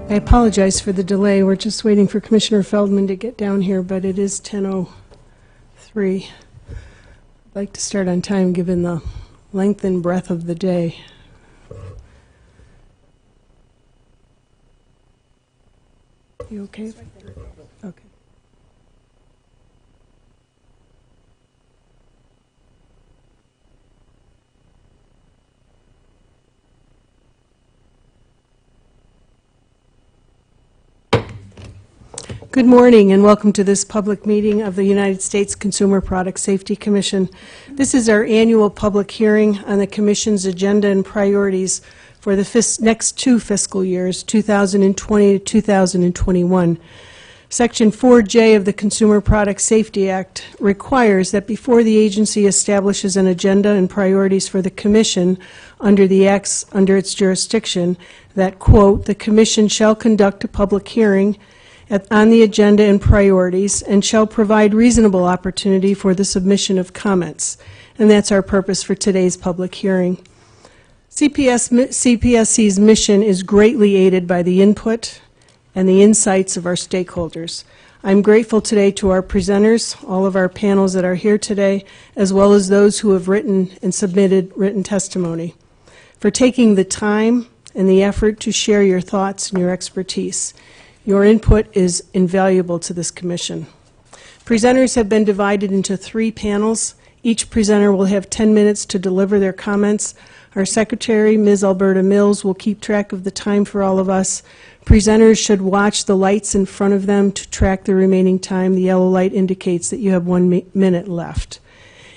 I apologize for the delay. We're just waiting for Commissioner Feldman to get down here, but it is 10:03. I'd like to start on time given the length and breadth of the day. You okay? Okay. Good morning and welcome to this public meeting of the United States Consumer Product Safety Commission. This is our annual public hearing on the Commission's agenda and priorities for the next two fiscal years, 2020 to 2021. Section 4J of the Consumer Product Safety Act requires that before the agency establishes an agenda and priorities for the Commission under the Act's under its jurisdiction, that, quote, the Commission shall conduct a public hearing on the agenda and priorities and shall provide reasonable opportunity for the submission of comments. And that's our purpose for today's public hearing. CPSC's mission is greatly aided by the input and the insights of our stakeholders. I'm grateful today to our presenters, all of our panels that are here today, as well as those who have written and submitted written testimony, for taking the time and the effort to share your thoughts and your expertise. Your input is invaluable to this commission. Presenters have been divided into 3 panels. Each presenter will have 10 minutes to deliver their comments. Our secretary, Ms. Alberta Mills, will keep track of the time for all of us. Presenters should watch the lights in front of them to track the remaining time. The yellow light indicates that you have 1 minute left.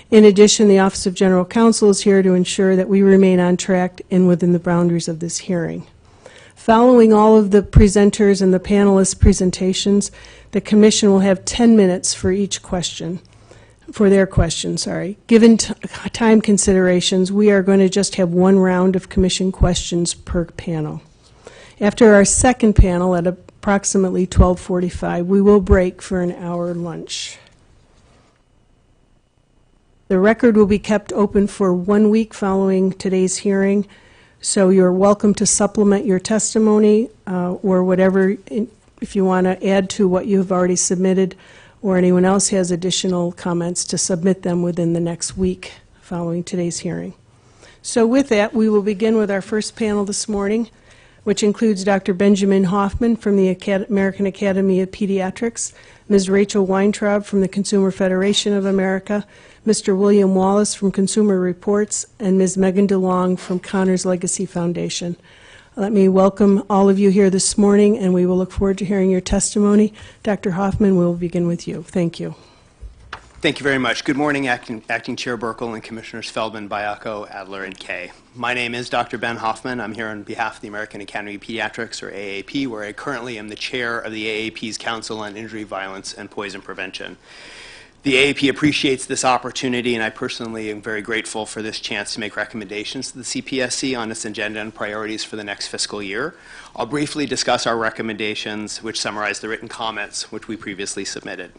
In addition, the Office of General Counsel is here to ensure that we remain on track and within the boundaries of this hearing. Following all of the presenters and the panelists' presentations, the Commission will have 10 minutes for each question, for their question, sorry. Given time considerations, we are going to just have 1 round of Commission questions per panel. After our second panel at approximately 12:45, we will break for an hour lunch. The record will be kept open for 1 week following today's hearing. So you're welcome to supplement your testimony or whatever, if you want to add to what you've already submitted, or anyone else has additional comments, to submit them within the next week following today's hearing. So with that, we will begin with our first panel this morning, which includes Dr. Benjamin Hoffman from the American Academy of Pediatrics, Ms. Rachel Weintraub from the Consumer Federation of America, Mr. William Wallace from Consumer Reports, and Ms. Megan DeLong from Connors Legacy Foundation. Let me welcome all of you here this morning, and we will look forward to hearing your testimony. Dr. Hoffman, we will begin with you. Thank you. Thank you very much. Good morning, Acting Chair Burkle and Commissioners Feldman, Baiocco, Adler, and Kay. My name is Dr. Ben Hoffman. I'm here on behalf of the American Academy of Pediatrics, or AAP, where I currently am the chair of the AAP's Council on Injury, Violence, and Poison Prevention. The AAP appreciates this opportunity, and I personally am very grateful for this chance to make recommendations to the CPSC on its agenda and priorities for the next fiscal year. I'll briefly discuss our recommendations, which summarize the written comments which we previously submitted.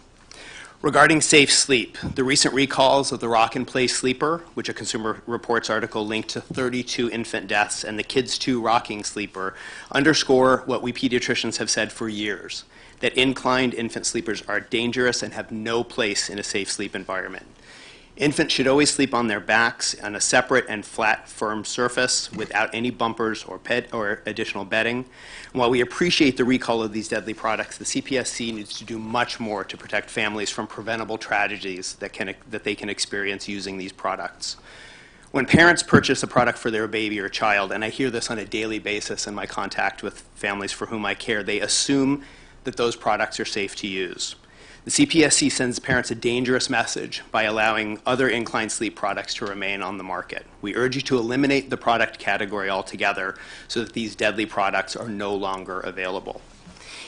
Regarding safe sleep, the recent recalls of the Rock and Play Sleeper, which a Consumer Reports article linked to 32 infant deaths, and the Kids 2 Rocking Sleeper underscore what we pediatricians have said for years, that inclined infant sleepers are dangerous and have no place in a safe sleep environment. Infants should always sleep on their backs on a separate and flat, firm surface without any bumpers or additional bedding. And while we appreciate the recall of these deadly products, the CPSC needs to do much more to protect families from preventable tragedies that they can experience using these products. When parents purchase a product for their baby or child, and I hear this on a daily basis in my contact with families for whom I care, they assume that those products are safe to use. The CPSC sends parents a dangerous message by allowing other inclined sleep products to remain on the market. We urge you to eliminate the product category altogether so that these deadly products are no longer available.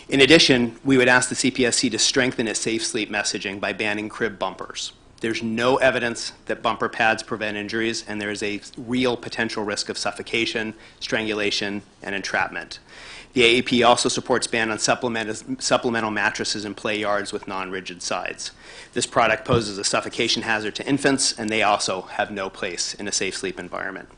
In addition, we would ask the CPSC to strengthen its safe sleep messaging by banning crib bumpers. There's no evidence that bumper pads prevent injuries, and there is a real potential risk of suffocation, strangulation, and entrapment. The AAP also supports ban on supplemental mattresses in play yards with non-rigid sides. This product poses a suffocation hazard to infants, and they also have no place in a safe sleep environment.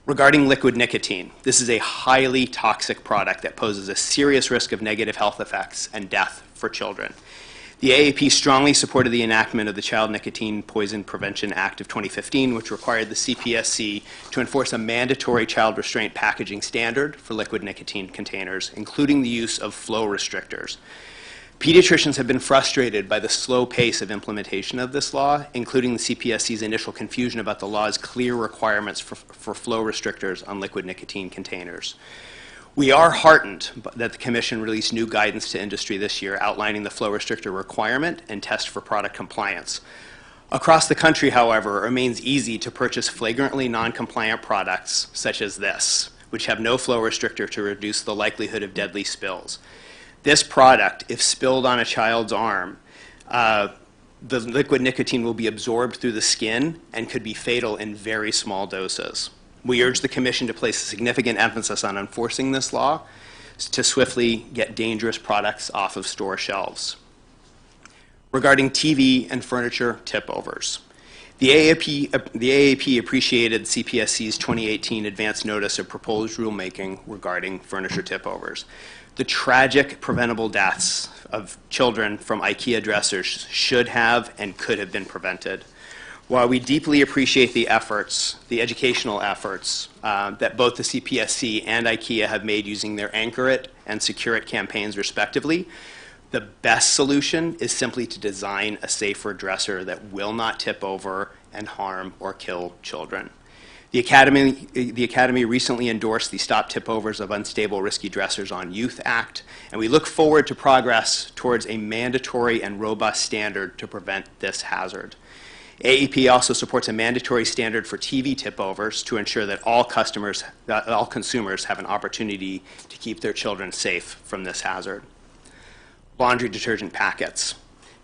Regarding liquid nicotine, this is a highly toxic product that poses a serious risk of negative health effects and death for children. The AAP strongly supported the enactment of the Child Nicotine Poison Prevention Act of 2015, which required the CPSC to enforce a mandatory child restraint packaging standard for liquid nicotine containers, including the use of flow restrictors. Pediatricians have been frustrated by the slow pace of implementation of this law, including the CPSC's initial confusion about the law's clear requirements for flow restrictors on liquid nicotine containers. We are heartened that the Commission released new guidance to industry this year outlining the flow restrictor requirement and test for product compliance. Across the country, however, it remains easy to purchase flagrantly non-compliant products such as this, which have no flow restrictor to reduce the likelihood of deadly spills. This product, if spilled on a child's arm, the liquid nicotine will be absorbed through the skin and could be fatal in very small doses. We urge the Commission to place a significant emphasis on enforcing this law to swiftly get dangerous products off of store shelves. Regarding TV and furniture tip-overs, the AAP appreciated CPSC's 2018 advance notice of proposed rulemaking regarding furniture tip-overs. The tragic preventable deaths of children from IKEA dressers should have and could have been prevented. While we deeply appreciate the efforts, the educational efforts that both the CPSC and IKEA have made using their Anchor It and Secure It campaigns respectively, the best solution is simply to design a safer dresser that will not tip over and harm or kill children. The Academy recently endorsed the Stop Tip-Overs of Unstable Risky Dressers on Youth Act, and we look forward to progress towards a mandatory and robust standard to prevent this hazard. AAP also supports a mandatory standard for TV tip-overs to ensure that all consumers have an opportunity to keep their children safe from this hazard. Laundry detergent packets.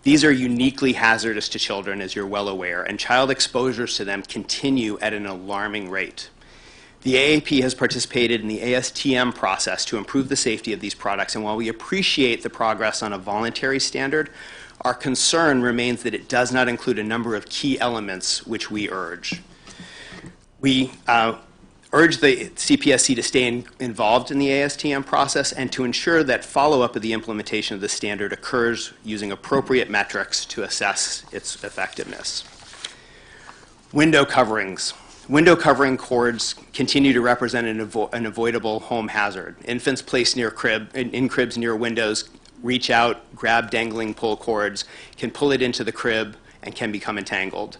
These are uniquely hazardous to children, as you're well aware, and child exposures to them continue at an alarming rate. The AAP has participated in the ASTM process to improve the safety of these products, and while we appreciate the progress on a voluntary standard, our concern remains that it does not include a number of key elements which we urge. We urge the CPSC to stay involved in the ASTM process and to ensure that follow-up of the implementation of the standard occurs using appropriate metrics to assess its effectiveness. Window coverings. Window covering cords continue to represent an avoidable home hazard. Infants placed near in cribs near windows reach out, grab dangling pull cords, can pull it into the crib, and can become entangled.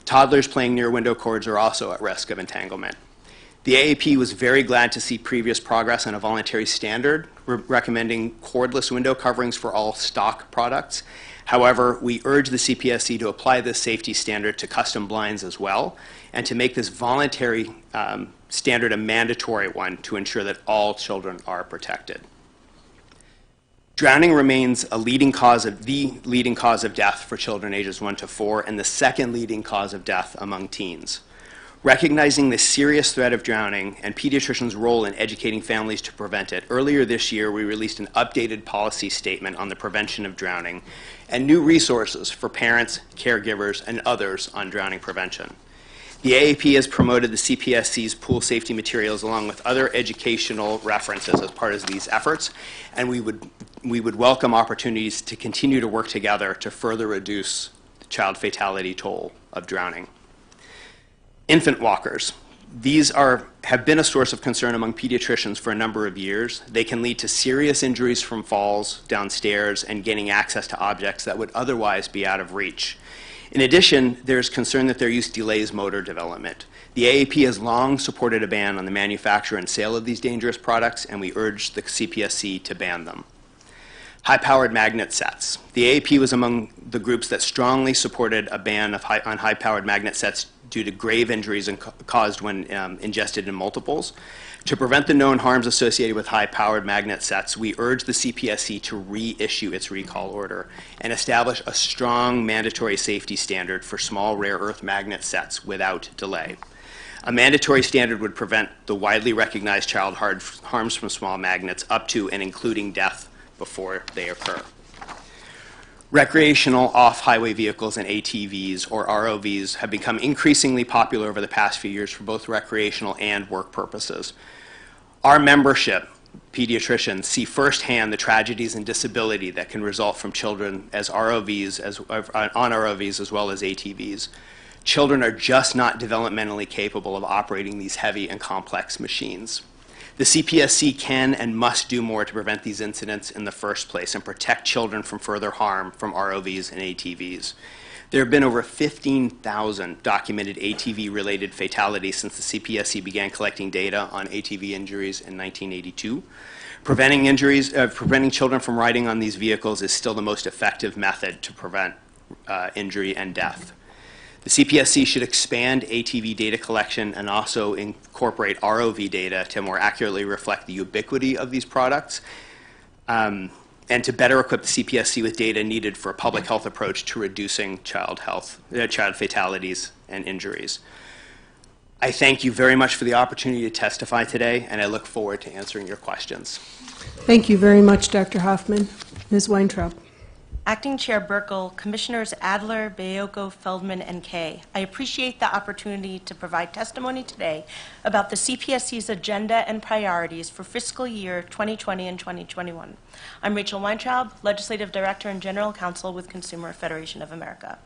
Toddlers playing near window cords are also at risk of entanglement. The AAP was very glad to see previous progress on a voluntary standard recommending cordless window coverings for all stock products. However, we urge the CPSC to apply this safety standard to custom blinds as well, and to make this voluntary standard a mandatory one to ensure that all children are protected. Drowning remains the leading cause of death for children ages 1 to 4 and the second leading cause of death among teens. Recognizing the serious threat of drowning and pediatricians' role in educating families to prevent it, earlier this year we released an updated policy statement on the prevention of drowning and new resources for parents, caregivers, and others on drowning prevention. The AAP has promoted the CPSC's pool safety materials along with other educational references as part of these efforts, and we would welcome opportunities to continue to work together to further reduce the child fatality toll of drowning. Infant walkers. These have been a source of concern among pediatricians for a number of years. They can lead to serious injuries from falls downstairs and gaining access to objects that would otherwise be out of reach. In addition, there's concern that their use delays motor development. The AAP has long supported a ban on the manufacture and sale of these dangerous products, and we urge the CPSC to ban them. High-powered magnet sets. The AAP was among the groups that strongly supported a ban on high-powered magnet sets due to grave injuries caused when ingested in multiples. To prevent the known harms associated with high-powered magnet sets, we urge the CPSC to reissue its recall order and establish a strong mandatory safety standard for small rare earth magnet sets without delay. A mandatory standard would prevent the widely recognized child harms from small magnets up to and including death before they occur. Recreational off-highway vehicles and ATVs, or ROVs, have become increasingly popular over the past few years for both recreational and work purposes. Our membership, pediatricians, see firsthand the tragedies and disability that can result from children on ROVs as well as ATVs. Children are just not developmentally capable of operating these heavy and complex machines. The CPSC can and must do more to prevent these incidents in the first place and protect children from further harm from ROVs and ATVs. There have been over 15,000 documented ATV-related fatalities since the CPSC began collecting data on ATV injuries in 1982. Preventing children from riding on these vehicles is still the most effective method to prevent injury and death. The CPSC should expand ATV data collection and also incorporate ROV data to more accurately reflect the ubiquity of these products and to better equip the CPSC with data needed for a public health approach to reducing child fatalities and injuries. I thank you very much for the opportunity to testify today, and I look forward to answering your questions. Thank you very much, Dr. Hoffman. Ms. Weintraub. Acting Chair Burkle, Commissioners Adler, Baiocco, Feldman, and Kay, I appreciate the opportunity to provide testimony today about the CPSC's agenda and priorities for fiscal year 2020 and 2021. I'm Rachel Weintraub, Legislative Director and General Counsel with Consumer Federation of America.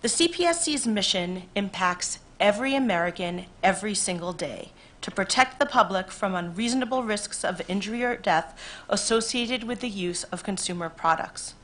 The CPSC's mission impacts every American every single day to protect the public from unreasonable risks of injury or death associated with the use of consumer products.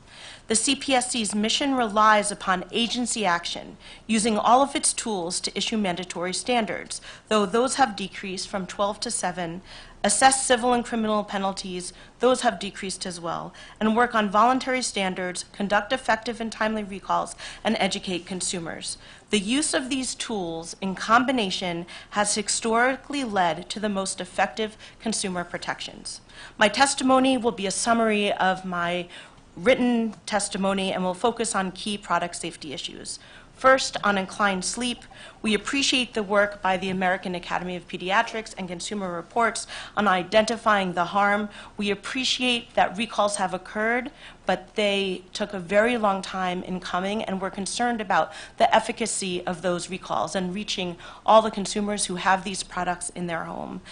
The CPSC's mission relies upon agency action, using all of its tools to issue mandatory standards, though those have decreased from 12 to 7, assess civil and criminal penalties, those have decreased as well, and work on voluntary standards, conduct effective and timely recalls, and educate consumers. The use of these tools in combination has historically led to the most effective consumer protections. My testimony will be a summary of my written testimony and will focus on key product safety issues. First, on inclined sleep, we appreciate the work by the American Academy of Pediatrics and Consumer Reports on identifying the harm. We appreciate that recalls have occurred, but they took a very long time in coming, and we're concerned about the efficacy of those recalls and reaching all the consumers who have these products in their home.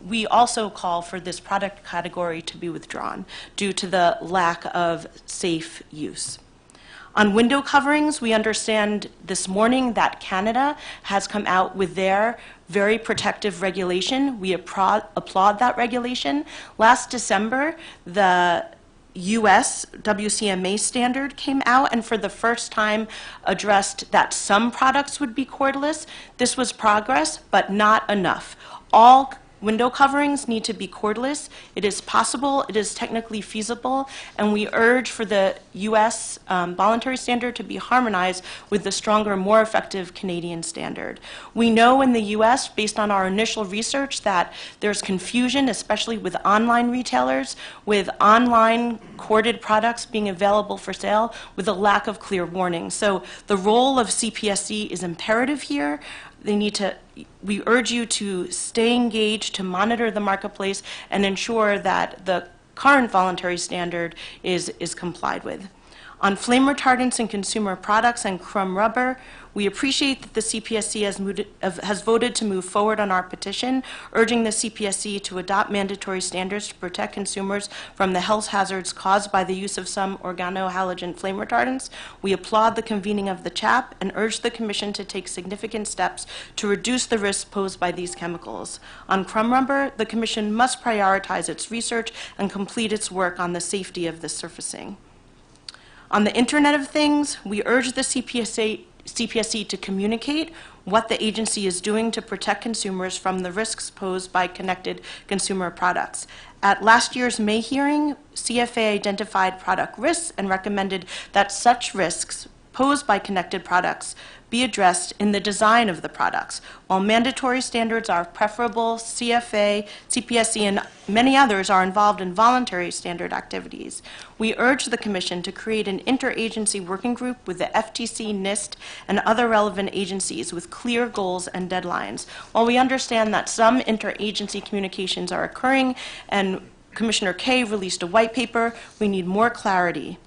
We also call for this product category to be withdrawn due to the lack of safe use. On window coverings, we understand this morning that Canada has come out with their very protective regulation. We applaud that regulation. Last December, the U.S. WCMA standard came out and for the first time addressed that some products would be cordless. This was progress, but not enough. All window coverings need to be cordless. It is possible, it is technically feasible, and we urge for the U.S. Voluntary standard to be harmonized with the stronger, more effective Canadian standard. We know in the U.S., based on our initial research, that there's confusion, especially with online retailers, with online corded products being available for sale with a lack of clear warning. So the role of CPSC is imperative here. We urge you to stay engaged, to monitor the marketplace, and ensure that the current voluntary standard is complied with. On flame retardants in consumer products and crumb rubber, we appreciate that the CPSC has voted to move forward on our petition, urging the CPSC to adopt mandatory standards to protect consumers from the health hazards caused by the use of some organohalogen flame retardants. We applaud the convening of the CHAP and urge the Commission to take significant steps to reduce the risks posed by these chemicals. On crumb rubber, the Commission must prioritize its research and complete its work on the safety of this surfacing. On the Internet of Things, we urge the CPSC to communicate what the agency is doing to protect consumers from the risks posed by connected consumer products. At last year's May hearing, CFA identified product risks and recommended that such risks posed by connected products be addressed in the design of the products. While mandatory standards are preferable, CFA, CPSC, and many others are involved in voluntary standard activities. We urge the Commission to create an interagency working group with the FTC, NIST, and other relevant agencies with clear goals and deadlines. While we understand that some interagency communications are occurring and Commissioner Kay released a white paper, we need more clarity.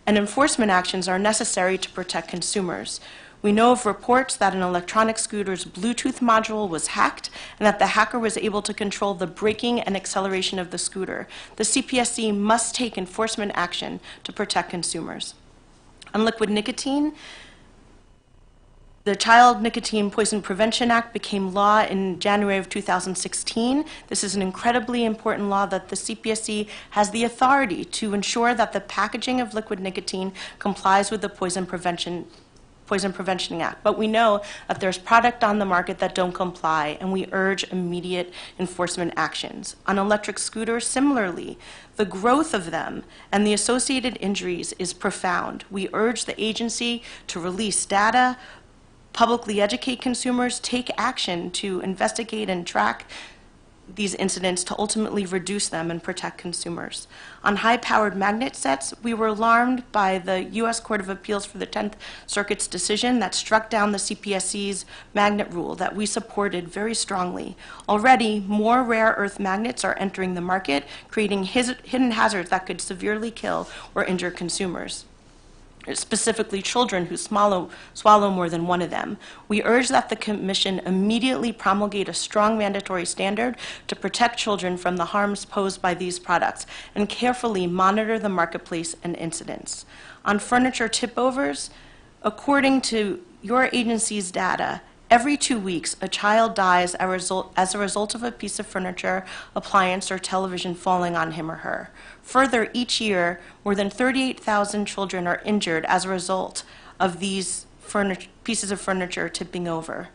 and enforcement actions are necessary to protect consumers. We know of reports that an electronic scooter's Bluetooth module was hacked and that the hacker was able to control the braking and acceleration of the scooter. The CPSC must take enforcement action to protect consumers. On liquid nicotine, the Child Nicotine Poison Prevention Act became law in January of 2016. This is an incredibly important law that the CPSC has the authority to ensure that the packaging of liquid nicotine complies with the Poison Prevention Act. But we know that there's product on the market that don't comply, and we urge immediate enforcement actions. On electric scooters, similarly, the growth of them and the associated injuries is profound. We urge the agency to release data, publicly educate consumers, take action to investigate and track these incidents to ultimately reduce them and protect consumers. On high-powered magnet sets, we were alarmed by the U.S. Court of Appeals for the 10th Circuit's decision that struck down the CPSC's magnet rule that we supported very strongly. Already, more rare earth magnets are entering the market, creating hidden hazards that could severely kill or injure consumers, specifically children who swallow more than one of them. We urge that the Commission immediately promulgate a strong mandatory standard to protect children from the harms posed by these products and carefully monitor the marketplace and incidents. On furniture tip-overs, according to your agency's data, every 2 weeks, a child dies as a result of a piece of furniture, appliance, or television falling on him or her. Further, each year, more than 38,000 children are injured as a result of these pieces of furniture tipping over.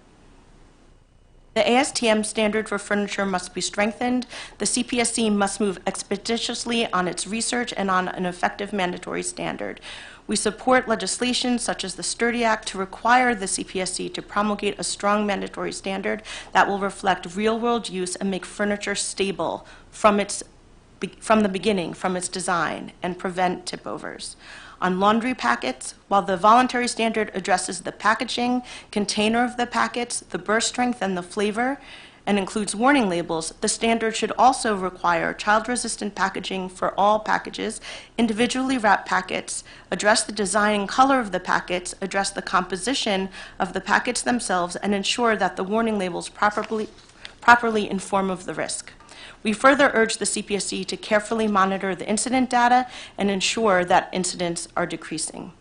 The ASTM standard for furniture must be strengthened. The CPSC must move expeditiously on its research and on an effective mandatory standard. We support legislation such as the Sturdy Act to require the CPSC to promulgate a strong mandatory standard that will reflect real-world use and make furniture stable from the beginning, from its design, and prevent tip-overs. On laundry packets, while the voluntary standard addresses the packaging, container of the packets, the burst strength, and the flavor, and includes warning labels, the standard should also require child-resistant packaging for all packages, individually wrapped packets, address the design and color of the packets, address the composition of the packets themselves, and ensure that the warning labels properly inform of the risk. We further urge the CPSC to carefully monitor the incident data and ensure that incidents are decreasing.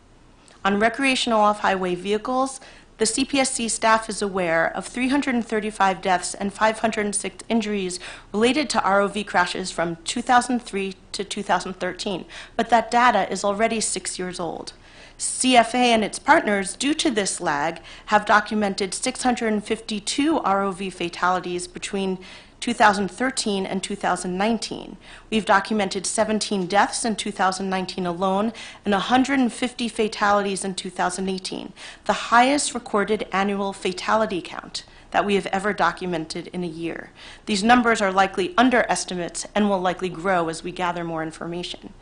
On recreational off-highway vehicles, the CPSC staff is aware of 335 deaths and 506 injuries related to ROV crashes from 2003 to 2013, but that data is already 6 years old. CFA and its partners, due to this lag, have documented 652 ROV fatalities between 2013 and 2019. We've documented 17 deaths in 2019 alone and 150 fatalities in 2018, the highest recorded annual fatality count that we have ever documented in a year. These numbers are likely underestimates and will likely grow as we gather more information.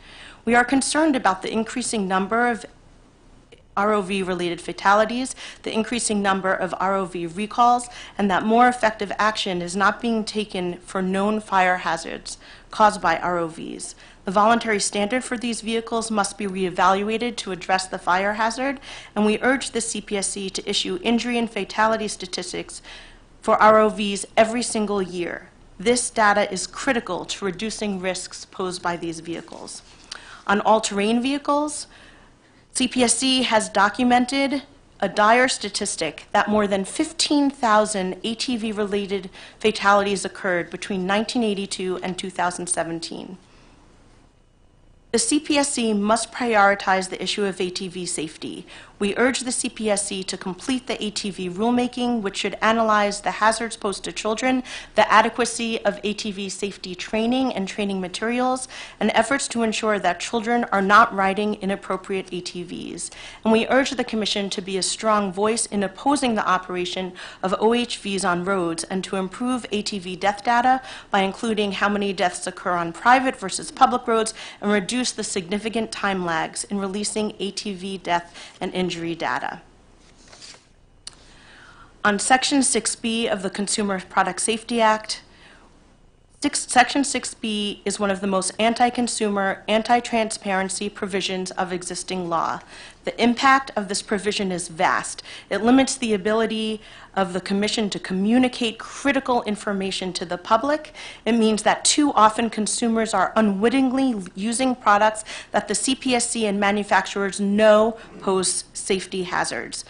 We are concerned about the increasing number of ROV-related fatalities, the increasing number of ROV recalls, and that more effective action is not being taken for known fire hazards caused by ROVs. The voluntary standard for these vehicles must be reevaluated to address the fire hazard, and we urge the CPSC to issue injury and fatality statistics for ROVs every single year. This data is critical to reducing risks posed by these vehicles. On all-terrain vehicles, CPSC has documented a dire statistic that more than 15,000 ATV-related fatalities occurred between 1982 and 2017. The CPSC must prioritize the issue of ATV safety. We urge the CPSC to complete the ATV rulemaking, which should analyze the hazards posed to children, the adequacy of ATV safety training and training materials, and efforts to ensure that children are not riding inappropriate ATVs. And we urge the Commission to be a strong voice in opposing the operation of OHVs on roads and to improve ATV death data by including how many deaths occur on private versus public roads and reduce the significant time lags in releasing ATV death and injury data. On Section 6B of the Consumer Product Safety Act, Section 6B is one of the most anti-consumer, anti-transparency provisions of existing law. The impact of this provision is vast. It limits the ability of the Commission to communicate critical information to the public. It means that too often consumers are unwittingly using products that the CPSC and manufacturers know pose safety hazards.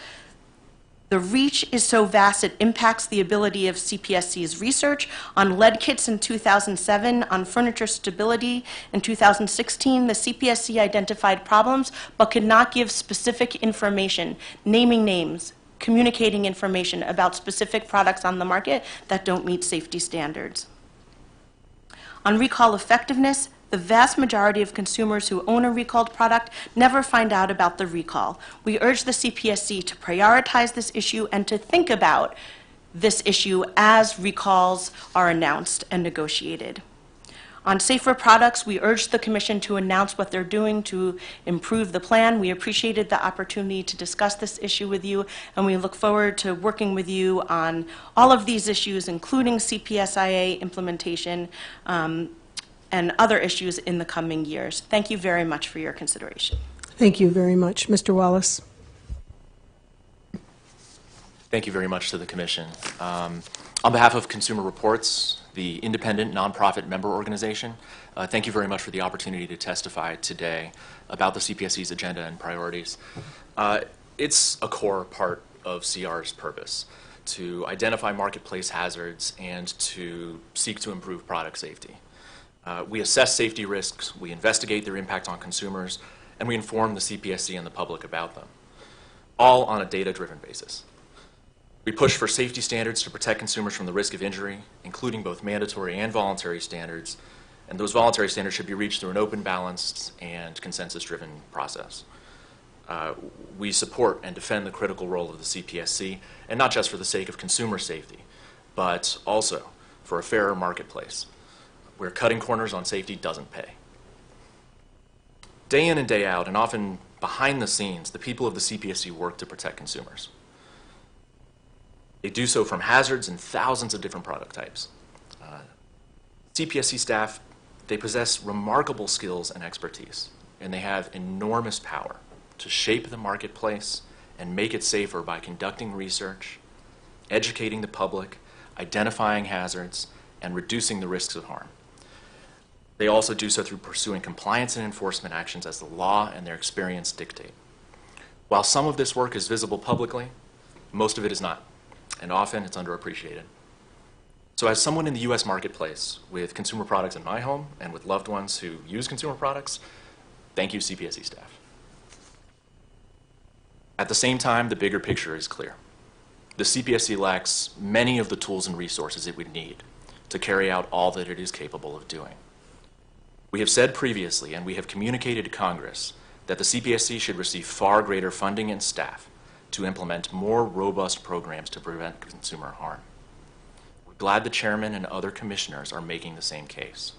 The reach is so vast it impacts the ability of CPSC's research on lead kits in 2007, on furniture stability in 2016. The CPSC identified problems but could not give specific information, naming names, communicating information about specific products on the market that don't meet safety standards. On recall effectiveness, the vast majority of consumers who own a recalled product never find out about the recall. We urge the CPSC to prioritize this issue and to think about this issue as recalls are announced and negotiated. On safer products, we urge the Commission to announce what they're doing to improve the plan. We appreciated the opportunity to discuss this issue with you, and we look forward to working with you on all of these issues, including CPSIA implementation, and other issues in the coming years. Thank you very much for your consideration. Thank you very much. Mr. Wallace. Thank you very much to the Commission. On behalf of Consumer Reports, the independent nonprofit member organization, thank you very much for the opportunity to testify today about the CPSC's agenda and priorities. It's a core part of CR's purpose to identify marketplace hazards and to seek to improve product safety. We assess safety risks, we investigate their impact on consumers, and we inform the CPSC and the public about them, all on a data-driven basis. We push for safety standards to protect consumers from the risk of injury, including both mandatory and voluntary standards, and those voluntary standards should be reached through an open, balanced, and consensus-driven process. We support and defend the critical role of the CPSC, and not just for the sake of consumer safety, but also for a fairer marketplace, where cutting corners on safety doesn't pay. Day in and day out, and often behind the scenes, the people of the CPSC work to protect consumers. They do so from hazards in thousands of different product types. CPSC staff, they possess remarkable skills and expertise, and they have enormous power to shape the marketplace and make it safer by conducting research, educating the public, identifying hazards, and reducing the risks of harm. They also do so through pursuing compliance and enforcement actions as the law and their experience dictate. While some of this work is visible publicly, most of it is not, and often it's underappreciated. So as someone in the U.S. marketplace with consumer products in my home and with loved ones who use consumer products, thank you, CPSC staff. At the same time, the bigger picture is clear. The CPSC lacks many of the tools and resources it would need to carry out all that it is capable of doing. We have said previously, and we have communicated to Congress, that the CPSC should receive far greater funding and staff to implement more robust programs to prevent consumer harm. We're glad the chairman and other commissioners are making the same case,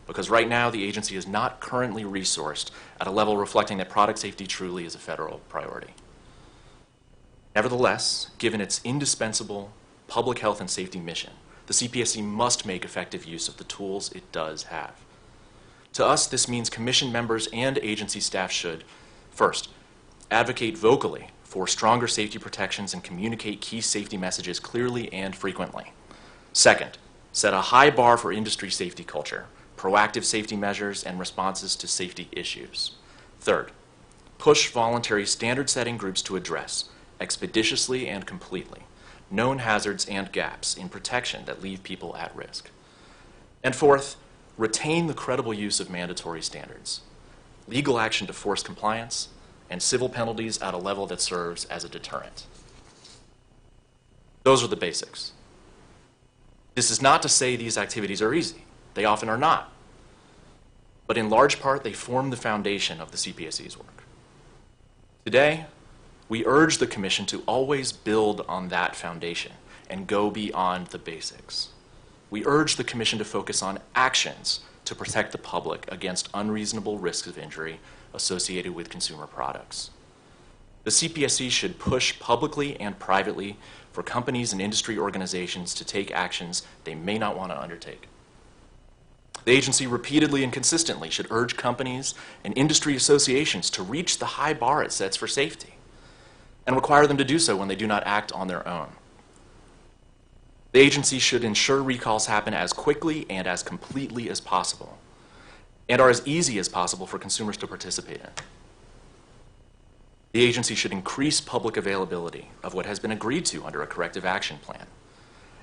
because right now the agency is not currently resourced at a level reflecting that product safety truly is a federal priority. Nevertheless, given its indispensable public health and safety mission, the CPSC must make effective use of the tools it does have. To us, this means commission members and agency staff should, first, advocate vocally for stronger safety protections and communicate key safety messages clearly and frequently. Second, set a high bar for industry safety culture, proactive safety measures, and responses to safety issues. Third, push voluntary standard-setting groups to address, expeditiously and completely, known hazards and gaps in protection that leave people at risk. And fourth, retain the credible use of mandatory standards, legal action to force compliance, and civil penalties at a level that serves as a deterrent. Those are the basics. This is not to say these activities are easy. They often are not. But in large part, they form the foundation of the CPSC's work. Today, we urge the Commission to always build on that foundation and go beyond the basics. We urge the Commission to focus on actions to protect the public against unreasonable risks of injury associated with consumer products. The CPSC should push publicly and privately for companies and industry organizations to take actions they may not want to undertake. The agency repeatedly and consistently should urge companies and industry associations to reach the high bar it sets for safety and require them to do so when they do not act on their own. The agency should ensure recalls happen as quickly and as completely as possible and are as easy as possible for consumers to participate in. The agency should increase public availability of what has been agreed to under a corrective action plan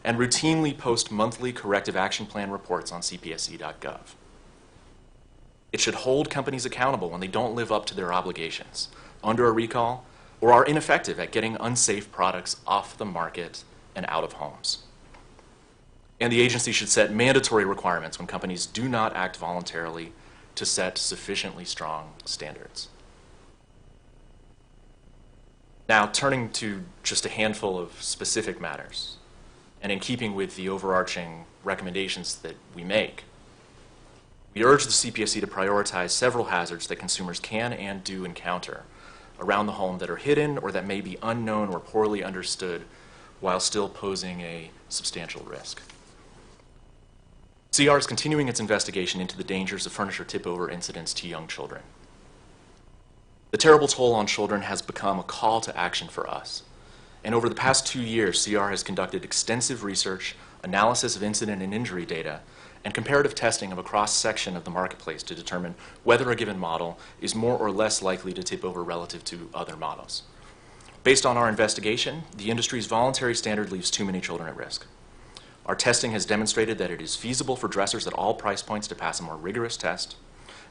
and routinely post monthly corrective action plan reports on cpsc.gov. It should hold companies accountable when they don't live up to their obligations under a recall or are ineffective at getting unsafe products off the market and out of homes. And the agency should set mandatory requirements when companies do not act voluntarily to set sufficiently strong standards. Now, turning to just a handful of specific matters, and in keeping with the overarching recommendations that we make, we urge the CPSC to prioritize several hazards that consumers can and do encounter around the home that are hidden or that may be unknown or poorly understood while still posing a substantial risk. CR is continuing its investigation into the dangers of furniture tip-over incidents to young children. The terrible toll on children has become a call to action for us. And over the past 2 years, CR has conducted extensive research, analysis of incident and injury data, and comparative testing of a cross-section of the marketplace to determine whether a given model is more or less likely to tip over relative to other models. Based on our investigation, the industry's voluntary standard leaves too many children at risk. Our testing has demonstrated that it is feasible for dressers at all price points to pass a more rigorous test,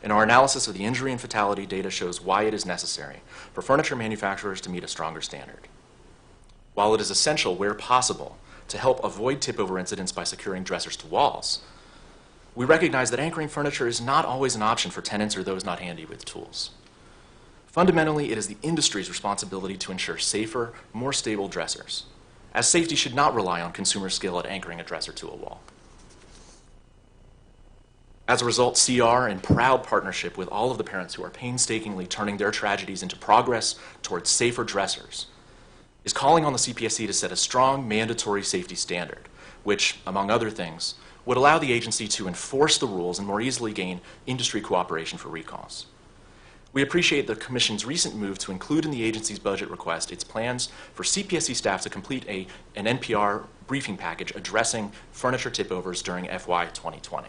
and our analysis of the injury and fatality data shows why it is necessary for furniture manufacturers to meet a stronger standard. While it is essential, where possible, to help avoid tip-over incidents by securing dressers to walls, we recognize that anchoring furniture is not always an option for tenants or those not handy with tools. Fundamentally, it is the industry's responsibility to ensure safer, more stable dressers, as safety should not rely on consumer skill at anchoring a dresser to a wall. As a result, CR, in proud partnership with all of the parents who are painstakingly turning their tragedies into progress towards safer dressers, is calling on the CPSC to set a strong mandatory safety standard, which, among other things, would allow the agency to enforce the rules and more easily gain industry cooperation for recalls. We appreciate the Commission's recent move to include in the agency's budget request its plans for CPSC staff to complete an NPR briefing package addressing furniture tip-overs during FY 2020.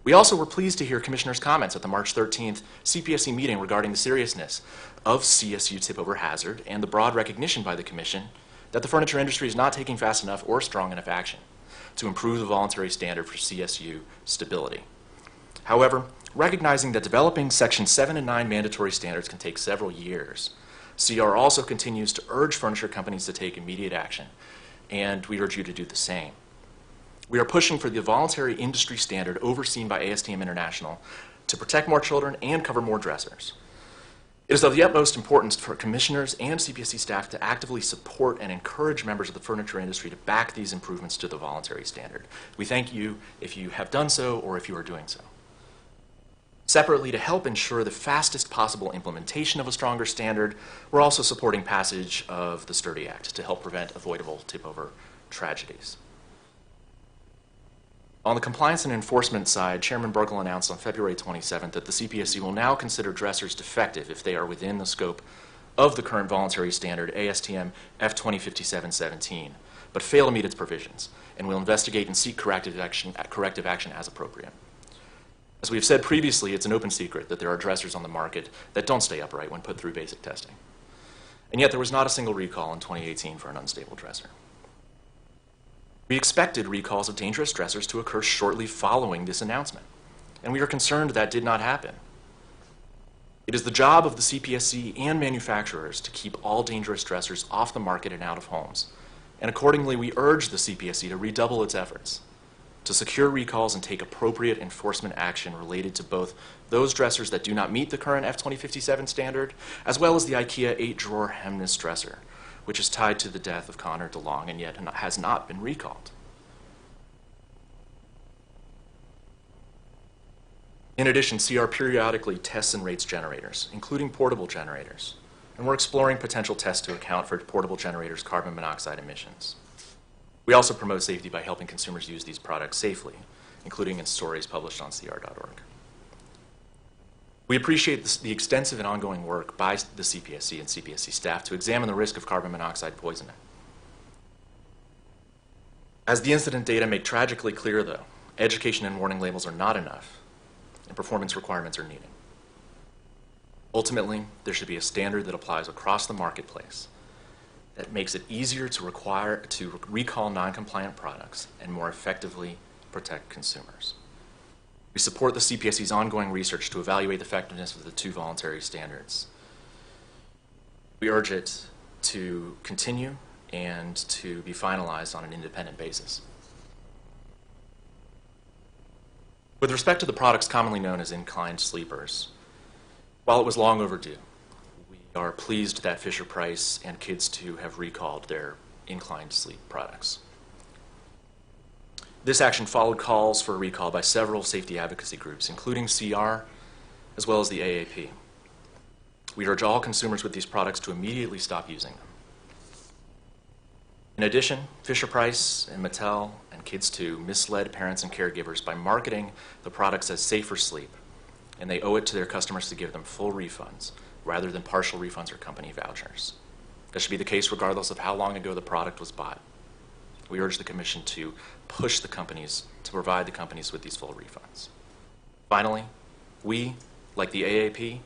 We also were pleased to hear Commissioners' comments at the March 13th CPSC meeting regarding the seriousness of CSU tip-over hazard and the broad recognition by the Commission that the furniture industry is not taking fast enough or strong enough action to improve the voluntary standard for CSU stability. However, recognizing that developing Section 7 and 9 mandatory standards can take several years, CR also continues to urge furniture companies to take immediate action, and we urge you to do the same. We are pushing for the voluntary industry standard overseen by ASTM International to protect more children and cover more dressers. It is of the utmost importance for commissioners and CPSC staff to actively support and encourage members of the furniture industry to back these improvements to the voluntary standard. We thank you if you have done so or if you are doing so. Separately, to help ensure the fastest possible implementation of a stronger standard, we're also supporting passage of the Sturdy Act to help prevent avoidable tip-over tragedies. On the compliance and enforcement side, Chairman Burkle announced on February 27th that the CPSC will now consider dressers defective if they are within the scope of the current voluntary standard ASTM F2057-17, but fail to meet its provisions, and will investigate and seek corrective action as appropriate. As we have said previously, it's an open secret that there are dressers on the market that don't stay upright when put through basic testing. And yet there was not a single recall in 2018 for an unstable dresser. We expected recalls of dangerous dressers to occur shortly following this announcement, and we are concerned that did not happen. It is the job of the CPSC and manufacturers to keep all dangerous dressers off the market and out of homes, and accordingly we urge the CPSC to redouble its efforts to secure recalls and take appropriate enforcement action related to both those dressers that do not meet the current F2057 standard, as well as the IKEA 8-drawer hemness dresser, which is tied to the death of Connor DeLong and yet has not been recalled. In addition, CR periodically tests and rates generators, including portable generators, and we're exploring potential tests to account for portable generators' carbon monoxide emissions. We also promote safety by helping consumers use these products safely, including in stories published on CR.org. We appreciate the extensive and ongoing work by the CPSC and CPSC staff to examine the risk of carbon monoxide poisoning. As the incident data make tragically clear, though, education and warning labels are not enough, and performance requirements are needed. Ultimately, there should be a standard that applies across the marketplace that makes it easier to recall non-compliant products and more effectively protect consumers. We support the CPSC's ongoing research to evaluate the effectiveness of the two voluntary standards. We urge it to continue and to be finalized on an independent basis. With respect to the products commonly known as inclined sleepers, while it was long overdue, we are pleased that Fisher-Price and Kids 2 have recalled their inclined sleep products. This action followed calls for a recall by several safety advocacy groups, including CR, as well as the AAP. We urge all consumers with these products to immediately stop using them. In addition, Fisher-Price and Mattel and Kids 2 misled parents and caregivers by marketing the products as safe for sleep, and they owe it to their customers to give them full refunds rather than partial refunds or company vouchers. That should be the case regardless of how long ago the product was bought. We urge the Commission to push the companies to provide the companies with these full refunds. Finally, we, like the AAP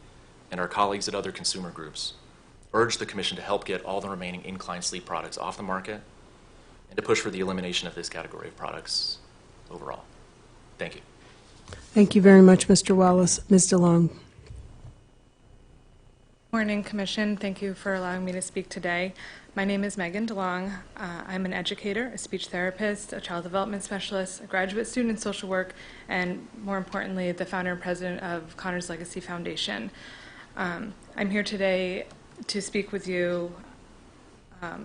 and our colleagues at other consumer groups, urge the Commission to help get all the remaining inclined sleep products off the market and to push for the elimination of this category of products overall. Thank you. Thank you very much, Mr. Wallace. Ms. DeLong. Morning, Commission. Thank you for allowing me to speak today. My name is Megan DeLong. I'm an educator, a speech therapist, a child development specialist, a graduate student in social work, and more importantly, the founder and president of Connor's Legacy Foundation. I'm here today to speak with you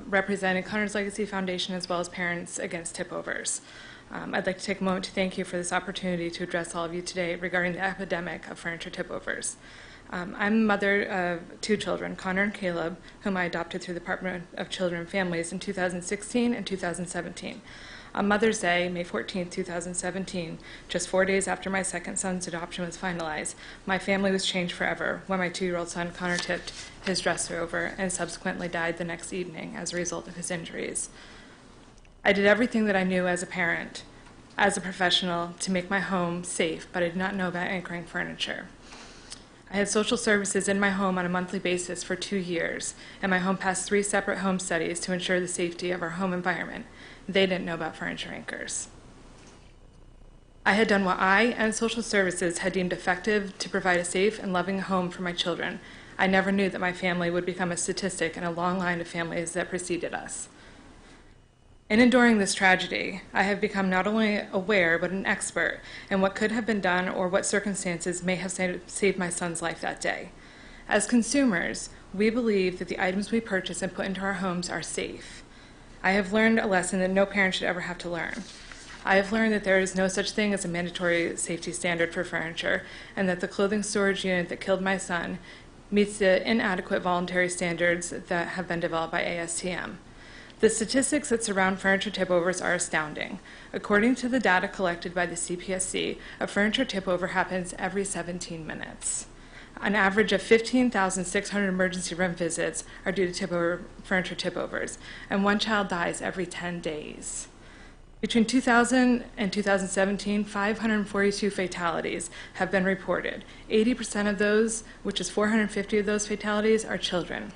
representing Connor's Legacy Foundation as well as Parents Against Tip-Overs. I'd like to take a moment to thank you for this opportunity to address all of you today regarding the epidemic of furniture tip-overs. I'm the mother of two children, Connor and Caleb, whom I adopted through the Department of Children and Families in 2016 and 2017. On Mother's Day, May 14, 2017, just 4 days after my second son's adoption was finalized, my family was changed forever when my 2-year-old son, Connor, tipped his dresser over and subsequently died the next evening as a result of his injuries. I did everything that I knew as a parent, as a professional, to make my home safe, but I did not know about anchoring furniture. I had social services in my home on a monthly basis for 2 years, and my home passed 3 separate home studies to ensure the safety of our home environment. They didn't know about furniture anchors. I had done what I and social services had deemed effective to provide a safe and loving home for my children. I never knew that my family would become a statistic in a long line of families that preceded us. In enduring this tragedy, I have become not only aware, but an expert in what could have been done or what circumstances may have saved my son's life that day. As consumers, we believe that the items we purchase and put into our homes are safe. I have learned a lesson that no parent should ever have to learn. I have learned that there is no such thing as a mandatory safety standard for furniture, and that the clothing storage unit that killed my son meets the inadequate voluntary standards that have been developed by ASTM. The statistics that surround furniture tip-overs are astounding. According to the data collected by the CPSC, a furniture tip-over happens every 17 minutes. An average of 15,600 emergency room visits are due to furniture tip-overs, and 1 child dies every 10 days. Between 2000 and 2017, 542 fatalities have been reported. 80% of those, which is 450 of those fatalities, are children.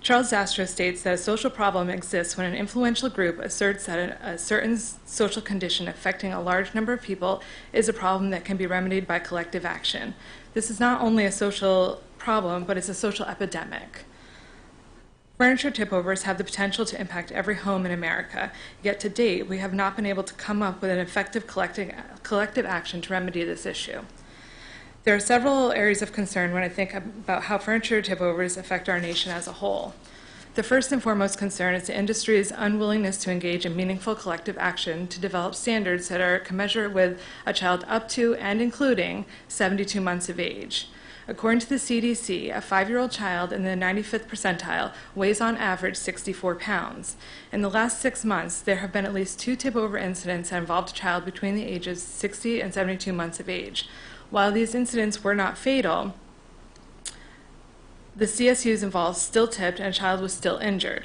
Charles Zastrow states that a social problem exists when an influential group asserts that a certain social condition affecting a large number of people is a problem that can be remedied by collective action. This is not only a social problem, but it's a social epidemic. Furniture tip-overs have the potential to impact every home in America, yet to date, we have not been able to come up with an effective collective action to remedy this issue. There are several areas of concern when I think about how furniture tip-overs affect our nation as a whole. The first and foremost concern is the industry's unwillingness to engage in meaningful collective action to develop standards that are commensurate with a child up to and including 72 months of age. According to the CDC, a 5-year-old child in the 95th percentile weighs on average 64 pounds. In the last 6 months, there have been at least 2 tip-over incidents that involved a child between the ages 60 and 72 months of age. While these incidents were not fatal, the CSUs involved still tipped and a child was still injured.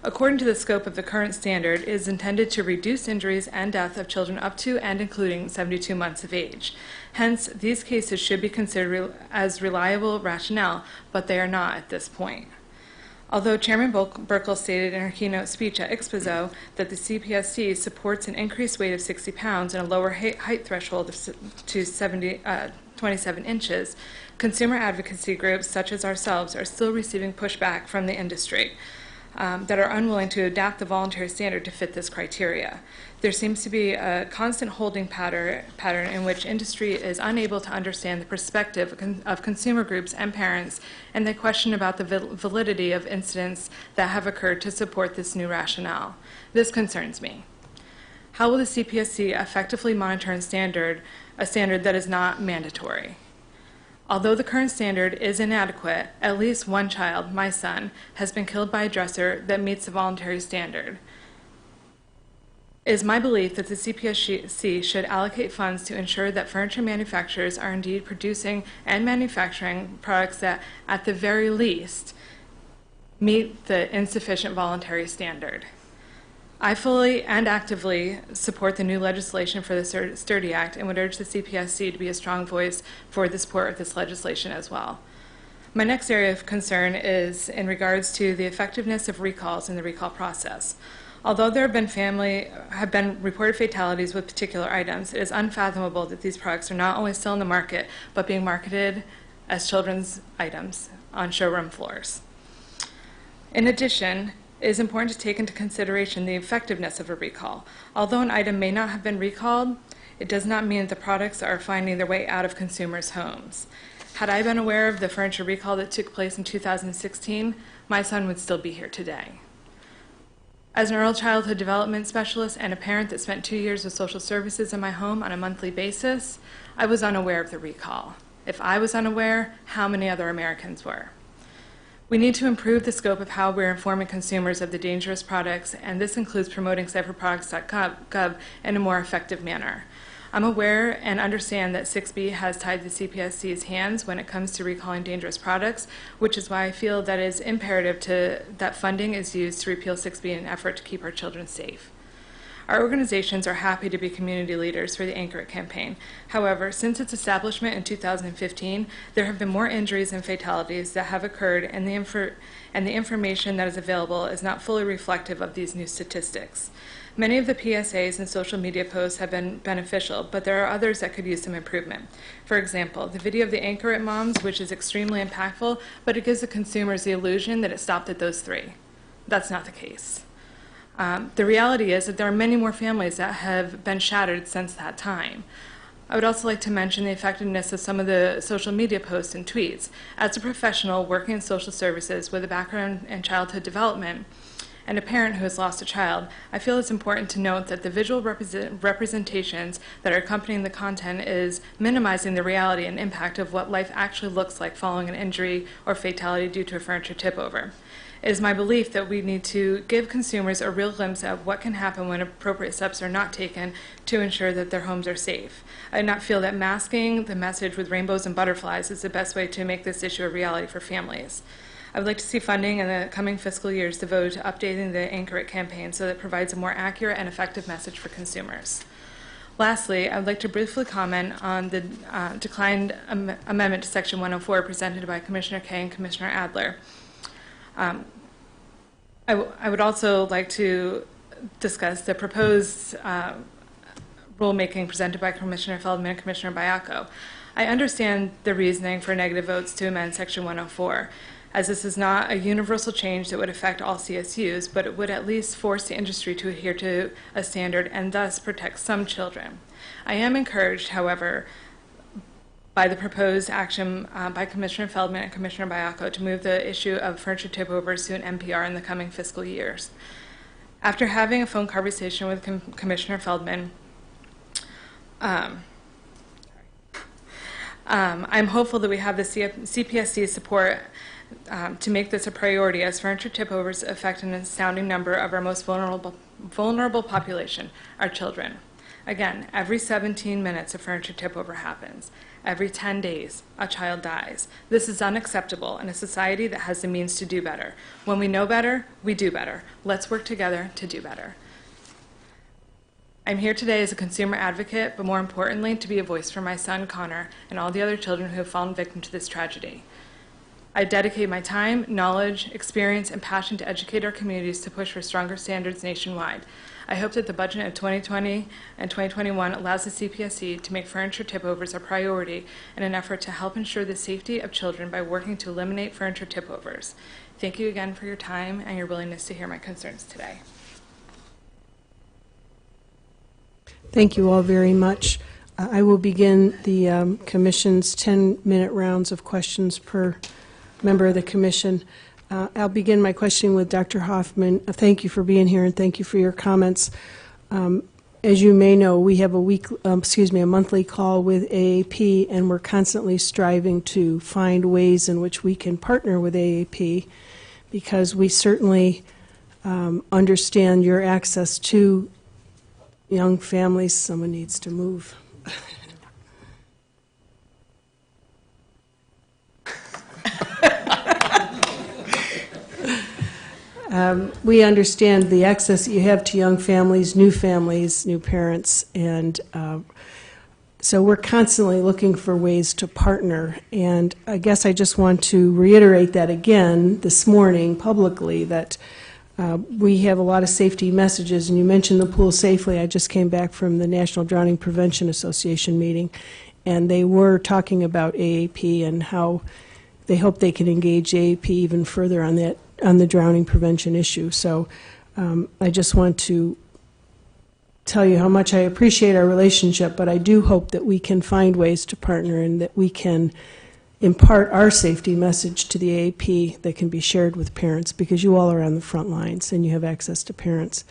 According to the scope of the current standard, it is intended to reduce injuries and death of children up to and including 72 months of age. Hence, these cases should be considered as reliable rationale, but they are not at this point. Although Chairman Burkle stated in her keynote speech at Exposo that the CPSC supports an increased weight of 60 pounds and a lower height threshold to 27 inches, consumer advocacy groups such as ourselves are still receiving pushback from the industry that are unwilling to adapt the voluntary standard to fit this criteria. There seems to be a constant holding pattern in which industry is unable to understand the perspective of consumer groups and parents, and they question about the validity of incidents that have occurred to support this new rationale. This concerns me. How will the CPSC effectively monitor a standard that is not mandatory? Although the current standard is inadequate, at least one child, my son, has been killed by a dresser that meets the voluntary standard. It is my belief that the CPSC should allocate funds to ensure that furniture manufacturers are indeed producing and manufacturing products that, at the very least, meet the insufficient voluntary standard. I fully and actively support the new legislation for the Sturdy Act and would urge the CPSC to be a strong voice for the support of this legislation as well. My next area of concern is in regards to the effectiveness of recalls in the recall process. Although there have been reported fatalities with particular items, it is unfathomable that these products are not only still in the market, but being marketed as children's items on showroom floors. In addition, it is important to take into consideration the effectiveness of a recall. Although an item may not have been recalled, it does not mean that the products are finding their way out of consumers' homes. Had I been aware of the furniture recall that took place in 2016, my son would still be here today. As an early childhood development specialist and a parent that spent 2 years with social services in my home on a monthly basis, I was unaware of the recall. If I was unaware, how many other Americans were? We need to improve the scope of how we're informing consumers of the dangerous products, and this includes promoting saferproducts.gov in a more effective manner. I'm aware and understand that 6B has tied the CPSC's hands when it comes to recalling dangerous products, which is why I feel that it is imperative that funding is used to repeal 6B in an effort to keep our children safe. Our organizations are happy to be community leaders for the Anchor It campaign. However, since its establishment in 2015, there have been more injuries and fatalities that have occurred, and the information that is available is not fully reflective of these new statistics. Many of the PSAs and social media posts have been beneficial, but there are others that could use some improvement. For example, the video of the Anchor It moms, which is extremely impactful, but it gives the consumers the illusion that it stopped at those 3. That's not the case. The reality is that there are many more families that have been shattered since that time. I would also like to mention the effectiveness of some of the social media posts and tweets. As a professional working in social services with a background in childhood development and a parent who has lost a child, I feel it's important to note that the visual representations that are accompanying the content is minimizing the reality and impact of what life actually looks like following an injury or fatality due to a furniture tip-over. It is my belief that we need to give consumers a real glimpse of what can happen when appropriate steps are not taken to ensure that their homes are safe. I do not feel that masking the message with rainbows and butterflies is the best way to make this issue a reality for families. I would like to see funding in the coming fiscal years devoted to updating the Anchor It campaign so that it provides a more accurate and effective message for consumers. Lastly, I would like to briefly comment on the declined amendment to Section 104 presented by Commissioner Kaye and Commissioner Adler. I would also like to discuss the proposed rulemaking presented by Commissioner Feldman and Commissioner Baiocco. I understand the reasoning for negative votes to amend Section 104, as this is not a universal change that would affect all CSUs, but it would at least force the industry to adhere to a standard and thus protect some children. I am encouraged, however, by the proposed action by Commissioner Feldman and Commissioner Baiocco to move the issue of furniture tip-overs to an NPR in the coming fiscal years. After having a phone conversation with I'm hopeful that we have the CPSC support to make this a priority, as furniture tip-overs affect an astounding number of our most vulnerable population, our children. Again, every 17 minutes a furniture tip-over happens. Every 10 days, a child dies. This is unacceptable in a society that has the means to do better. When we know better, we do better. Let's work together to do better. I'm here today as a consumer advocate, but more importantly, to be a voice for my son, Connor, and all the other children who have fallen victim to this tragedy. I dedicate my time, knowledge, experience, and passion to educate our communities to push for stronger standards nationwide. I hope that the budget of 2020 and 2021 allows the CPSC to make furniture tip-overs a priority in an effort to help ensure the safety of children by working to eliminate furniture tip-overs. Thank you again for your time and your willingness to hear my concerns today. Thank you all very much. I will begin the Commission's 10-minute rounds of questions per member of the Commission. I'll begin my questioning with Dr. Hoffman. Thank you for being here and thank you for your comments. As you may know, we have a monthly call with AAP, and we're constantly striving to find ways in which we can partner with AAP, because we certainly understand your access to young families. Someone needs to move. We understand the access that you have to young families, new parents, and so we're constantly looking for ways to partner. And I guess I just want to reiterate that again this morning publicly, that we have a lot of safety messages, and you mentioned the pool safely. I just came back from the National Drowning Prevention Association meeting, and they were talking about AAP and how they hope they can engage AAP even further on the drowning prevention issue. So I just want to tell you how much I appreciate our relationship, but I do hope that we can find ways to partner and that we can impart our safety message to the AAP that can be shared with parents, because you all are on the front lines and you have access to parents.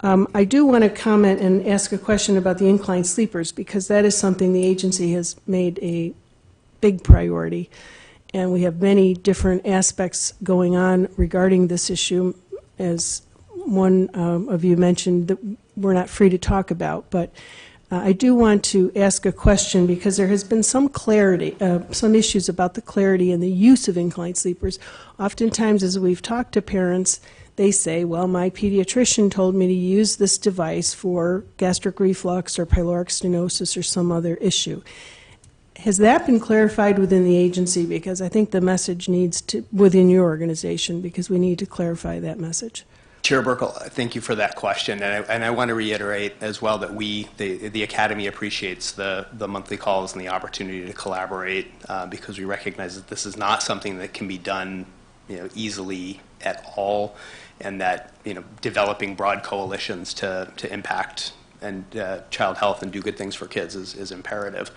I do want to comment and ask a question about the inclined sleepers, because that is something the agency has made a big priority. And we have many different aspects going on regarding this issue, as one of you mentioned, that we're not free to talk about. But I do want to ask a question, because there has been some clarity, some issues about the clarity and the use of inclined sleepers. Oftentimes, as we've talked to parents, they say, well, my pediatrician told me to use this device for gastric reflux or pyloric stenosis or some other issue. Has that been clarified within the agency? Because I think the message needs to, within your organization, because we need to clarify that message. Chair Burkle, thank you for that question, and I want to reiterate as well that the Academy appreciates the monthly calls and the opportunity to collaborate, because we recognize that this is not something that can be done, easily at all, and that developing broad coalitions to impact and child health and do good things for kids is imperative.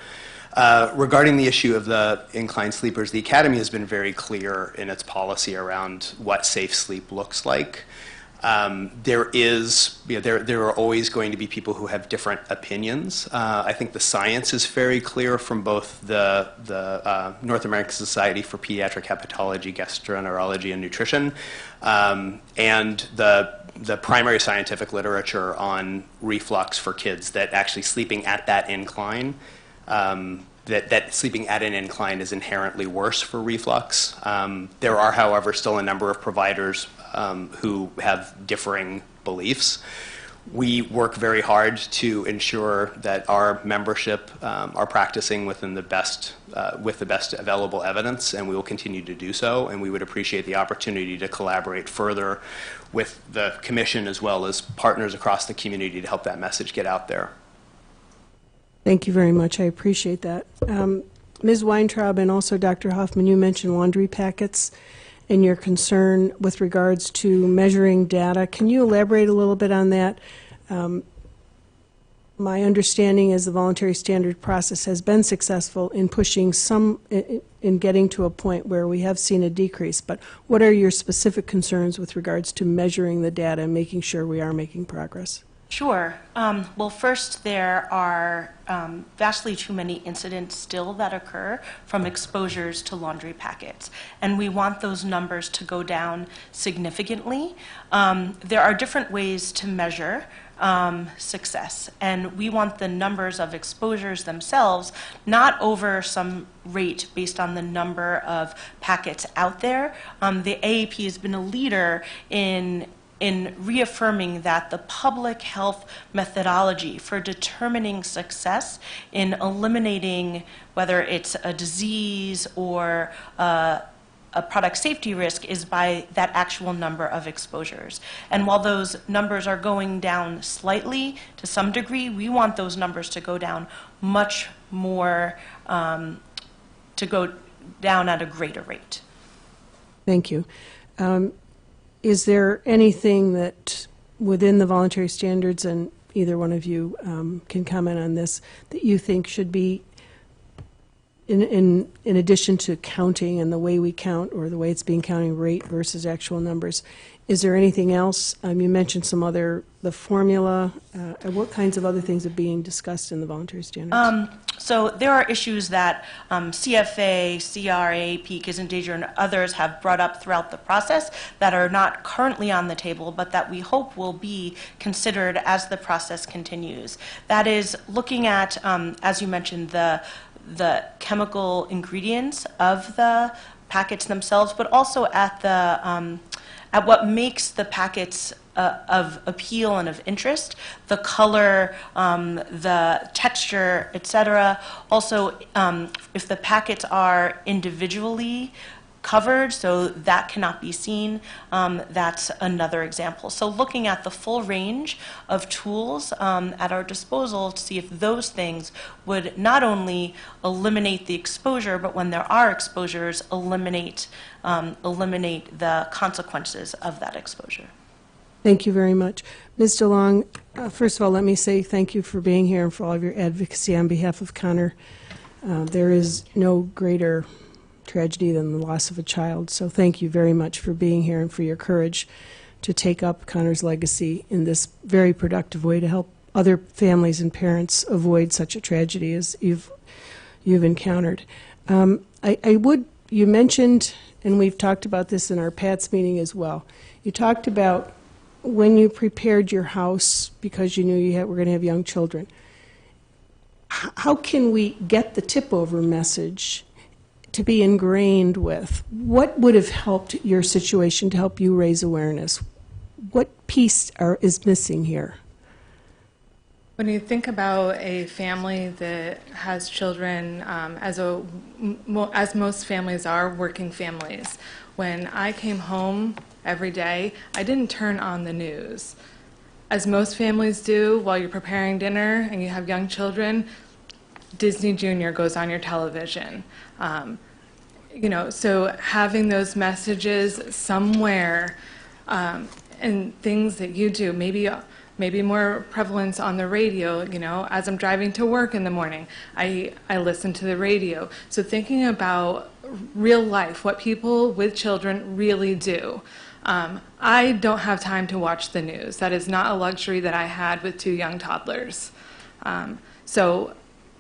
Regarding the issue of the inclined sleepers, the Academy has been very clear in its policy around what safe sleep looks like. There are always going to be people who have different opinions. I think the science is very clear from both the North American Society for Pediatric Hepatology, Gastroenterology, and Nutrition, and the primary scientific literature on reflux for kids, that actually sleeping at that incline, that sleeping at an incline is inherently worse for reflux. There are, however, still a number of providers who have differing beliefs. We work very hard to ensure that our membership are practicing within the best, with the best available evidence, and we will continue to do so. And we would appreciate the opportunity to collaborate further with the Commission as well as partners across the community to help that message get out there. Thank you very much. I appreciate that. Ms. Weintraub and also Dr. Hoffman, you mentioned laundry packets and your concern with regards to measuring data. Can you elaborate a little bit on that? My understanding is the voluntary standard process has been successful in pushing some, in getting to a point where we have seen a decrease, but what are your specific concerns with regards to measuring the data and making sure we are making progress? Sure. Well, first, there are vastly too many incidents still that occur from exposures to laundry packets, and we want those numbers to go down significantly. There are different ways to measure success, and we want the numbers of exposures themselves not over some rate based on the number of packets out there. The AAP has been a leader in reaffirming that the public health methodology for determining success in eliminating whether it's a disease or a product safety risk is by that actual number of exposures. And while those numbers are going down slightly to some degree, we want those numbers to go down much more, to go down at a greater rate. Thank you. Is there anything that within the voluntary standards, and either one of you can comment on this, that you think should be, in addition to counting and the way we count or the way it's being counted, rate versus actual numbers, is there anything else? You mentioned the formula. What kinds of other things are being discussed in the voluntary standards? So there are issues that CFA, CRA, Kids in Danger, and others have brought up throughout the process that are not currently on the table, but that we hope will be considered as the process continues. That is looking at, as you mentioned, the chemical ingredients of the packets themselves, but also at what makes the packets of appeal and of interest, the color, the texture, etc. Also, if the packets are individually covered, so that cannot be seen, that's another example. So looking at the full range of tools at our disposal to see if those things would not only eliminate the exposure, but when there are exposures, eliminate the consequences of that exposure. Thank you very much. Ms. DeLong, first of all, let me say thank you for being here and for all of your advocacy on behalf of Connor. There is no greater tragedy than the loss of a child, so thank you very much for being here and for your courage to take up Connor's legacy in this very productive way to help other families and parents avoid such a tragedy as you've encountered. You mentioned, and we've talked about this in our PATS meeting as well, you talked about when you prepared your house because you knew you were going to have young children. How can we get the tip-over message to be ingrained with? What would have helped your situation to help you raise awareness? What piece is missing here? When you think about a family that has children, as most families are, working families, when I came home every day, I didn't turn on the news. As most families do, while you're preparing dinner and you have young children, Disney Junior goes on your television. So having those messages somewhere, and things that you do, maybe more prevalence on the radio. As I'm driving to work in the morning, I listen to the radio. So thinking about real life, what people with children really do. I don't have time to watch the news. That is not a luxury that I had with 2 young toddlers. So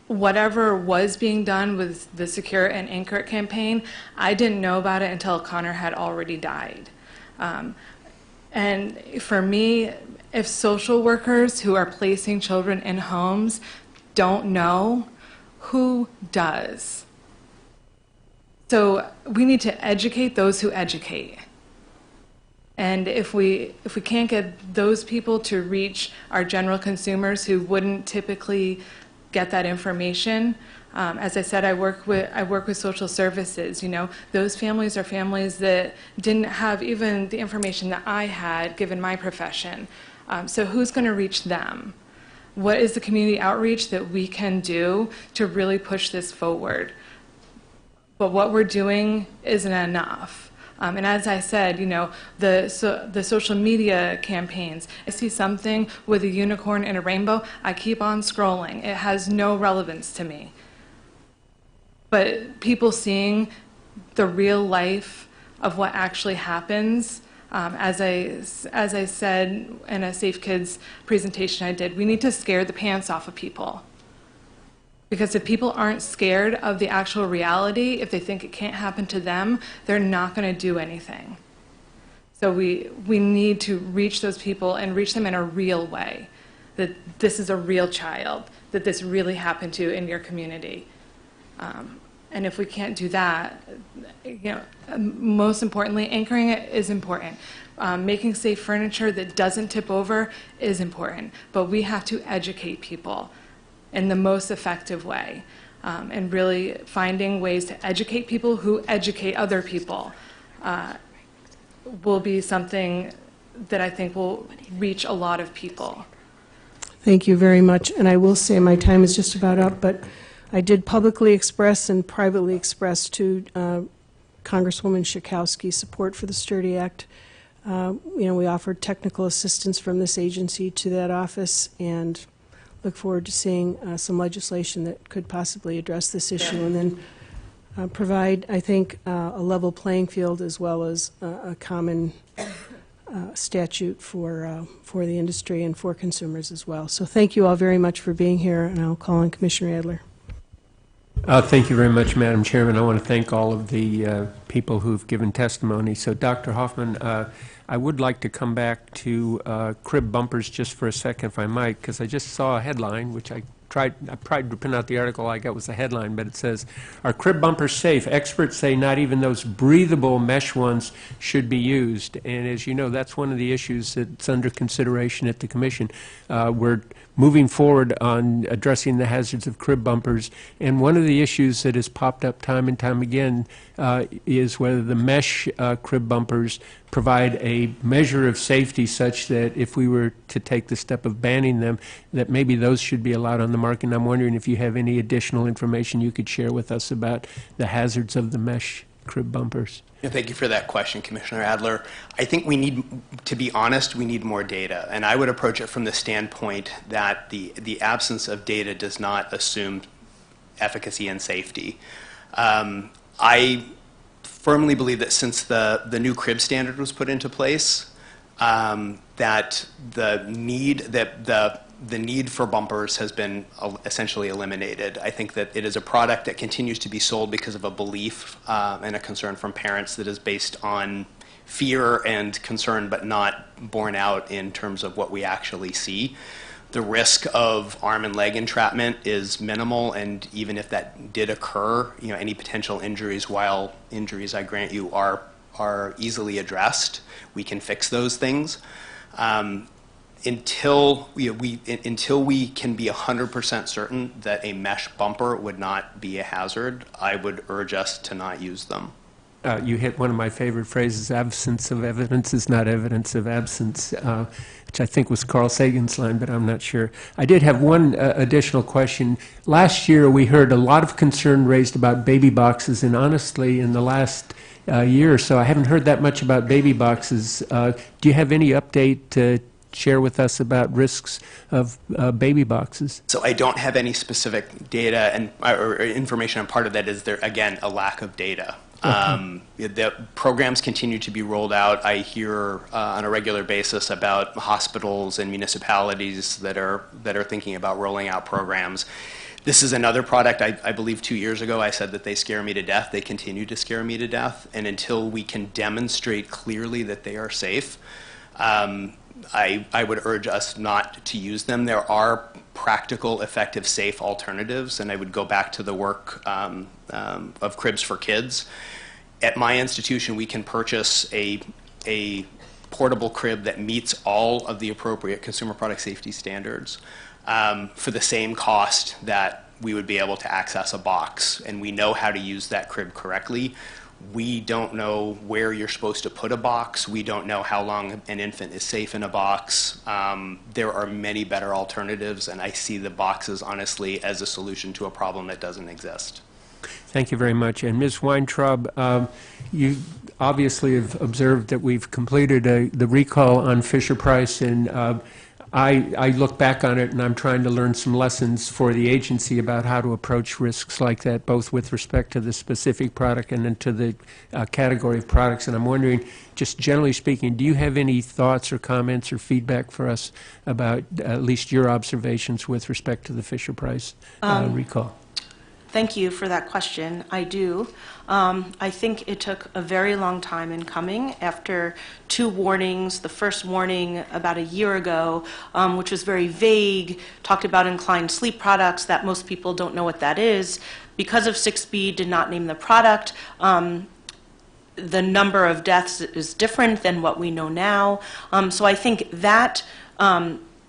whatever was being done with the Secure and Anchor It campaign, I didn't know about it until Connor had already died. And for me, if social workers who are placing children in homes don't know, who does? So we need to educate those who educate. And if we can't get those people to reach our general consumers who wouldn't typically get that information, as I said, I work with social services. Those families are families that didn't have even the information that I had given my profession. So who's going to reach them? What is the community outreach that we can do to really push this forward? But what we're doing isn't enough. And as I said, the social media campaigns, I see something with a unicorn and a rainbow, I keep on scrolling. It has no relevance to me. But people seeing the real life of what actually happens, As I said in a Safe Kids presentation I did, we need to scare the pants off of people. Because if people aren't scared of the actual reality, if they think it can't happen to them, they're not going to do anything. So we need to reach those people and reach them in a real way, that this is a real child, that this really happened to in your community. And if we can't do that, most importantly, anchoring it is important. Making safe furniture that doesn't tip over is important, but we have to educate people in the most effective way, and really finding ways to educate people who educate other people will be something that I think will reach a lot of people. Thank you very much. And I will say my time is just about up, but I did publicly express and privately express to Congresswoman Schakowsky support for the Sturdy Act. We offered technical assistance from this agency to that office, and look forward to seeing some legislation that could possibly address this issue, and then provide, I think, a level playing field as well as a common statute for the industry and for consumers as well. So thank you all very much for being here, and I'll call on Commissioner Adler. Thank you very much, Madam Chairman. I want to thank all of the people who've given testimony. So, Dr. Hoffman, I would like to come back to crib bumpers just for a second, if I might, because I just saw a headline, which I tried to print out the article I got was the headline, but it says, "Are crib bumpers safe? Experts say not even those breathable mesh ones should be used." And as you know, that's one of the issues that's under consideration at the Commission. We're moving forward on addressing the hazards of crib bumpers, and one of the issues that has popped up time and time again is whether the mesh crib bumpers provide a measure of safety such that if we were to take the step of banning them, that maybe those should be allowed on the market. And I'm wondering if you have any additional information you could share with us about the hazards of the mesh crib bumpers. Yeah, thank you for that question, Commissioner Adler. I think we need, to be honest, we need more data. And I would approach it from the standpoint that the absence of data does not assume efficacy and safety. I firmly believe that since the new crib standard was put into place, that the need for bumpers has been essentially eliminated. I think that it is a product that continues to be sold because of a belief and a concern from parents that is based on fear and concern, but not borne out in terms of what we actually see. The risk of arm and leg entrapment is minimal, and even if that did occur, any potential injuries, while injuries, I grant you, are easily addressed, we can fix those things. Until we can be 100% certain that a mesh bumper would not be a hazard, I would urge us to not use them. You hit one of my favorite phrases, absence of evidence is not evidence of absence, which I think was Carl Sagan's line, but I'm not sure. I did have one additional question. Last year we heard a lot of concern raised about baby boxes, and honestly in the last year or so I haven't heard that much about baby boxes. Do you have any update to share with us about risks of baby boxes? So I don't have any specific data or information, and part of that is there, again, a lack of data. The programs continue to be rolled out. I hear on a regular basis about hospitals and municipalities that are thinking about rolling out programs. This is another product, I believe 2 years ago I said that they scare me to death. They continue to scare me to death, and until we can demonstrate clearly that they are safe, I would urge us not to use them. There are practical, effective, safe alternatives, and I would go back to the work of Cribs for Kids. At my institution, we can purchase a portable crib that meets all of the appropriate consumer product safety standards for the same cost that we would be able to access a box, and we know how to use that crib correctly. We don't know where you're supposed to put a box. We don't know how long an infant is safe in a box. There are many better alternatives, and I see the boxes, honestly, as a solution to a problem that doesn't exist. Thank you very much. And Ms. Weintraub, you obviously have observed that we've completed the recall on Fisher-Price, and I look back on it and I'm trying to learn some lessons for the agency about how to approach risks like that, both with respect to the specific product and then to the category of products. And I'm wondering, just generally speaking, do you have any thoughts or comments or feedback for us about at least your observations with respect to the Fisher-Price recall? Thank you for that question. I do. I think it took a very long time in coming after 2 warnings. The first warning about a year ago, which was very vague, talked about inclined sleep products that most people don't know what that is. Because of 6B did not name the product, the number of deaths is different than what we know now. So I think that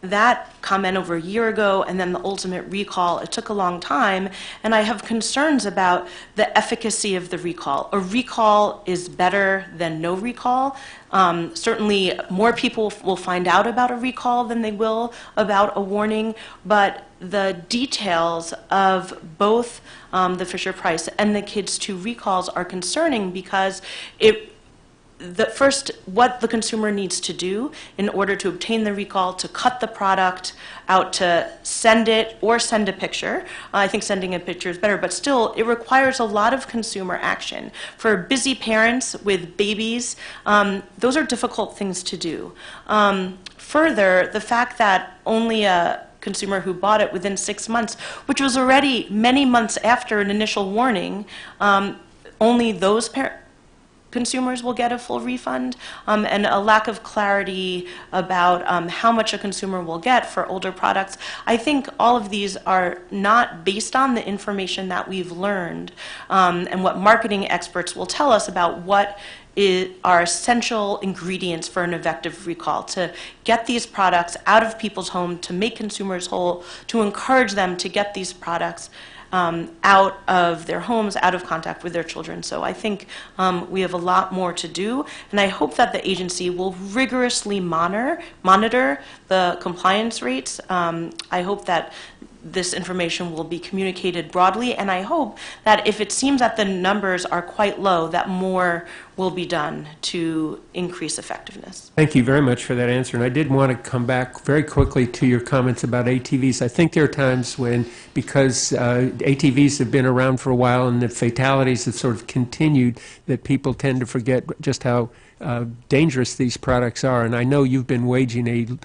that comment over a year ago and then the ultimate recall, it took a long time, and I have concerns about the efficacy of the recall. A recall is better than no recall. Certainly more people will find out about a recall than they will about a warning, but the details of both the Fisher-Price and the Kids 2 recalls are concerning because what the consumer needs to do in order to obtain the recall, to cut the product out, to send it or send a picture. I think sending a picture is better, but still, it requires a lot of consumer action. For busy parents with babies, those are difficult things to do. Further, the fact that only a consumer who bought it within 6 months, which was already many months after an initial warning, only those consumers will get a full refund, and a lack of clarity about how much a consumer will get for older products. I think all of these are not based on the information that we've learned and what marketing experts will tell us about what are essential ingredients for an effective recall, to get these products out of people's home, to make consumers whole, to encourage them to get these products out of their homes, out of contact with their children. So I think we have a lot more to do, and I hope that the agency will rigorously monitor the compliance rates. I hope that this information will be communicated broadly, and I hope that if it seems that the numbers are quite low, that more will be done to increase effectiveness. Thank you very much for that answer. And I did want to come back very quickly to your comments about ATVs. I think there are times when, because ATVs have been around for a while and the fatalities have sort of continued, that people tend to forget just how dangerous these products are. And I know you've been waging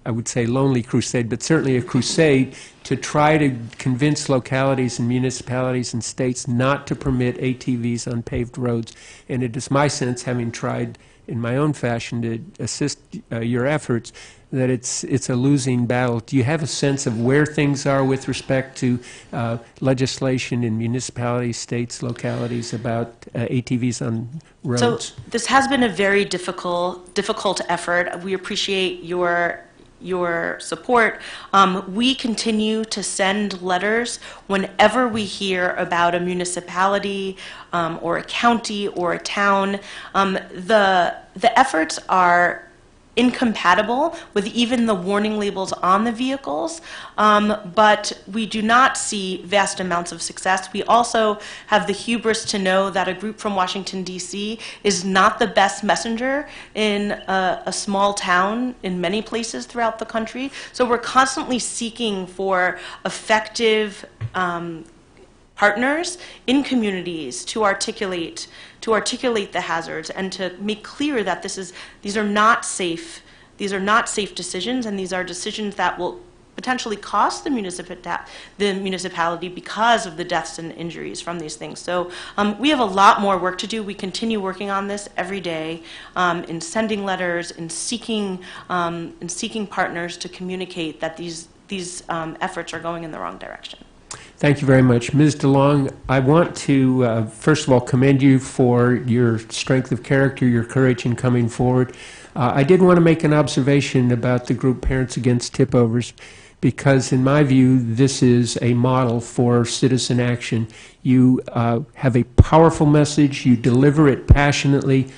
I would say lonely crusade, but certainly a crusade to try to convince localities and municipalities and states not to permit ATVs on paved roads. And it is my sense, having tried in my own fashion to assist your efforts, that it's a losing battle. Do you have a sense of where things are with respect to legislation in municipalities, states, localities about ATVs on roads? So this has been a very difficult effort. We appreciate your support. We continue to send letters whenever we hear about a municipality or a county or a town. The efforts are incompatible with even the warning labels on the vehicles, but we do not see vast amounts of success. We also have the hubris to know that a group from Washington, D.C. is not the best messenger in a small town in many places throughout the country. So we're constantly seeking for effective partners in communities to articulate the hazards and to make clear that these are not safe decisions, and these are decisions that will potentially cost the municipality because of the deaths and injuries from these things. So we have a lot more work to do. We continue working on this every day in sending letters, in seeking partners to communicate that these efforts are going in the wrong direction. Thank you very much. Ms. DeLong, I want to, first of all, commend you for your strength of character, your courage in coming forward. I did want to make an observation about the group Parents Against Tipovers, because in my view, this is a model for citizen action. You have a powerful message, you deliver it passionately,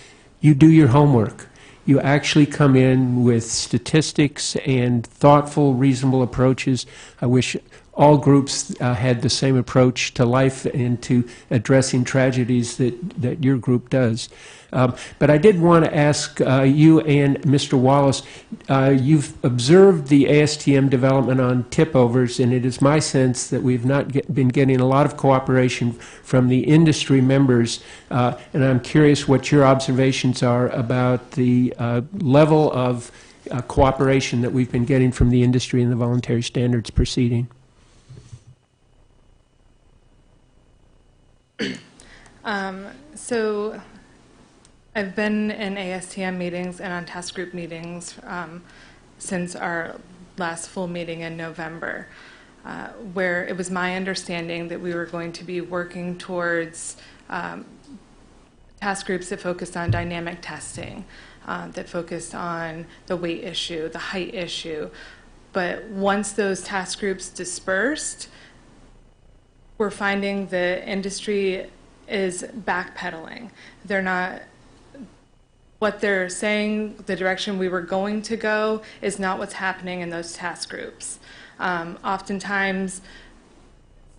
you do your homework. You actually come in with statistics and thoughtful, reasonable approaches. I wish all groups had the same approach to life and to addressing tragedies that your group does. But I did want to ask you and Mr. Wallace, you've observed the ASTM development on tip-overs, and it is my sense that we've not been getting a lot of cooperation from the industry members, and I'm curious what your observations are about the level of cooperation that we've been getting from the industry in the voluntary standards proceeding. So I've been in ASTM meetings and on task group meetings since our last full meeting in November, where it was my understanding that we were going to be working towards task groups that focused on dynamic testing, that focused on the weight issue, the height issue. But once those task groups dispersed, we're finding the industry is backpedaling. They're not, what they're saying, the direction we were going to go is not what's happening in those task groups. Oftentimes,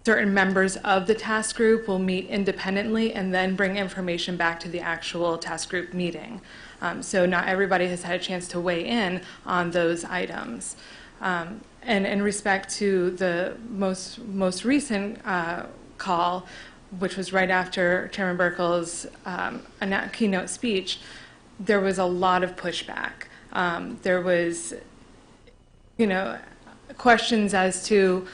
certain members of the task group will meet independently and then bring information back to the actual task group meeting. So not everybody has had a chance to weigh in on those items. And in respect to the most recent call, which was right after Chairman Burkle's keynote speech, there was a lot of pushback. There was, questions as to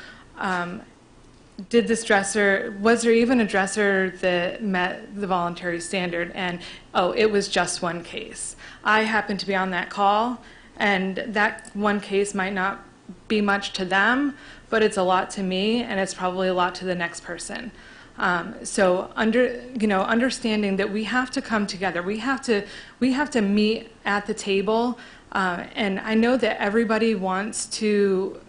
did this dresser, was there even a dresser that met the voluntary standard? And, oh, it was just one case. I happened to be on that call, and that one case might not be much to them, but it's a lot to me, and it's probably a lot to the next person. So understanding that we have to come together, we have to meet at the table, and I know that everybody wants to.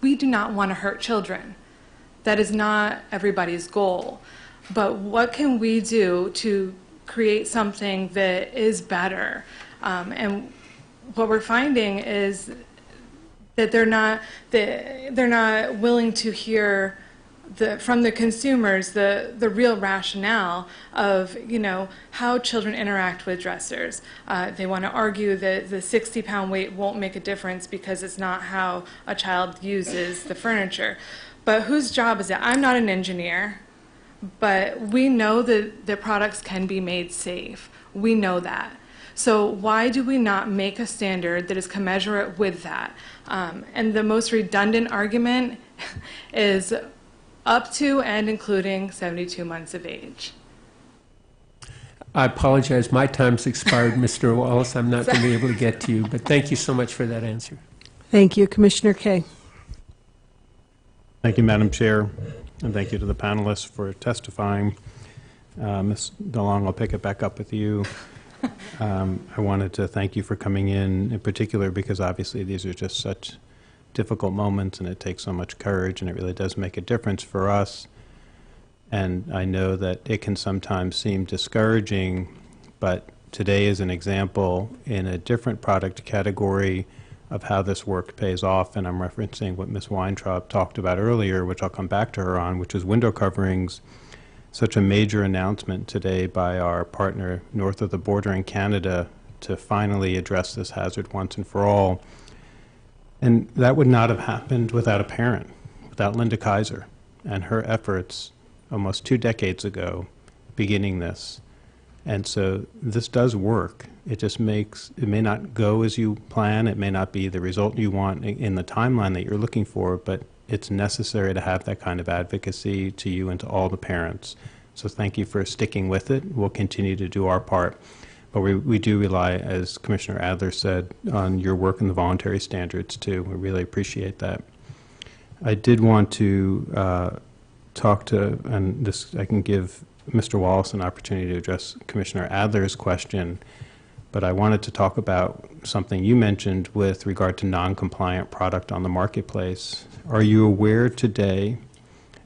We do not want to hurt children. That is not everybody's goal. But what can we do to create something that is better? And what we're finding is that they're not willing to hear from the consumers the real rationale of how children interact with dressers. They want to argue that the 60-pound weight won't make a difference because it's not how a child uses the furniture. But whose job is it? I'm not an engineer, but we know that the products can be made safe. We know that. So why do we not make a standard that is commensurate with that? And the most redundant argument is up to and including 72 months of age. I apologize. My time's expired, Mr. Wallace. I'm not going to be able to get to you, but thank you so much for that answer. Thank you. Commissioner Kaye. Thank you, Madam Chair, and thank you to the panelists for testifying. Ms. DeLong, I'll pick it back up with you. I wanted to thank you for coming in particular, because obviously these are just such difficult moments, and it takes so much courage, and it really does make a difference for us. And I know that it can sometimes seem discouraging, but today is an example in a different product category of how this work pays off, and I'm referencing what Ms. Weintraub talked about earlier, which I'll come back to her on, which is window coverings. Such a major announcement today by our partner north of the border in Canada to finally address this hazard once and for all. And that would not have happened without a parent, without Linda Kaiser and her efforts almost 2 decades ago beginning this. And so this does work. It just it may not go as you plan, it may not be the result you want in the timeline that you're looking for, but it's necessary to have that kind of advocacy to you and to all the parents. So thank you for sticking with it. We'll continue to do our part. But we do rely, as Commissioner Adler said, on your work in the voluntary standards, too. We really appreciate that. I did want to talk to, and this I can give Mr. Wallace an opportunity to address Commissioner Adler's question, but I wanted to talk about something you mentioned with regard to non-compliant product on the marketplace. Are you aware today,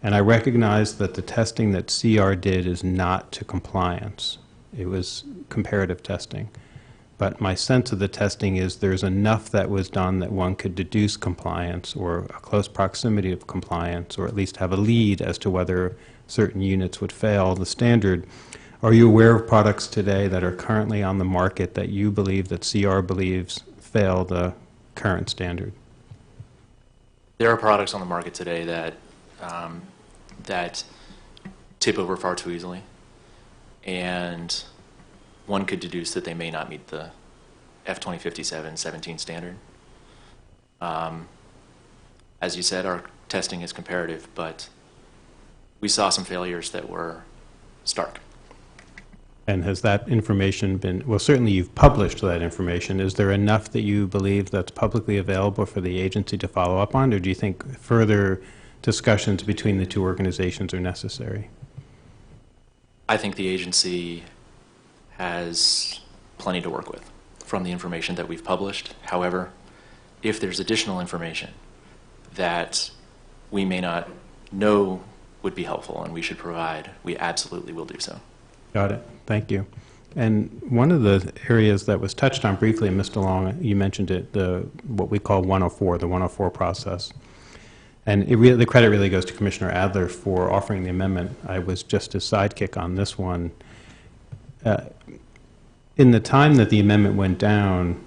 and I recognize that the testing that CR did is not to compliance, it was comparative testing, but my sense of the testing is there's enough that was done that one could deduce compliance or a close proximity of compliance, or at least have a lead as to whether certain units would fail the standard. Are you aware of products today that are currently on the market that you believe, that CR believes, fail the current standard? There are products on the market today that that tip over far too easily, and one could deduce that they may not meet the F2057-17 standard. As you said, our testing is comparative, but we saw some failures that were stark. And has that information been, well, certainly you've published that information. Is there enough that you believe that's publicly available for the agency to follow up on, or do you think further discussions between the two organizations are necessary? I think the agency has plenty to work with from the information that we've published. However, if there's additional information that we may not know would be helpful and we should provide, we absolutely will do so. Got it. Thank you. And one of the areas that was touched on briefly, Ms. DeLong, you mentioned it, what we call 104, the 104 process. And the credit really goes to Commissioner Adler for offering the amendment. I was just his sidekick on this one. In the time that the amendment went down,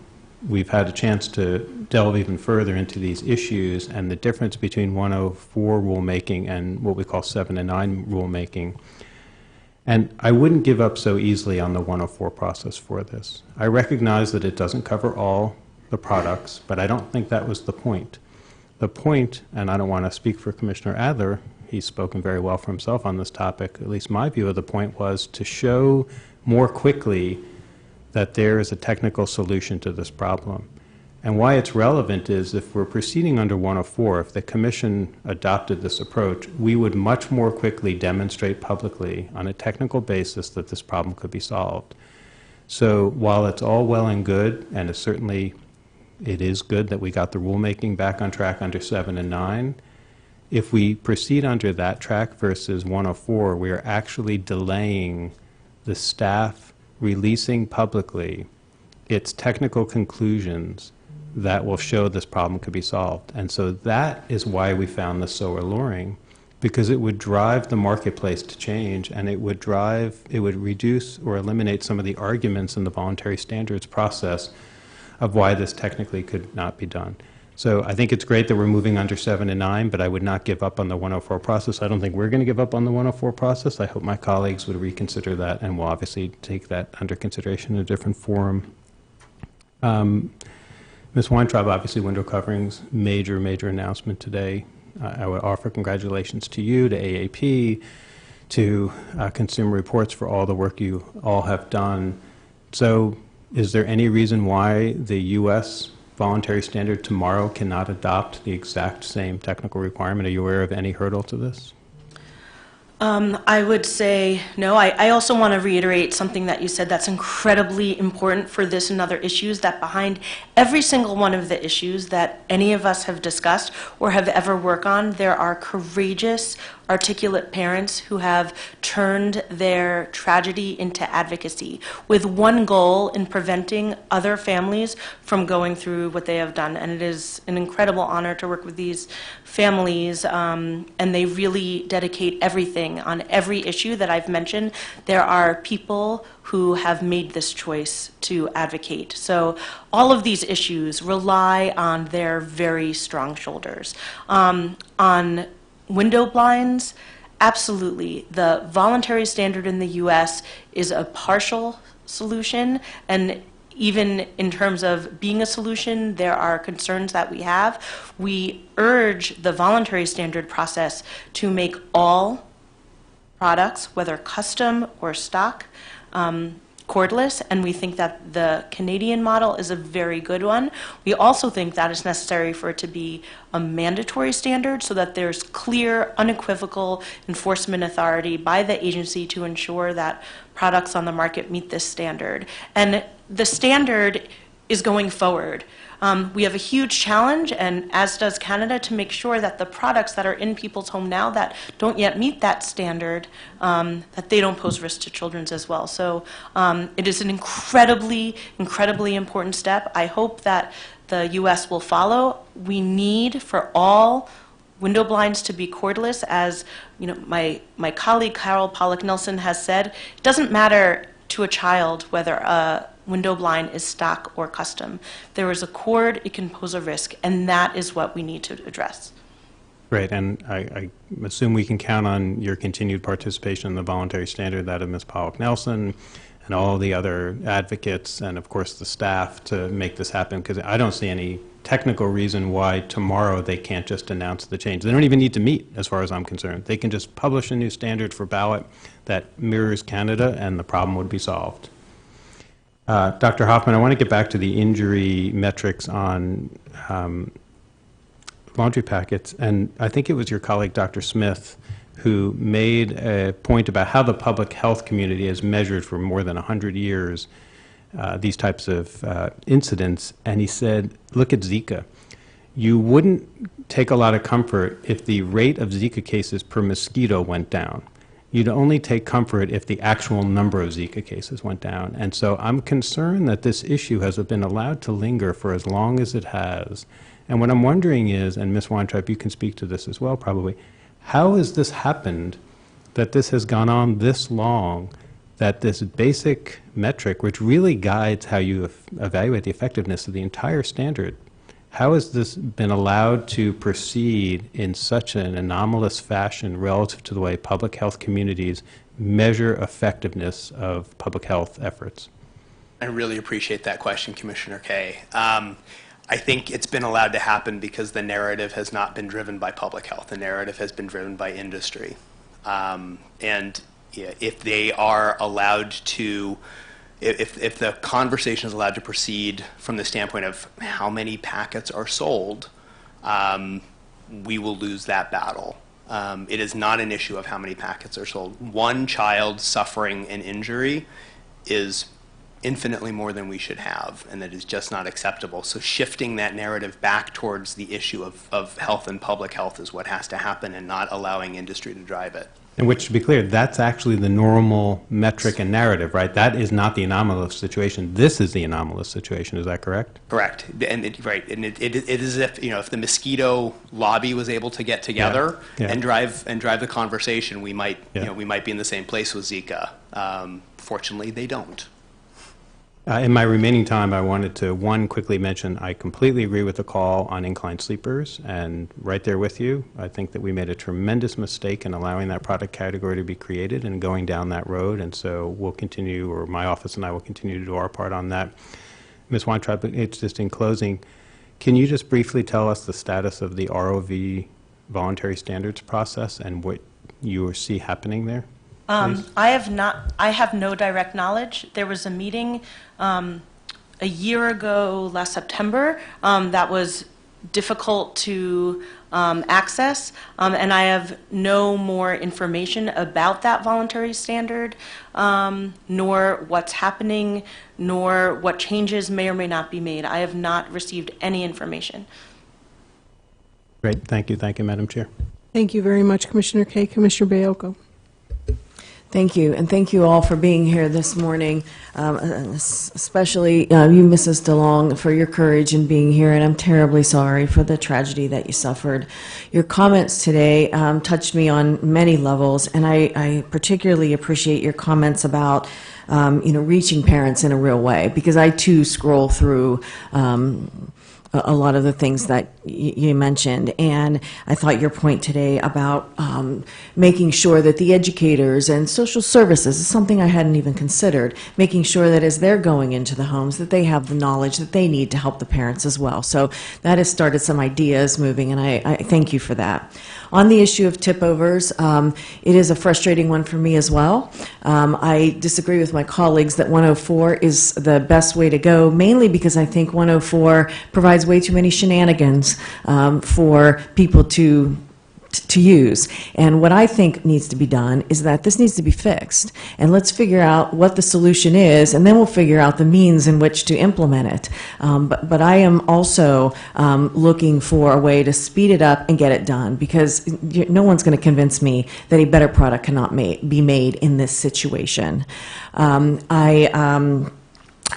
we've had a chance to delve even further into these issues and the difference between 104 rulemaking and what we call 7 and 9 rulemaking. And I wouldn't give up so easily on the 104 process for this. I recognize that it doesn't cover all the products, but I don't think that was the point. The point, and I don't want to speak for Commissioner Adler, he's spoken very well for himself on this topic, at least my view of the point was to show more quickly that there is a technical solution to this problem. And why it's relevant is if we're proceeding under 104, if the Commission adopted this approach, we would much more quickly demonstrate publicly on a technical basis that this problem could be solved. So while it's all well and good, and it's certainly it is good that we got the rulemaking back on track under 7 and 9, if we proceed under that track versus 104, we are actually delaying the staff releasing publicly its technical conclusions that will show this problem could be solved. And so that is why we found this so alluring, because it would drive the marketplace to change, and it would reduce or eliminate some of the arguments in the voluntary standards process of why this technically could not be done. So I think it's great that we're moving under 7 and 9, but I would not give up on the 104 process. I don't think we're going to give up on the 104 process. I hope my colleagues would reconsider that, and will obviously take that under consideration in a different forum. Ms. Weintraub, obviously window coverings, major announcement today. I would offer congratulations to you, to AAP, to Consumer Reports for all the work you all have done. So is there any reason why the U.S. voluntary standard tomorrow cannot adopt the exact same technical requirement? Are you aware of any hurdle to this? I would say no. I also want to reiterate something that you said that's incredibly important for this and other issues, that behind every single one of the issues that any of us have discussed or have ever worked on, there are courageous, articulate parents who have turned their tragedy into advocacy with one goal in preventing other families from going through what they have done. And it is an incredible honor to work with these families, and they really dedicate everything on every issue that I've mentioned. There are people who have made this choice to advocate. So all of these issues rely on their very strong shoulders. On window blinds, absolutely. The voluntary standard in the U.S. is a partial solution, and even in terms of being a solution, there are concerns that we have. We urge the voluntary standard process to make all products, whether custom or stock, cordless, and we think that the Canadian model is a very good one. We also think that it's necessary for it to be a mandatory standard so that there's clear, unequivocal enforcement authority by the agency to ensure that products on the market meet this standard. And the standard is going forward. We have a huge challenge, and as does Canada, to make sure that the products that are in people's home now that don't yet meet that standard, that they don't pose risk to children as well. So it is an incredibly, incredibly important step. I hope that the U.S. will follow. We need for all window blinds to be cordless, as my colleague Carol Pollock Nelson has said. It doesn't matter to a child whether a window blind is stock or custom. There is a cord, it can pose a risk, and that is what we need to address. Great, and I assume we can count on your continued participation in the voluntary standard, that of Ms. Pollock Nelson, and all the other advocates, and of course the staff, to make this happen, because I don't see any technical reason why tomorrow they can't just announce the change. They don't even need to meet, as far as I'm concerned. They can just publish a new standard for ballot that mirrors Canada, and the problem would be solved. Dr. Hoffman, I want to get back to the injury metrics on laundry packets, and I think it was your colleague, Dr. Smith, who made a point about how the public health community has measured for more than 100 years these types of incidents, and he said, look at Zika. You wouldn't take a lot of comfort if the rate of Zika cases per mosquito went down. You'd only take comfort if the actual number of Zika cases went down. And so I'm concerned that this issue has been allowed to linger for as long as it has. And what I'm wondering is, and Ms. Weintraub, you can speak to this as well probably, how has this happened that this has gone on this long, that this basic metric, which really guides how you evaluate the effectiveness of the entire standard, how has this been allowed to proceed in such an anomalous fashion relative to the way public health communities measure effectiveness of public health efforts? I really appreciate that question, Commissioner Kaye. I think it's been allowed to happen because the narrative has not been driven by public health. The narrative has been driven by industry. And if they are allowed to, if the conversation is allowed to proceed from the standpoint of how many packets are sold, we will lose that battle. It is not an issue of how many packets are sold. One child suffering an injury is infinitely more than we should have, and that is just not acceptable. So shifting that narrative back towards the issue of health and public health is what has to happen, and not allowing industry to drive it. And which, to be clear, that's actually the normal metric and narrative, right? That is not the anomalous situation. This is the anomalous situation. Is that correct? Correct. And it is if if the mosquito lobby was able to get together and drive the conversation, we might we might be in the same place with Zika. Fortunately, they don't. In my remaining time, I wanted to, one, quickly mention I completely agree with the call on inclined sleepers, and right there with you. I think that we made a tremendous mistake in allowing that product category to be created and going down that road, and so we'll continue, or my office and I will continue to do our part on that. Ms. Weintraub, it's just in closing, can you just briefly tell us the status of the ROV voluntary standards process and what you see happening there? I have no direct knowledge. There was a meeting a year ago, last September, that was difficult to access, and I have no more information about that voluntary standard, nor what's happening, nor what changes may or may not be made. I have not received any information. Great. Thank you. Thank you, Madam Chair. Thank you very much, Commissioner Kaye. Commissioner Baiocco. Thank you, and thank you all for being here this morning, especially you, Mrs. DeLong, for your courage in being here, and I'm terribly sorry for the tragedy that you suffered. Your comments today touched me on many levels, and I particularly appreciate your comments about reaching parents in a real way, because I too scroll through a lot of the things that you mentioned, and I thought your point today about making sure that the educators and social services is something I hadn't even considered, making sure that as they're going into the homes that they have the knowledge that they need to help the parents as well. So that has started some ideas moving, and I thank you for that. On the issue of tip-overs, it is a frustrating one for me as well. I disagree with my colleagues that 104 is the best way to go, mainly because I think 104 provides way too many shenanigans for people to to use. And what I think needs to be done is that this needs to be fixed. And let's figure out what the solution is, and then we'll figure out the means in which to implement it. But I am also looking for a way to speed it up and get it done, because no one's going to convince me that a better product cannot be made in this situation. I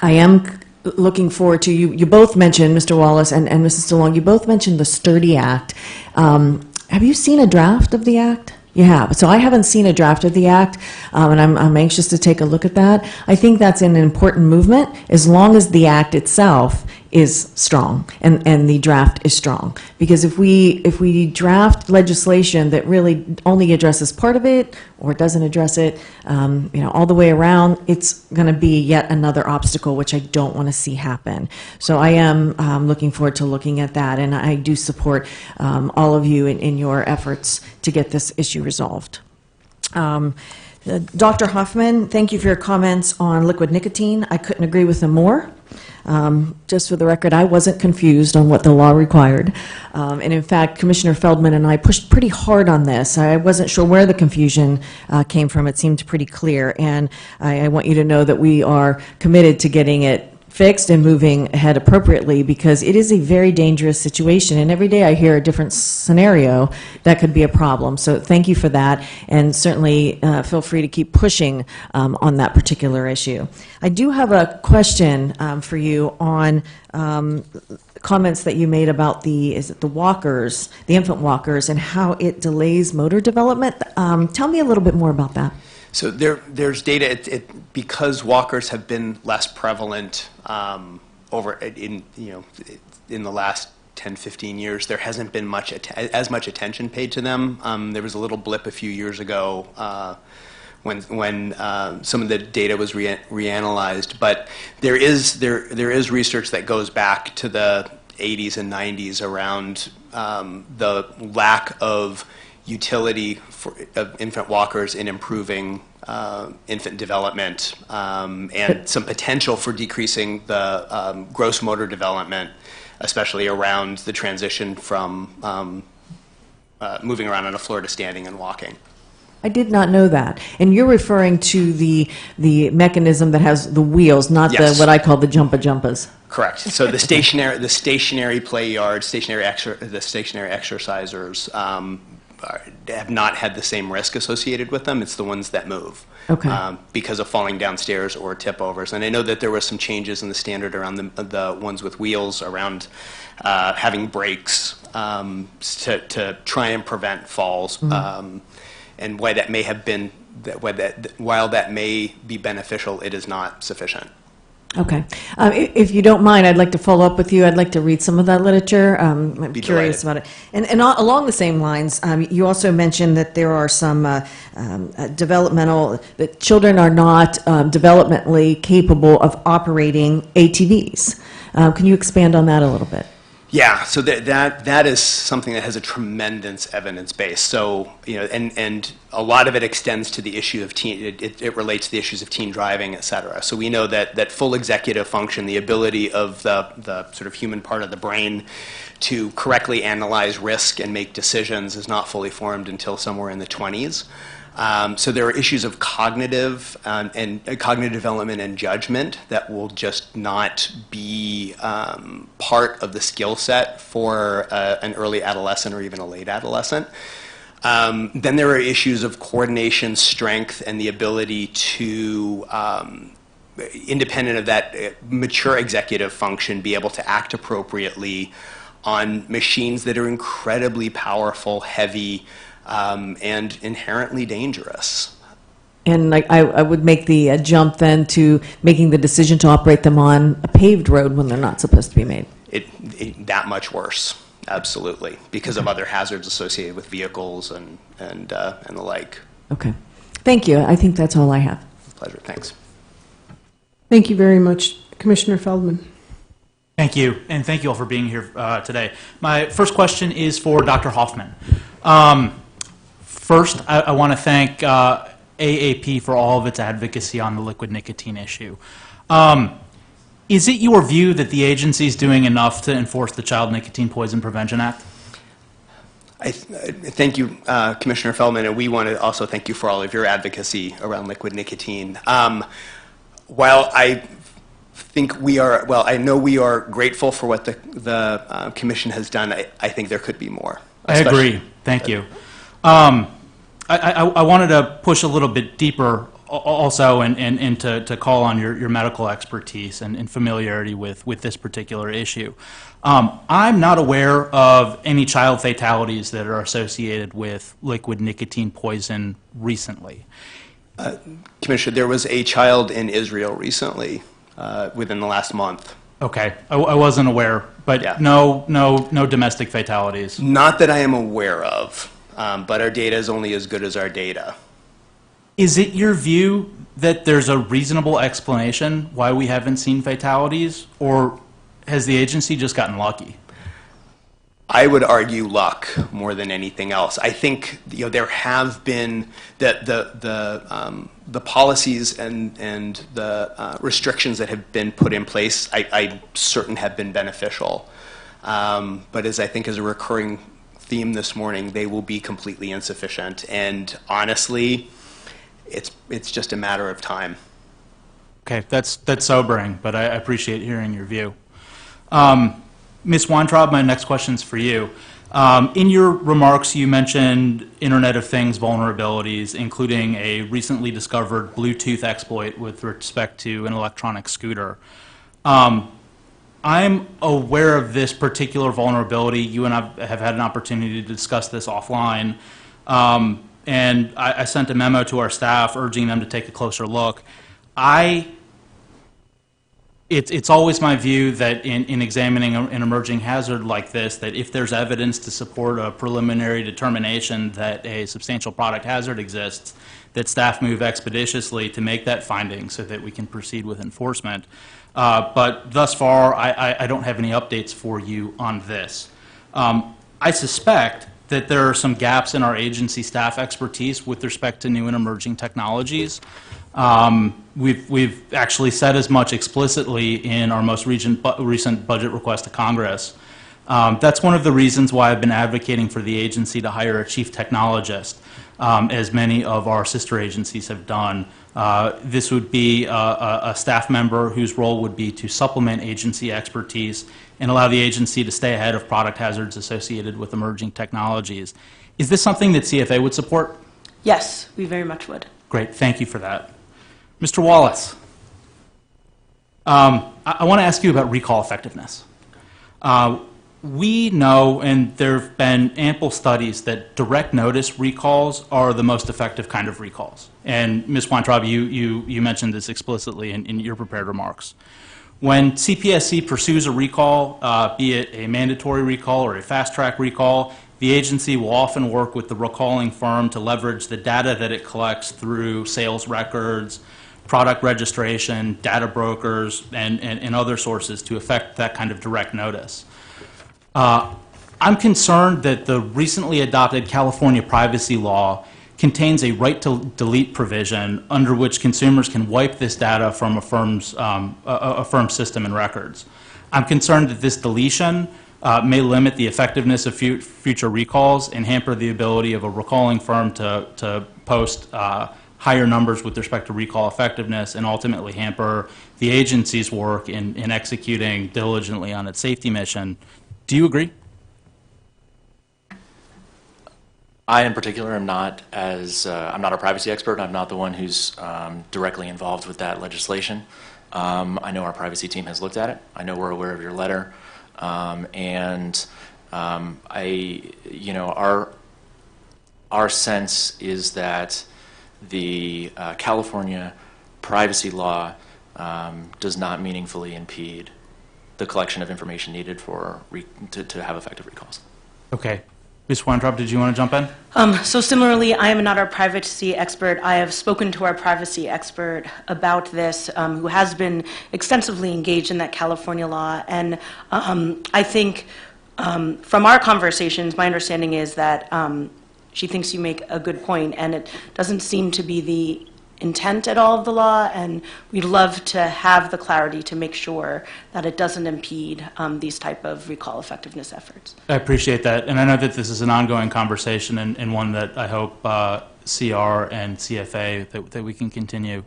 am looking forward to, you both mentioned, Mr. Wallace and Mrs. DeLong, you both mentioned the Sturdy Act. Have you seen a draft of the act? You have. So I haven't seen a draft of the act, and I'm anxious to take a look at that. I think that's an important movement, as long as the act itself is strong and the draft is strong. Because if we draft legislation that really only addresses part of it or doesn't address it, all the way around, it's going to be yet another obstacle, which I don't want to see happen. So I am looking forward to looking at that, and I do support all of you in your efforts to get this issue resolved. Dr. Hoffman, thank you for your comments on liquid nicotine. I couldn't agree with them more. Just for the record, I wasn't confused on what the law required. And in fact, Commissioner Feldman and I pushed pretty hard on this. I wasn't sure where the confusion came from. It seemed pretty clear. And I want you to know that we are committed to getting it fixed and moving ahead appropriately, because it is a very dangerous situation, and every day I hear a different scenario that could be a problem. So thank you for that, and certainly feel free to keep pushing on that particular issue. I do have a question for you on comments that you made about the walkers, the infant walkers, and how it delays motor development. Tell me a little bit more about that. So there's data, because walkers have been less prevalent in the last 10, 15 years, there hasn't been as much attention paid to them. There was a little blip a few years ago when some of the data was reanalyzed, but there is research that goes back to the 80s and 90s around the lack of utility of infant walkers in improving infant development, and some potential for decreasing the gross motor development, especially around the transition from moving around on a floor to standing and walking. I did not know that. And you're referring to the mechanism that has the wheels, not Yes. what I call the jumpa-jumpas. Correct. So the stationary play yard, the stationary exercisers have not had the same risk associated with them. It's the ones that move. Okay. Because of falling downstairs or tip overs. And I know that there were some changes in the standard around the ones with wheels, around having brakes to try and prevent falls. And why that may have been, while that may be beneficial, it is not sufficient. Okay. If you don't mind, I'd like to follow up with you. I'd like to read some of that literature. I'm Be curious delighted. about it. And along the same lines, you also mentioned that there are some that children are not developmentally capable of operating ATVs. Can you expand on that a little bit? Yeah, so that is something that has a tremendous evidence base. So, and a lot of it extends to the issue of teen, it relates to the issues of teen driving, et cetera. So we know that full executive function, the ability of the sort of human part of the brain to correctly analyze risk and make decisions is not fully formed until somewhere in the 20s. So there are issues of cognitive and cognitive development and judgment that will just not be part of the skill set for an early adolescent or even a late adolescent. Then there are issues of coordination, strength, and the ability to, independent of that mature executive function, be able to act appropriately on machines that are incredibly powerful, heavy, and inherently dangerous. And I would make the jump then to making the decision to operate them on a paved road when they're not supposed to be made. That much worse, absolutely, because of other hazards associated with vehicles and the like. Okay. Thank you. I think that's all I have. Pleasure. Thanks. Thank you very much, Commissioner Feldman. Thank you, and thank you all for being here today. My first question is for Dr. Hoffman. First, I want to thank AAP for all of its advocacy on the liquid nicotine issue. Is it your view that the agency is doing enough to enforce the Child Nicotine Poison Prevention Act? Thank you, Commissioner Feldman, and we want to also thank you for all of your advocacy around liquid nicotine. While I think I know we are grateful for what the Commission has done, I think there could be more. I agree. Thank you. I wanted to push a little bit deeper also and to call on your medical expertise and familiarity with this particular issue. I'm not aware of any child fatalities that are associated with liquid nicotine poison recently. Commissioner, there was a child in Israel recently, within the last month. Okay, I wasn't aware, but Yeah. no domestic fatalities. Not that I am aware of, but our data is only as good as our data. Is it your view that there's a reasonable explanation why we haven't seen fatalities, or has the agency just gotten lucky? I would argue luck more than anything else. I think there have been the policies and the restrictions that have been put in place. I'm certain have been beneficial, but as I think is a recurring theme this morning, they will be completely insufficient. And honestly, it's just a matter of time. Okay, that's sobering, but I appreciate hearing your view. Ms. Weintraub, my next question's for you. In your remarks, you mentioned Internet of Things vulnerabilities, including a recently discovered Bluetooth exploit with respect to an electronic scooter. I'm aware of this particular vulnerability. You and I have had an opportunity to discuss this offline. And I sent a memo to our staff urging them to take a closer look. It's always my view that in examining an emerging hazard like this, that if there's evidence to support a preliminary determination that a substantial product hazard exists, that staff move expeditiously to make that finding so that we can proceed with enforcement. But thus far, I don't have any updates for you on this. I suspect that there are some gaps in our agency staff expertise with respect to new and emerging technologies. We've actually said as much explicitly in our most recent budget request to Congress. That's one of the reasons why I've been advocating for the agency to hire a chief technologist, as many of our sister agencies have done. This would be a staff member whose role would be to supplement agency expertise and allow the agency to stay ahead of product hazards associated with emerging technologies. Is this something that CFA would support? Yes, we very much would. Great, thank you for that. Mr. Wallace, I want to ask you about recall effectiveness. We know, and there have been ample studies, that direct notice recalls are the most effective kind of recalls. And Ms. Weintraub, you mentioned this explicitly in your prepared remarks. When CPSC pursues a recall, be it a mandatory recall or a fast-track recall, the agency will often work with the recalling firm to leverage the data that it collects through sales records, product registration, data brokers, and other sources to effect that kind of direct notice. I'm concerned that the recently adopted California privacy law contains a right to delete provision under which consumers can wipe this data from a firm's system and records. I'm concerned that this deletion may limit the effectiveness of future recalls and hamper the ability of a recalling firm to post higher numbers with respect to recall effectiveness and ultimately hamper the agency's work in executing diligently on its safety mission. Do you agree? I, in particular, am not I'm not a privacy expert. I'm not the one who's directly involved with that legislation. I know our privacy team has looked at it. I know we're aware of your letter, our sense is that the California privacy law does not meaningfully impede the collection of information needed to have effective recalls. Okay. Ms. Weintraub, did you want to jump in? So similarly, I am not our privacy expert. I have spoken to our privacy expert about this, who has been extensively engaged in that California law. And I think from our conversations, my understanding is that she thinks you make a good point, and it doesn't seem to be the intent at all of the law, and we'd love to have the clarity to make sure that it doesn't impede these type of recall effectiveness efforts. I appreciate that, and I know that this is an ongoing conversation and one that I hope CR and CFA that we can continue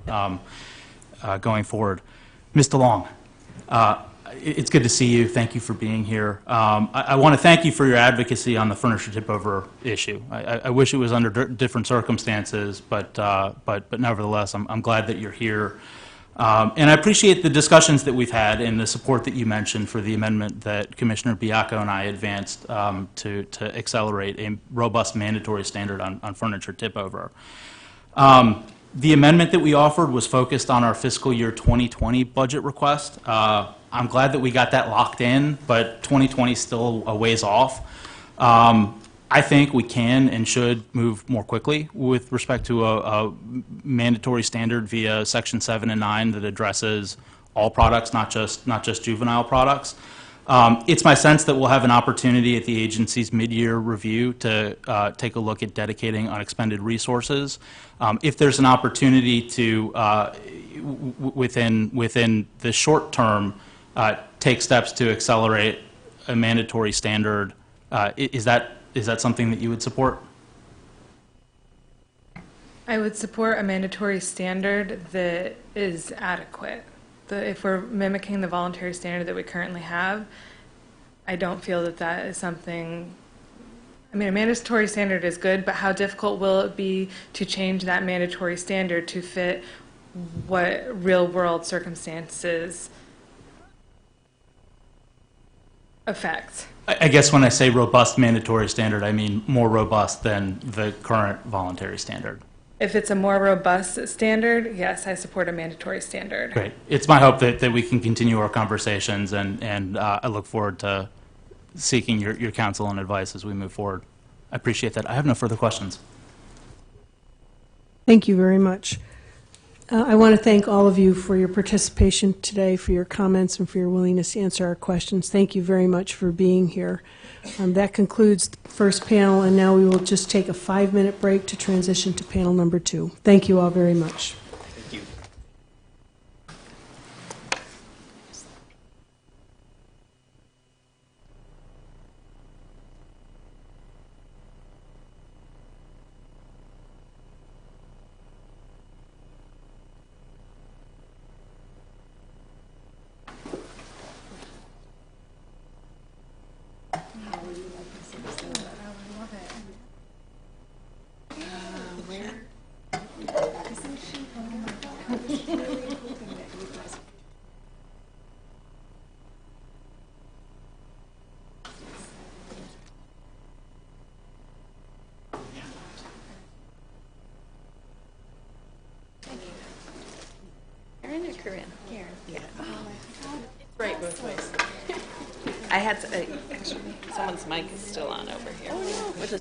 going forward. Ms. DeLong, it's good to see you. Thank you for being here. I want to thank you for your advocacy on the furniture tip-over issue. I wish it was under different circumstances, but nevertheless, I'm glad that you're here. And I appreciate the discussions that we've had and the support that you mentioned for the amendment that Commissioner Biacco and I advanced to accelerate a robust mandatory standard on furniture tip-over. The amendment that we offered was focused on our fiscal year 2020 budget request. I'm glad that we got that locked in, but 2020 is still a ways off. I think we can and should move more quickly with respect to a mandatory standard via Section 7 and 9 that addresses all products, not just juvenile products. It's my sense that we'll have an opportunity at the agency's mid-year review to take a look at dedicating unexpended resources. If there's an opportunity to, within the short term, take steps to accelerate a mandatory standard, is that something that you would support? I would support a mandatory standard that is adequate. If we're mimicking the voluntary standard that we currently have, I don't feel that that is something. I mean, a mandatory standard is good, but how difficult will it be to change that mandatory standard to fit what real-world circumstances affect? I guess when I say robust mandatory standard, I mean more robust than the current voluntary standard. If it's a more robust standard, yes, I support a mandatory standard. Great. It's my hope that we can continue our conversations, and I look forward to seeking your counsel and advice as we move forward. I appreciate that. I have no further questions. Thank you very much. I want to thank all of you for your participation today, for your comments, and for your willingness to answer our questions. Thank you very much for being here. That concludes the first panel, and now we will just take a 5-minute break to transition to panel number 2. Thank you all very much. Thank you. Karen or Corinne? Karen. Yeah. It's right both ways. I had to, someone's mic is still on over here. Oh, no.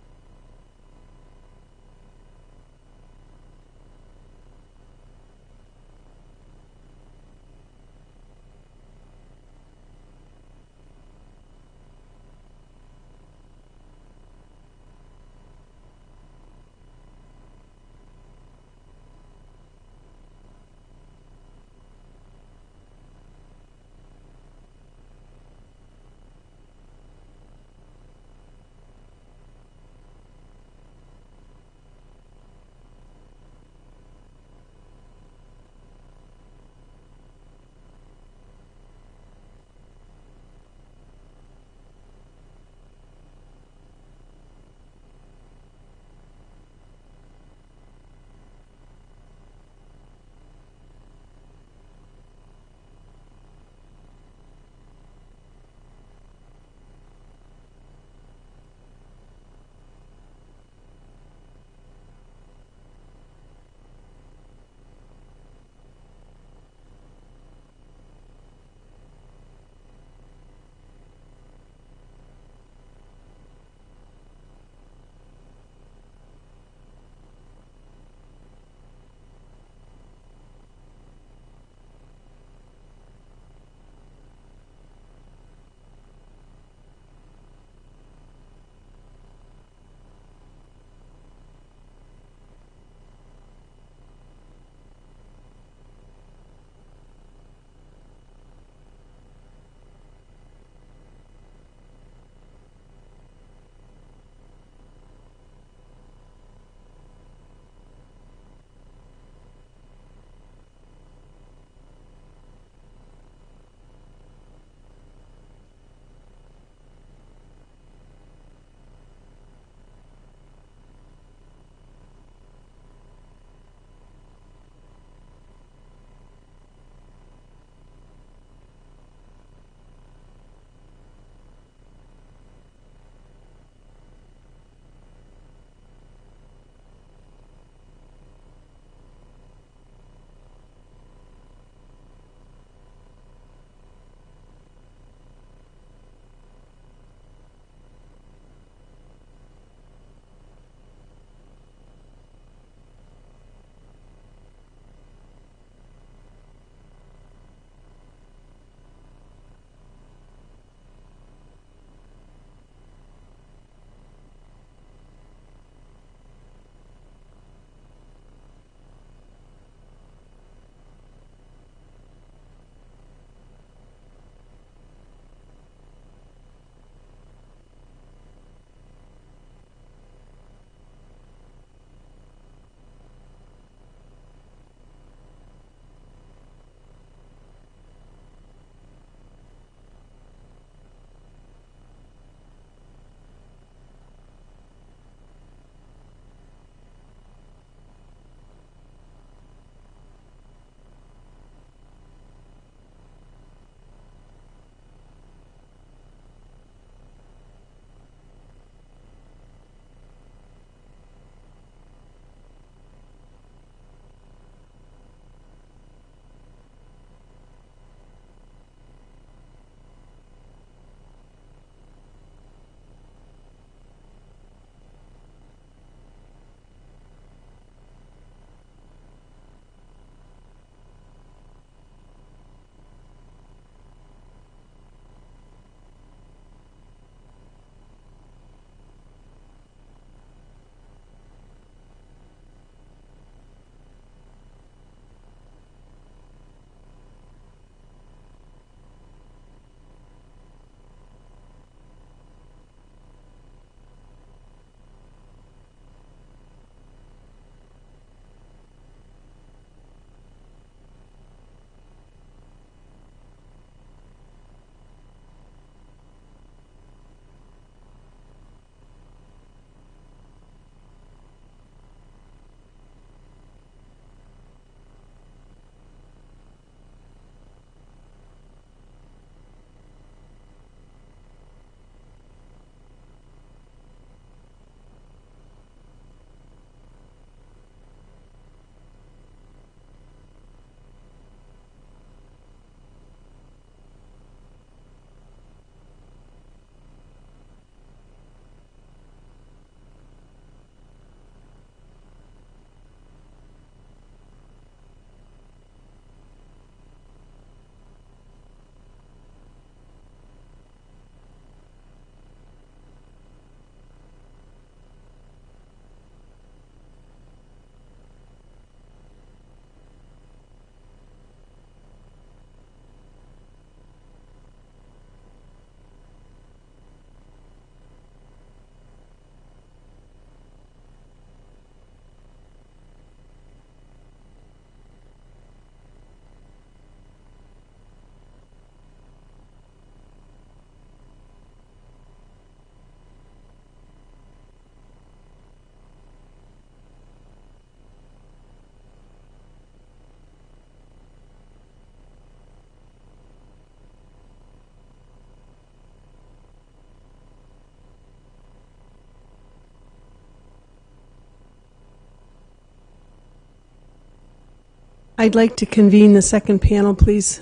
I'd like to convene the second panel, please.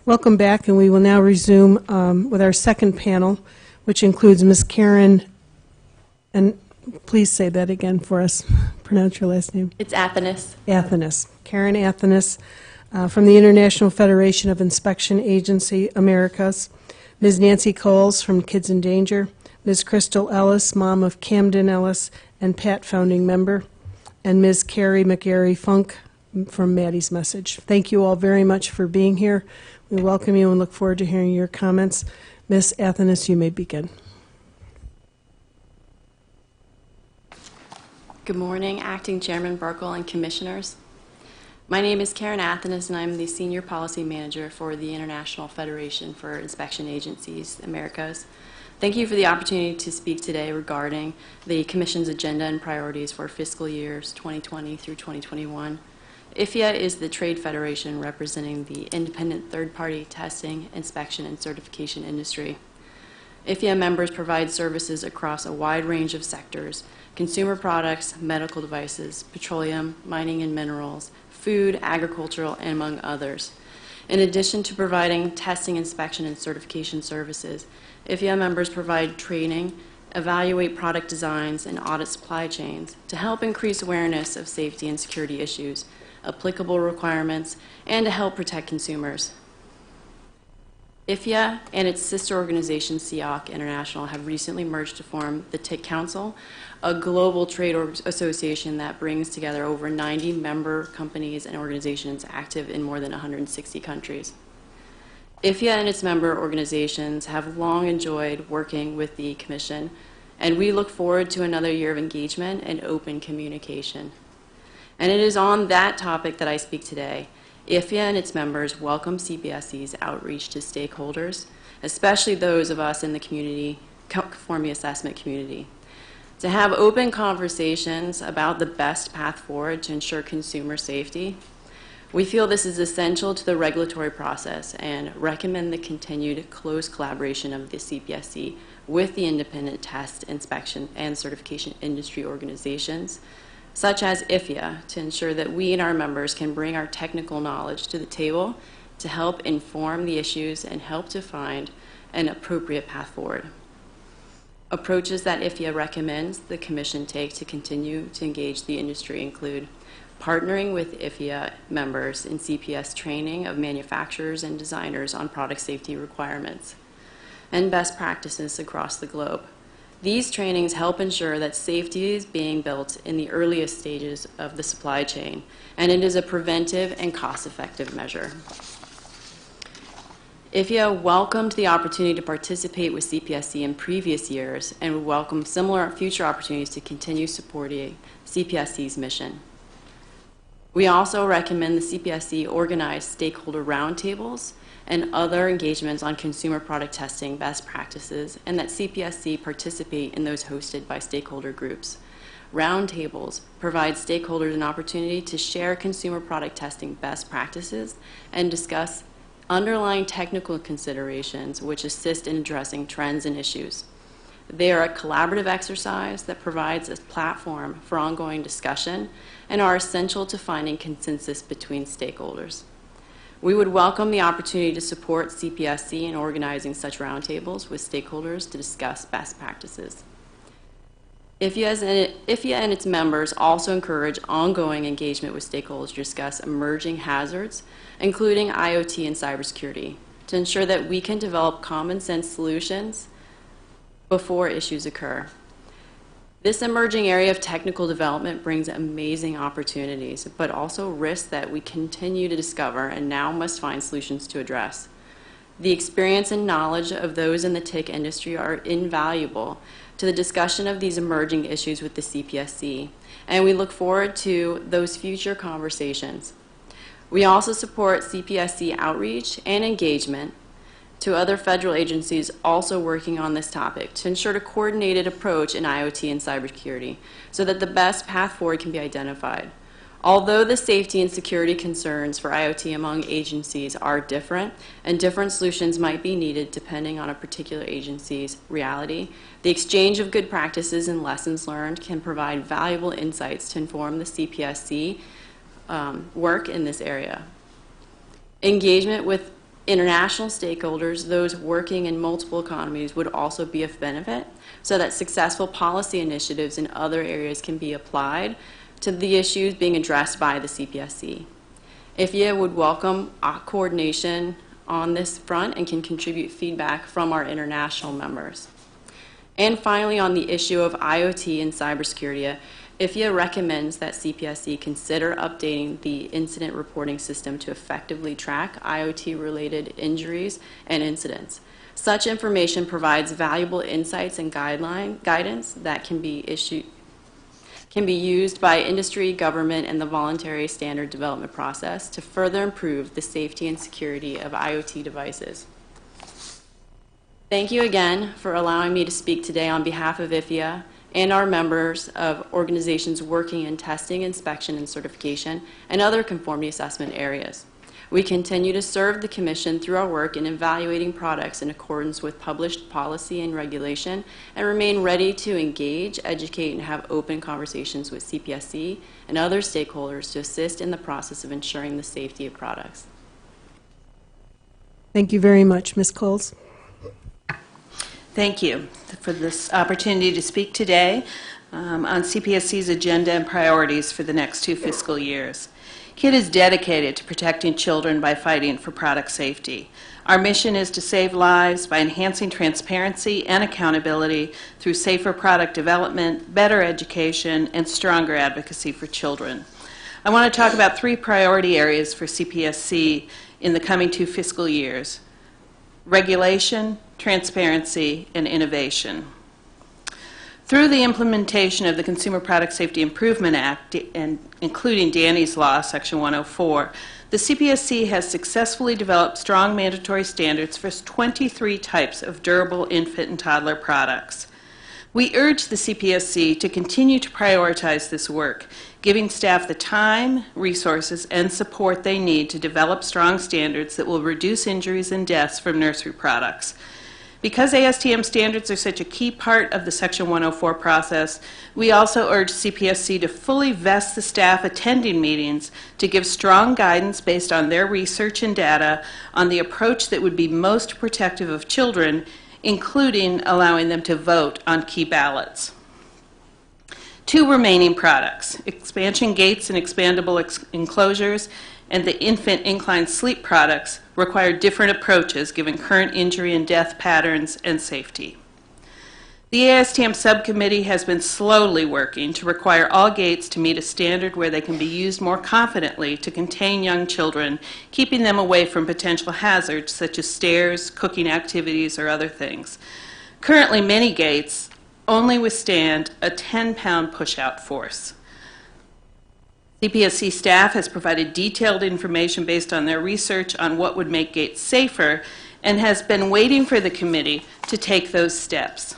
Welcome back, and we will now resume with our second panel, which includes Ms. Karen, and please say that again for us. Pronounce your last name. It's Athanas. Athanas. Karen Athanas from the International Federation of Inspection Agency Americas. Ms. Nancy Coles from Kids in Danger. Ms. Crystal Ellis, mom of Camden Ellis and Pat founding member. And Ms. Carrie McGarry Funk from Maddie's Message. Thank you all very much for being here. We welcome you and look forward to hearing your comments. Ms. Athanas, you may begin. Good morning, Acting Chairman Burkle and Commissioners. My name is Karen Athanas, and I'm the Senior Policy Manager for the International Federation for Inspection Agencies Americas. Thank you for the opportunity to speak today regarding the Commission's agenda and priorities for fiscal years 2020 through 2021. IFIA is the trade federation representing the independent third-party testing, inspection, and certification industry. IFIA members provide services across a wide range of sectors: consumer products, medical devices, petroleum, mining and minerals, food, agricultural, and among others. In addition to providing testing, inspection, and certification services, IFIA members provide training, evaluate product designs, and audit supply chains to help increase awareness of safety and security issues, applicable requirements, and to help protect consumers. IFIA and its sister organization, SEOC International, have recently merged to form the TIC Council, a global trade association that brings together over 90 member companies and organizations active in more than 160 countries. IFIA and its member organizations have long enjoyed working with the Commission, and we look forward to another year of engagement and open communication. And it is on that topic that I speak today. IFIA and its members welcome CPSC's outreach to stakeholders, especially those of us in the community, conformity assessment community, to have open conversations about the best path forward to ensure consumer safety. We feel this is essential to the regulatory process and recommend the continued close collaboration of the CPSC with the independent test, inspection, and certification industry organizations, such as IFIA, to ensure that we and our members can bring our technical knowledge to the table to help inform the issues and help to find an appropriate path forward. Approaches that IFIA recommends the Commission take to continue to engage the industry include partnering with IFIA members in CPS training of manufacturers and designers on product safety requirements and best practices across the globe. These trainings help ensure that safety is being built in the earliest stages of the supply chain, and it is a preventive and cost-effective measure. IFIA welcomed the opportunity to participate with CPSC in previous years and would welcome similar future opportunities to continue supporting CPSC's mission. We also recommend the CPSC organize stakeholder roundtables and other engagements on consumer product testing best practices, and that CPSC participate in those hosted by stakeholder groups. Roundtables provide stakeholders an opportunity to share consumer product testing best practices and discuss underlying technical considerations which assist in addressing trends and issues. They are a collaborative exercise that provides a platform for ongoing discussion and are essential to finding consensus between stakeholders. We would welcome the opportunity to support CPSC in organizing such roundtables with stakeholders to discuss best practices. IFIA and its members also encourage ongoing engagement with stakeholders to discuss emerging hazards, including IoT and cybersecurity, to ensure that we can develop common sense solutions before issues occur. This emerging area of technical development brings amazing opportunities, but also risks that we continue to discover and now must find solutions to address. The experience and knowledge of those in the TIC industry are invaluable to the discussion of these emerging issues with the CPSC, and we look forward to those future conversations. We also support CPSC outreach and engagement to other federal agencies also working on this topic to ensure a coordinated approach in IoT and cybersecurity so that the best path forward can be identified. Although the safety and security concerns for IoT among agencies are different, and different solutions might be needed depending on a particular agency's reality, the exchange of good practices and lessons learned can provide valuable insights to inform the CPSC work in this area. Engagement with international stakeholders, those working in multiple economies, would also be of benefit so that successful policy initiatives in other areas can be applied to the issues being addressed by the CPSC. IFIA would welcome coordination on this front and can contribute feedback from our international members. And finally, on the issue of IoT and cybersecurity, IFIA recommends that CPSC consider updating the incident reporting system to effectively track IoT-related injuries and incidents. Such information provides valuable insights and guidance that can be used by industry, government, and the voluntary standard development process to further improve the safety and security of IoT devices. Thank you again for allowing me to speak today on behalf of IFIA and our members of organizations working in testing, inspection, and certification, and other conformity assessment areas. We continue to serve the Commission through our work in evaluating products in accordance with published policy and regulation, and remain ready to engage, educate, and have open conversations with CPSC and other stakeholders to assist in the process of ensuring the safety of products. Thank you very much, Ms. Coles. Thank you for this opportunity to speak today on CPSC's agenda and priorities for the next 2 fiscal years. KID is dedicated to protecting children by fighting for product safety. Our mission is to save lives by enhancing transparency and accountability through safer product development, better education, and stronger advocacy for children. I want to talk about 3 priority areas for CPSC in the coming 2 fiscal years: regulation, transparency, and innovation. Through the implementation of the Consumer Product Safety Improvement Act, and including Danny's Law, Section 104, the CPSC has successfully developed strong mandatory standards for 23 types of durable infant and toddler products. We urge the CPSC to continue to prioritize this work, giving staff the time, resources, and support they need to develop strong standards that will reduce injuries and deaths from nursery products. Because ASTM standards are such a key part of the Section 104 process, we also urge CPSC to fully vest the staff attending meetings to give strong guidance based on their research and data on the approach that would be most protective of children, including allowing them to vote on key ballots. 2 remaining products, expansion gates and expandable enclosures, and the infant inclined sleep products, require different approaches given current injury and death patterns and safety. The ASTM subcommittee has been slowly working to require all gates to meet a standard where they can be used more confidently to contain young children, keeping them away from potential hazards such as stairs, cooking activities, or other things. Currently, many gates only withstand a 10-pound push-out force. CPSC staff has provided detailed information based on their research on what would make gates safer and has been waiting for the committee to take those steps.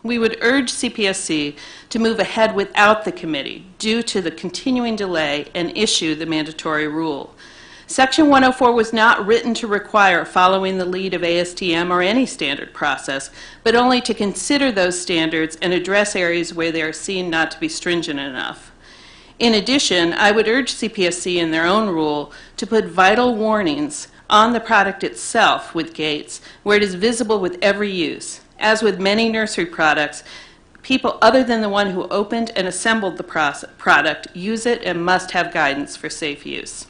We would urge CPSC to move ahead without the committee due to the continuing delay and issue the mandatory rule. Section 104 was not written to require following the lead of ASTM or any standard process, but only to consider those standards and address areas where they are seen not to be stringent enough. In addition, I would urge CPSC in their own rule to put vital warnings on the product itself with gates where it is visible with every use. As with many nursery products, people other than the one who opened and assembled the product use it and must have guidance for safe use.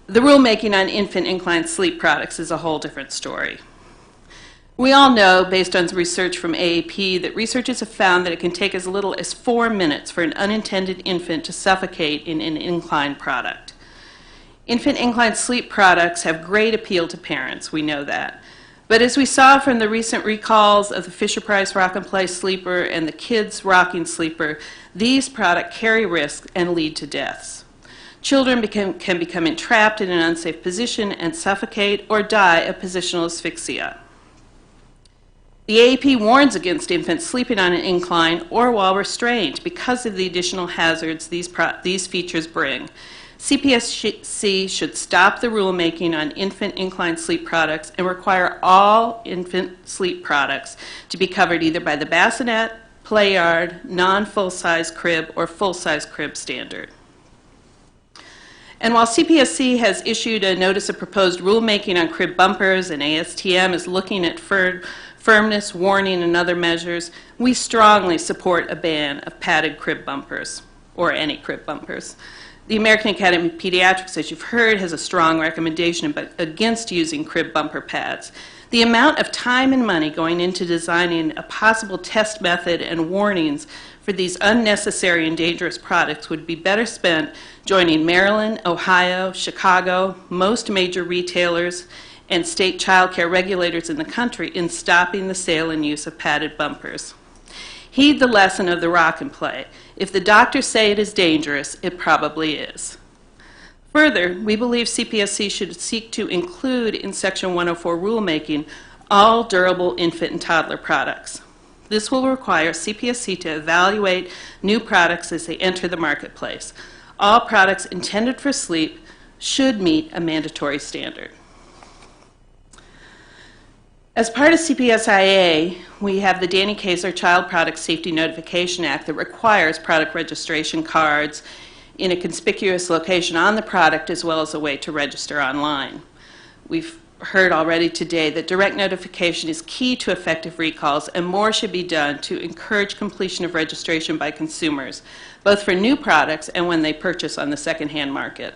The rulemaking on infant inclined sleep products is a whole different story. We all know, based on research from AAP, that researchers have found that it can take as little as 4 minutes for an unintended infant to suffocate in an inclined product. Infant inclined sleep products have great appeal to parents, we know that. But as we saw from the recent recalls of the Fisher-Price Rock and Play Sleeper and the Kids Rocking Sleeper, these products carry risks and lead to deaths. Children can become entrapped in an unsafe position and suffocate or die of positional asphyxia. The AAP warns against infants sleeping on an incline or while restrained because of the additional hazards these features bring. CPSC should stop the rulemaking on infant incline sleep products and require all infant sleep products to be covered either by the bassinet, play yard, non-full-size crib, or full-size crib standard. And while CPSC has issued a notice of proposed rulemaking on crib bumpers and ASTM is looking at firmness, warning, and other measures, we strongly support a ban of padded crib bumpers, or any crib bumpers. The American Academy of Pediatrics, as you've heard, has a strong recommendation against using crib bumper pads. The amount of time and money going into designing a possible test method and warnings for these unnecessary and dangerous products would be better spent joining Maryland, Ohio, Chicago, most major retailers, and state child care regulators in the country in stopping the sale and use of padded bumpers. Heed the lesson of the rock and play. If the doctors say it is dangerous, it probably is. Further, we believe CPSC should seek to include in Section 104 rulemaking all durable infant and toddler products. This will require CPSC to evaluate new products as they enter the marketplace. All products intended for sleep should meet a mandatory standard. As part of CPSIA, we have the Danny Kaiser Child Product Safety Notification Act that requires product registration cards in a conspicuous location on the product as well as a way to register online. We've heard already today that direct notification is key to effective recalls, and more should be done to encourage completion of registration by consumers, both for new products and when they purchase on the secondhand market.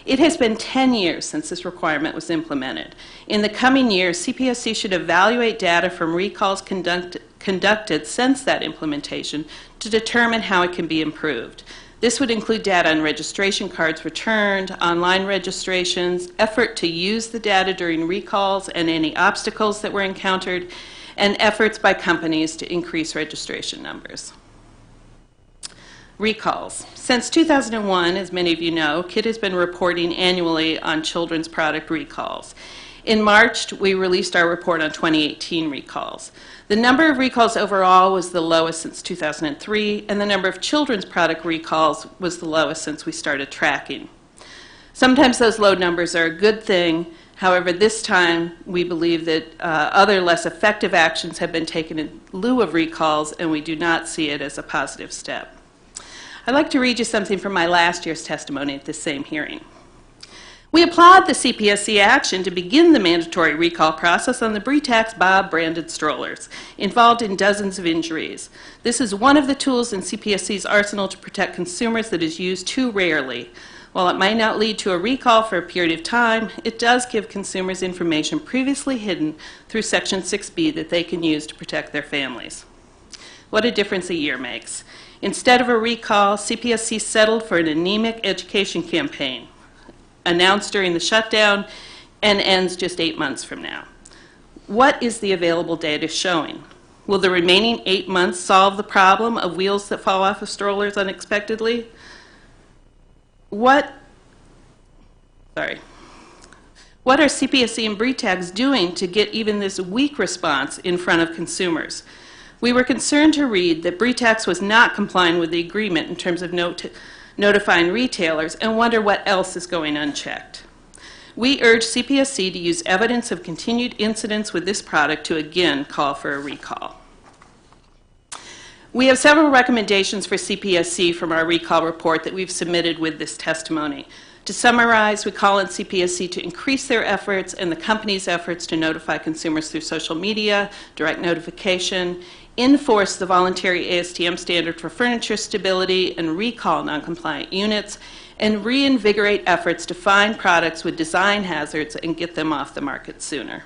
It has been 10 years since this requirement was implemented. In the coming years, CPSC should evaluate data from recalls conducted since that implementation to determine how it can be improved. This would include data on registration cards returned, online registrations, effort to use the data during recalls and any obstacles that were encountered, and efforts by companies to increase registration numbers. Recalls. Since 2001, as many of you know, KID has been reporting annually on children's product recalls. In March, we released our report on 2018 recalls. The number of recalls overall was the lowest since 2003, and the number of children's product recalls was the lowest since we started tracking. Sometimes those low numbers are a good thing. However, this time we believe that other less effective actions have been taken in lieu of recalls, and we do not see it as a positive step. I'd like to read you something from my last year's testimony at this same hearing. We applaud the CPSC action to begin the mandatory recall process on the Britax Bob branded strollers, involved in dozens of injuries. This is one of the tools in CPSC's arsenal to protect consumers that is used too rarely. While it might not lead to a recall for a period of time, it does give consumers information previously hidden through Section 6B that they can use to protect their families. What a difference a year makes. Instead of a recall, CPSC settled for an anemic education campaign, announced during the shutdown and ends just 8 months from now. What is the available data showing? Will the remaining 8 months solve the problem of wheels that fall off of strollers unexpectedly? What are CPSC and Britax doing to get even this weak response in front of consumers? We were concerned to read that Britax was not complying with the agreement in terms of notifying retailers and wonder what else is going unchecked. We urge CPSC to use evidence of continued incidents with this product to again call for a recall. We have several recommendations for CPSC from our recall report that we've submitted with this testimony. To summarize, we call on CPSC to increase their efforts and the company's efforts to notify consumers through social media, direct notification, enforce the voluntary ASTM standard for furniture stability and recall noncompliant units, and reinvigorate efforts to find products with design hazards and get them off the market sooner.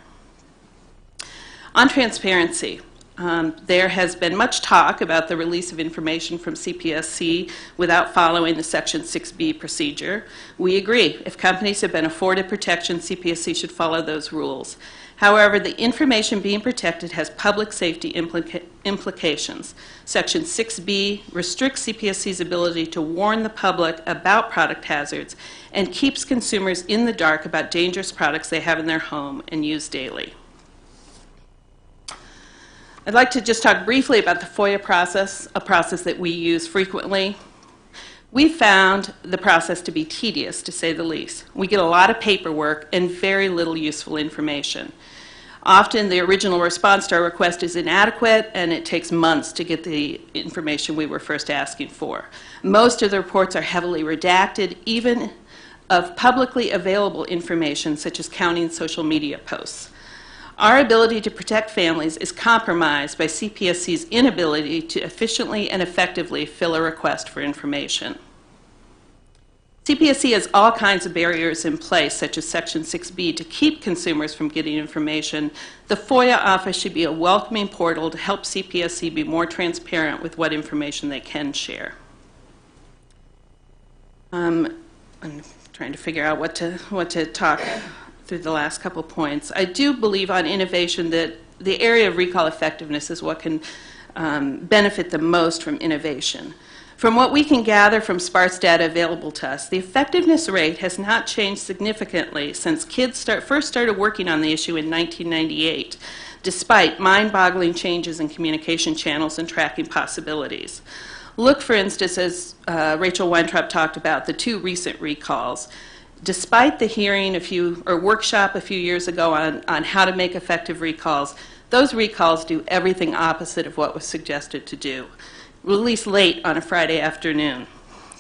On transparency, There has been much talk about the release of information from CPSC without following the Section 6B procedure. We agree. If companies have been afforded protection, CPSC should follow those rules. However, the information being protected has public safety implications. Section 6B restricts CPSC's ability to warn the public about product hazards and keeps consumers in the dark about dangerous products they have in their home and use daily. I'd like to just talk briefly about the FOIA process, a process that we use frequently. We found the process to be tedious, to say the least. We get a lot of paperwork and very little useful information. Often the original response to our request is inadequate, and it takes months to get the information we were first asking for. Most of the reports are heavily redacted, even of publicly available information, such as county and social media posts. Our ability to protect families is compromised by CPSC's inability to efficiently and effectively fill a request for information. CPSC has all kinds of barriers in place, such as Section 6B, to keep consumers from getting information. The FOIA office should be a welcoming portal to help CPSC be more transparent with what information they can share. I'm trying to figure out what to talk through the last couple points. I do believe on innovation that the area of recall effectiveness is what can benefit the most from innovation. From what we can gather from sparse data available to us, the effectiveness rate has not changed significantly since kids first started working on the issue in 1998, despite mind-boggling changes in communication channels and tracking possibilities. Look, for instance, as Rachel Weintraub talked about, the 2 recent recalls. Despite the hearing workshop a few years ago on how to make effective recalls, those recalls do everything opposite of what was suggested to do. Released late on a Friday afternoon.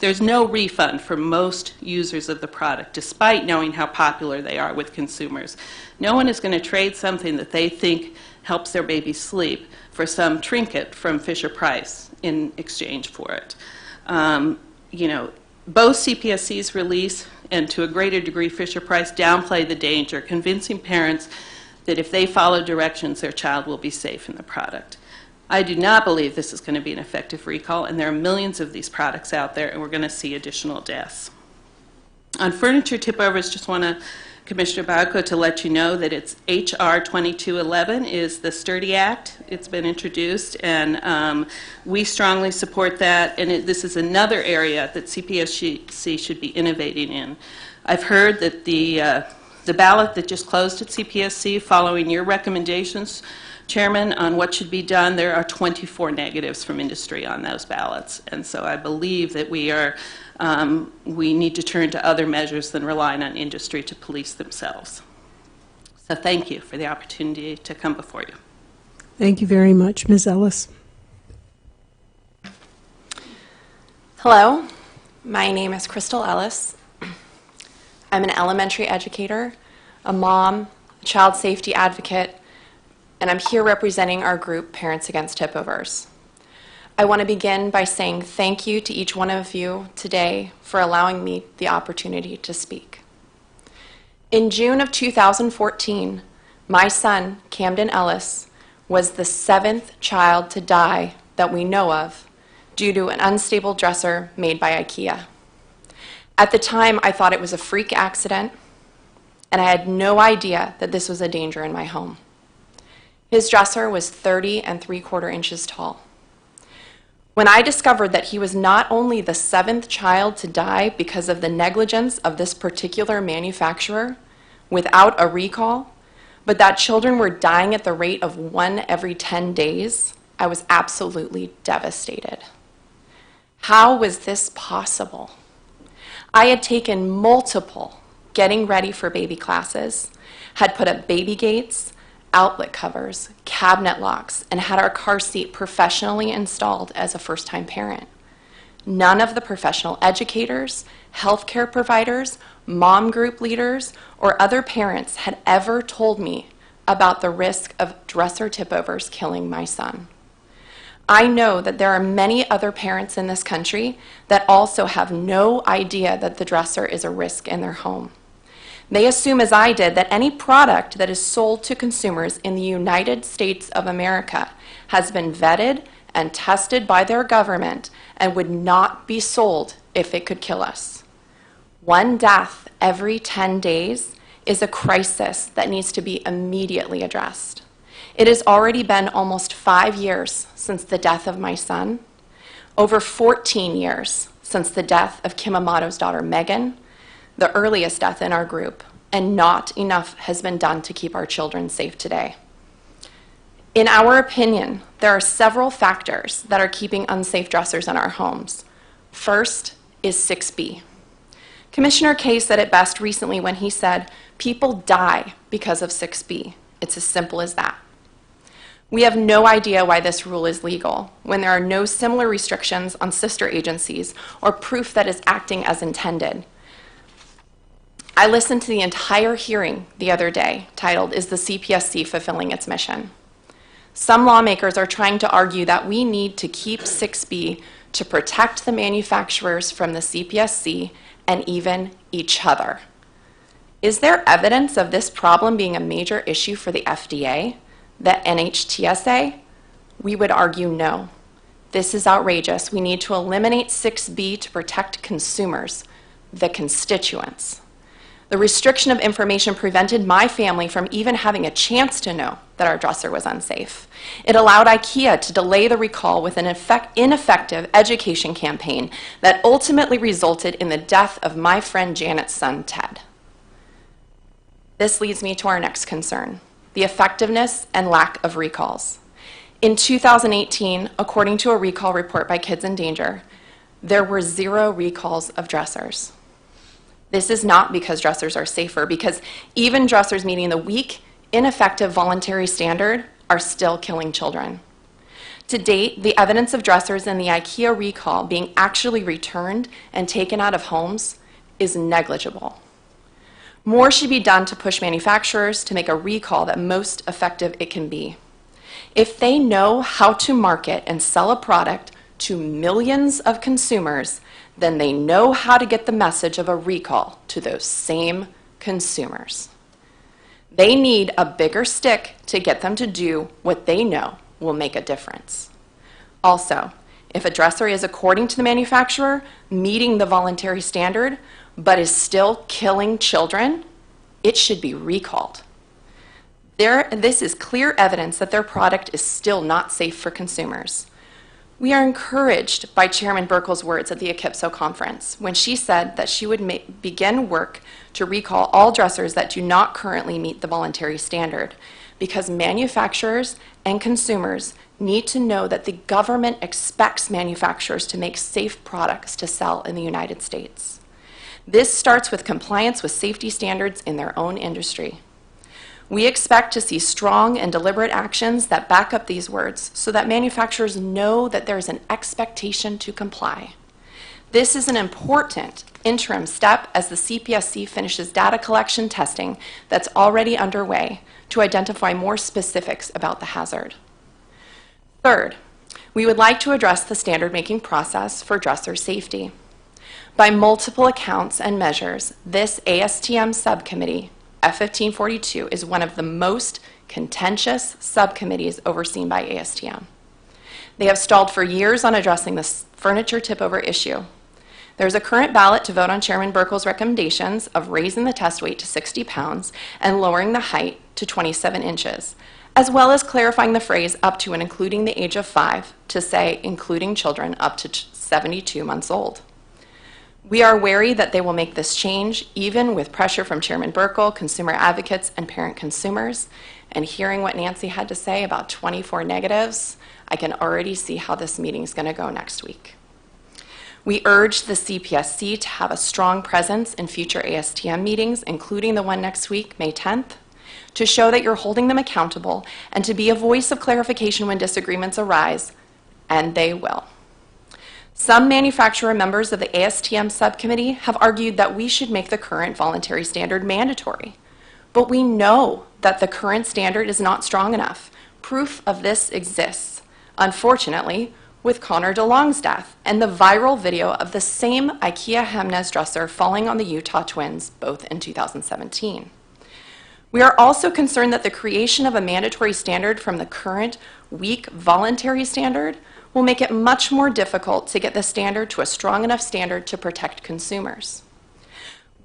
There's no refund for most users of the product, despite knowing how popular they are with consumers. No one is going to trade something that they think helps their baby sleep for some trinket from Fisher-Price in exchange for it. Both CPSC's release and to a greater degree Fisher-Price downplay the danger, convincing parents that if they follow directions, their child will be safe in the product. I do not believe this is going to be an effective recall, and there are millions of these products out there, and we're going to see additional deaths. On furniture tip-overs, just want to, Commissioner Bauco, to let you know that it's H.R. 2211 is the Sturdy Act. It's been introduced, and we strongly support that, and this is another area that CPSC should be innovating in. I've heard that the ballot that just closed at CPSC, following your recommendations, Chairman, on what should be done, there are 24 negatives from industry on those ballots. And so I believe that we need to turn to other measures than relying on industry to police themselves. So thank you for the opportunity to come before you. Thank you very much. Ms. Ellis. Hello, my name is Crystal Ellis. I'm an elementary educator, a mom, a child safety advocate, and I'm here representing our group, Parents Against Tipovers. I want to begin by saying thank you to each one of you today for allowing me the opportunity to speak. In June of 2014, my son, Camden Ellis, was the 7th child to die that we know of due to an unstable dresser made by IKEA. At the time, I thought it was a freak accident, and I had no idea that this was a danger in my home. His dresser was 30 3/4 inches tall. When I discovered that he was not only the 7th child to die because of the negligence of this particular manufacturer without a recall, but that children were dying at the rate of 1 every 10 days, I was absolutely devastated. How was this possible? I had taken multiple getting ready for baby classes, had put up baby gates, outlet covers, cabinet locks, and had our car seat professionally installed as a first-time parent. None of the professional educators, healthcare providers, mom group leaders, or other parents had ever told me about the risk of dresser tipovers killing my son. I know that there are many other parents in this country that also have no idea that the dresser is a risk in their home. They assume, as I did, that any product that is sold to consumers in the United States of America has been vetted and tested by their government and would not be sold if it could kill us. One death every 10 days is a crisis that needs to be immediately addressed. It has already been almost 5 years since the death of my son, over 14 years since the death of Kim Amato's daughter Megan, the earliest death in our group, and not enough has been done to keep our children safe today. In our opinion, there are several factors that are keeping unsafe dressers in our homes. First is 6B. Commissioner Kaye said it best recently when he said, "People die because of 6B. It's as simple as that." We have no idea why this rule is legal when there are no similar restrictions on sister agencies or proof that is acting as intended. I listened to the entire hearing the other day titled, "Is the CPSC Fulfilling Its Mission?" Some lawmakers are trying to argue that we need to keep 6B to protect the manufacturers from the CPSC and even each other. Is there evidence of this problem being a major issue for the FDA, the NHTSA? We would argue no. This is outrageous. We need to eliminate 6B to protect consumers, the constituents. The restriction of information prevented my family from even having a chance to know that our dresser was unsafe. It allowed IKEA to delay the recall with an ineffective education campaign that ultimately resulted in the death of my friend Janet's son, Ted. This leads me to our next concern, the effectiveness and lack of recalls. In 2018, according to a recall report by Kids in Danger, there were 0 recalls of dressers. This is not because dressers are safer, because even dressers meeting the weak, ineffective voluntary standard are still killing children. To date, the evidence of dressers in the IKEA recall being actually returned and taken out of homes is negligible. More should be done to push manufacturers to make a recall the most effective it can be. If they know how to market and sell a product to millions of consumers, then they know how to get the message of a recall to those same consumers. They need a bigger stick to get them to do what they know will make a difference. Also, if a dresser is, according to the manufacturer, meeting the voluntary standard, but is still killing children, it should be recalled. This is clear evidence that their product is still not safe for consumers. We are encouraged by Chairman Burkle's words at the AKIPSO conference when she said that she would begin work to recall all dressers that do not currently meet the voluntary standard, because manufacturers and consumers need to know that the government expects manufacturers to make safe products to sell in the United States. This starts with compliance with safety standards in their own industry. We expect to see strong and deliberate actions that back up these words so that manufacturers know that there's an expectation to comply. This is an important interim step as the CPSC finishes data collection testing that's already underway to identify more specifics about the hazard. Third, we would like to address the standard-making process for dresser safety. By multiple accounts and measures, this ASTM subcommittee, F1542, is one of the most contentious subcommittees overseen by ASTM. They have stalled for years on addressing this furniture tip-over issue. There's a current ballot to vote on Chairman Burkle's recommendations of raising the test weight to 60 pounds and lowering the height to 27 inches, as well as clarifying the phrase up to and including the age of 5 to say including children up to 72 months old. We are wary that they will make this change, even with pressure from Chairman Burkle, consumer advocates, and parent consumers. And hearing what Nancy had to say about 24 negatives, I can already see how this meeting is going to go next week. We urge the CPSC to have a strong presence in future ASTM meetings, including the one next week, May 10th, to show that you're holding them accountable and to be a voice of clarification when disagreements arise, and they will. Some manufacturer members of the ASTM subcommittee have argued that we should make the current voluntary standard mandatory. But we know that the current standard is not strong enough. Proof of this exists. Unfortunately, with Connor DeLong's death and the viral video of the same IKEA Hemnes dresser falling on the Utah twins, both in 2017. We are also concerned that the creation of a mandatory standard from the current weak voluntary standard will make it much more difficult to get the standard to a strong enough standard to protect consumers.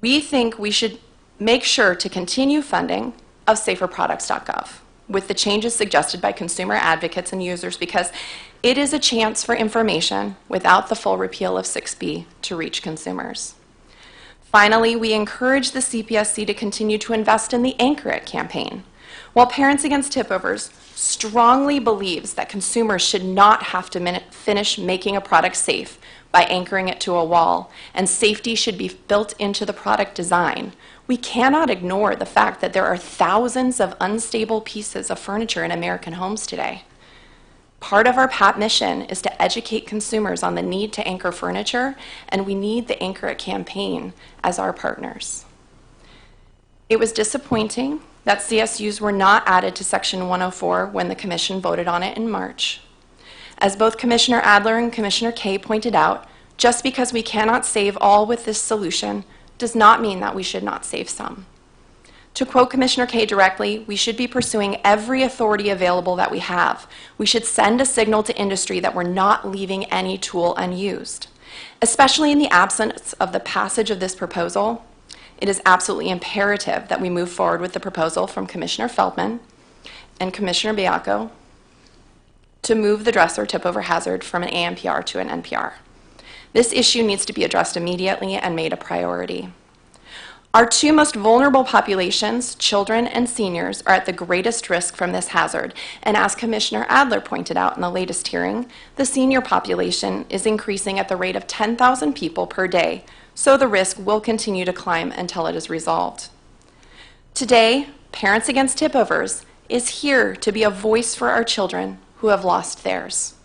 We think we should make sure to continue funding of saferproducts.gov with the changes suggested by consumer advocates and users, because it is a chance for information without the full repeal of 6B to reach consumers. Finally, we encourage the CPSC to continue to invest in the Anchor It campaign. While Parents Against Tipovers strongly believes that consumers should not have to finish making a product safe by anchoring it to a wall, and safety should be built into the product design, we cannot ignore the fact that there are thousands of unstable pieces of furniture in American homes today. Part of our PAT mission is to educate consumers on the need to anchor furniture, and we need the Anchor It campaign as our partners. It was disappointing that CSUs were not added to Section 104 when the Commission voted on it in March. As both Commissioner Adler and Commissioner Kaye pointed out, just because we cannot save all with this solution does not mean that we should not save some. To quote Commissioner Kaye directly, we should be pursuing every authority available that we have. We should send a signal to industry that we're not leaving any tool unused. Especially in the absence of the passage of this proposal, it is absolutely imperative that we move forward with the proposal from Commissioner Feldman and Commissioner Baiocco to move the dresser tip-over hazard from an ANPR to an NPR. This issue needs to be addressed immediately and made a priority. Our two most vulnerable populations, children and seniors, are at the greatest risk from this hazard, and as Commissioner Adler pointed out in the latest hearing, the senior population is increasing at the rate of 10,000 people per day, so the risk will continue to climb until it is resolved. Today, Parents Against Tipovers is here to be a voice for our children who have lost theirs,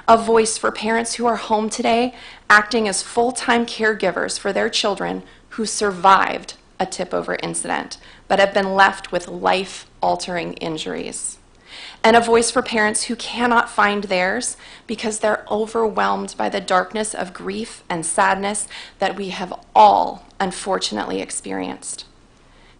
a voice for parents who are home today acting as full-time caregivers for their children who survived a tip-over incident but have been left with life-altering injuries, and a voice for parents who cannot find theirs because they're overwhelmed by the darkness of grief and sadness that we have all unfortunately experienced.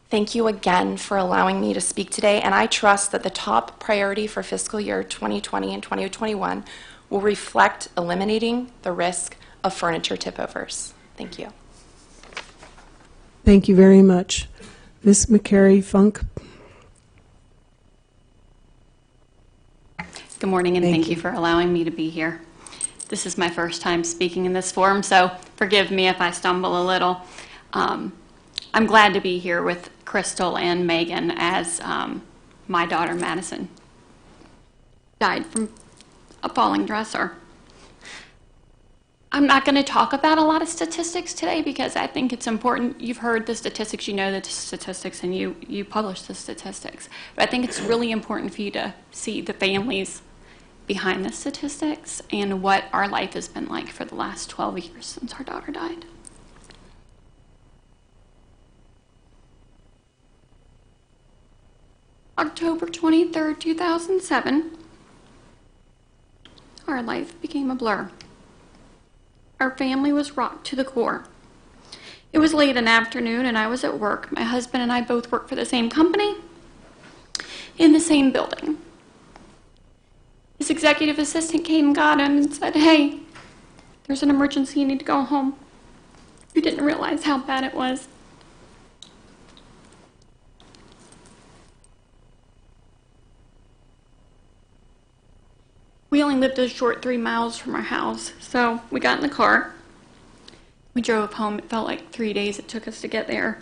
Thank you again for allowing me to speak today, and I trust that the top priority for fiscal year 2020 and 2021 will reflect eliminating the risk of furniture tip-overs. Thank you. Thank you very much. Ms. McCary-Funk. Good morning, and thank you for allowing me to be here. This is my first time speaking in this forum, so forgive me if I stumble a little. I'm glad to be here with Crystal and Megan as my daughter Madison died from a falling dresser. I'm not going to talk about a lot of statistics today because I think it's important. You've heard the statistics, you know the statistics, and you publish the statistics. But I think it's really important for you to see the families behind the statistics and what our life has been like for the last 12 years since our daughter died. October 23rd, 2007, our life became a blur. Our family was rocked to the core. It was late in the afternoon and I was at work. My husband and I both work for the same company in the same building. His executive assistant came and got him and said, "Hey, there's an emergency, you need to go home." We didn't realize how bad it was. We only lived a short 3 miles from our house, so we got in the car. We drove home. It felt like 3 days it took us to get there.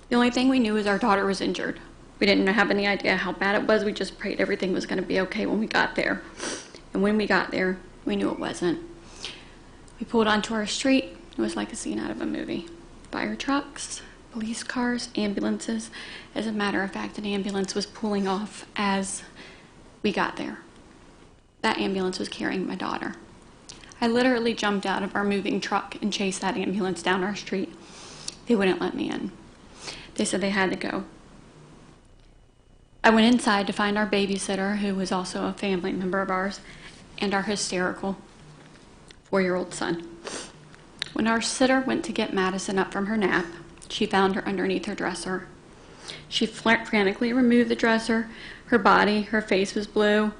The only thing we knew was our daughter was injured. We didn't have any idea how bad it was. We just prayed everything was going to be okay when we got there. And when we got there, we knew it wasn't. We pulled onto our street. It was like a scene out of a movie. Fire trucks, police cars, ambulances. As a matter of fact, an ambulance was pulling off as we got there. That ambulance was carrying my daughter. I literally jumped out of our moving truck and chased that ambulance down our street. They wouldn't let me in. They said they had to go. I went inside to find our babysitter, who was also a family member of ours, and our hysterical 4-year-old son. When our sitter went to get Madison up from her nap, she found her underneath her dresser. She frantically removed the dresser. Her body, her face was blue.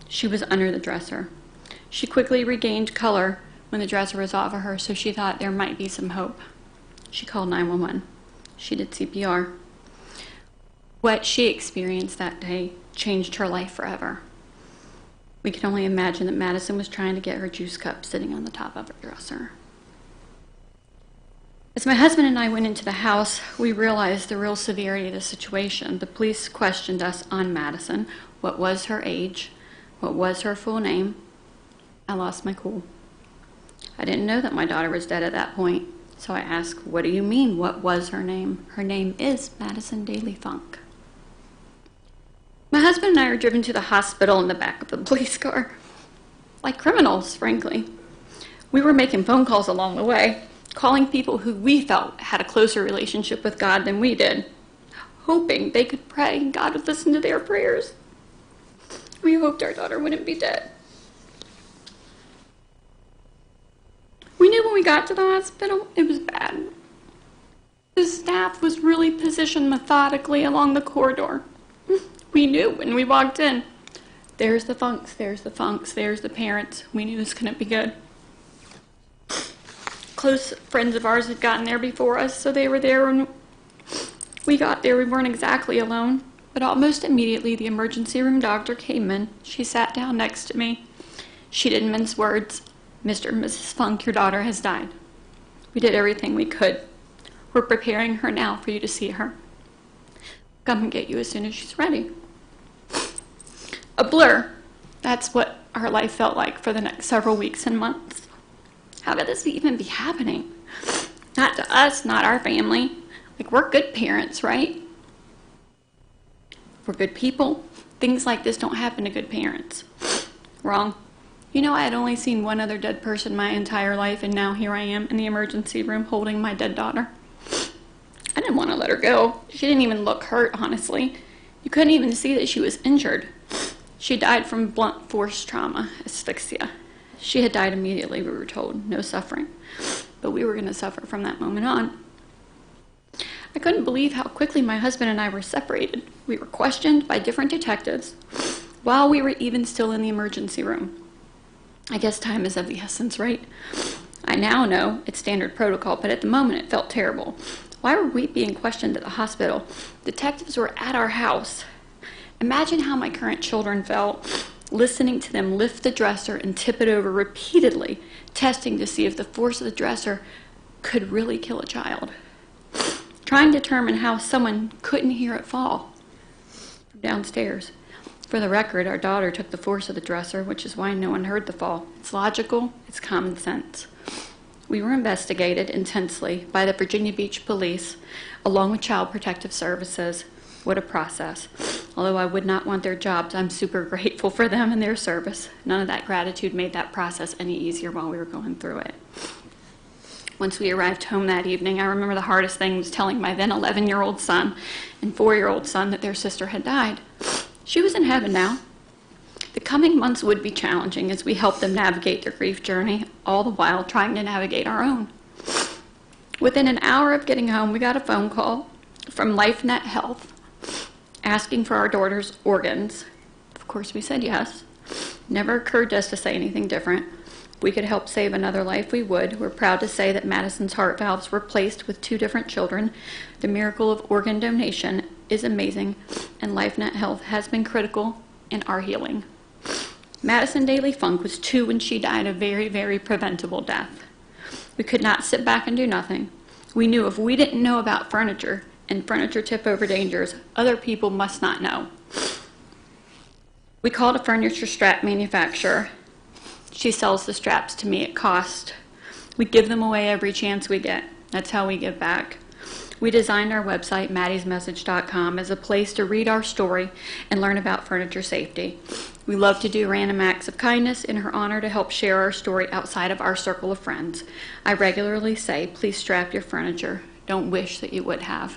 She was under the dresser. She quickly regained color when the dresser was off of her, so she thought there might be some hope. She called 911. She did CPR. What she experienced that day changed her life forever. We can only imagine that Madison was trying to get her juice cup sitting on the top of her dresser. As my husband and I went into the house, we realized the real severity of the situation. The police questioned us on Madison. What was her age? What was her full name? I lost my cool. I didn't know that my daughter was dead at that point, so I asked, what do you mean, what was her name? Her name is Madison Daly Funk. My husband and I are driven to the hospital in the back of the police car. Like criminals, frankly. We were making phone calls along the way, calling people who we felt had a closer relationship with God than we did, hoping they could pray and God would listen to their prayers. We hoped our daughter wouldn't be dead. We knew when we got to the hospital, it was bad. The staff was really positioned methodically along the corridor. We knew when we walked in, there's the Funks, there's the Funks, there's the parents. We knew this couldn't be good. Close friends of ours had gotten there before us, so they were there when we got there. We weren't exactly alone, but almost immediately the emergency room doctor came in. She sat down next to me. She didn't mince words. Mr. and Mrs. Funk, your daughter has died. We did everything we could. We're preparing her now for you to see her. Come and get you as soon as she's ready. A blur. That's what our life felt like for the next several weeks and months. How could this even be happening? Not to us, not our family. Like, we're good parents, right? We're good people. Things like this don't happen to good parents. Wrong. You know, I had only seen one other dead person my entire life, and now here I am in the emergency room holding my dead daughter. I didn't want to let her go. She didn't even look hurt, honestly. You couldn't even see that she was injured. She died from blunt force trauma, asphyxia. She had died immediately, we were told, no suffering. But we were going to suffer from that moment on. I couldn't believe how quickly my husband and I were separated. We were questioned by different detectives while we were even still in the emergency room. I guess time is of the essence, right? I now know it's standard protocol, but at the moment it felt terrible. Why were we being questioned at the hospital? Detectives were at our house. Imagine how my current children felt listening to them lift the dresser and tip it over repeatedly, testing to see if the force of the dresser could really kill a child. Trying to determine how someone couldn't hear it fall from downstairs. For the record, our daughter took the force of the dresser, which is why no one heard the fall. It's logical, it's common sense. We were investigated intensely by the Virginia Beach Police, along with Child Protective Services. What a process. Although I would not want their jobs, I'm super grateful for them and their service. None of that gratitude made that process any easier while we were going through it. Once we arrived home that evening, I remember the hardest thing was telling my then 11-year-old son and 4-year-old son that their sister had died. She was in heaven now. The coming months would be challenging as we helped them navigate their grief journey, all the while trying to navigate our own. Within an hour of getting home, we got a phone call from LifeNet Health asking for our daughter's organs. Of course, we said yes. Never occurred to us to say anything different. If we could help save another life, we would. We're proud to say that Madison's heart valves were placed with 2 different children. The miracle of organ donation is amazing, and LifeNet Health has been critical in our healing. Madison Daly Funk was 2 when she died a very, very preventable death. We could not sit back and do nothing. We knew if we didn't know about furniture and furniture tip-over dangers, other people must not know. We called a furniture strap manufacturer. She sells the straps to me at cost. We give them away every chance we get. That's how we give back. We designed our website, maddysmessage.com, as a place to read our story and learn about furniture safety. We love to do random acts of kindness in her honor to help share our story outside of our circle of friends. I regularly say, please strap your furniture. Don't wish that you would have.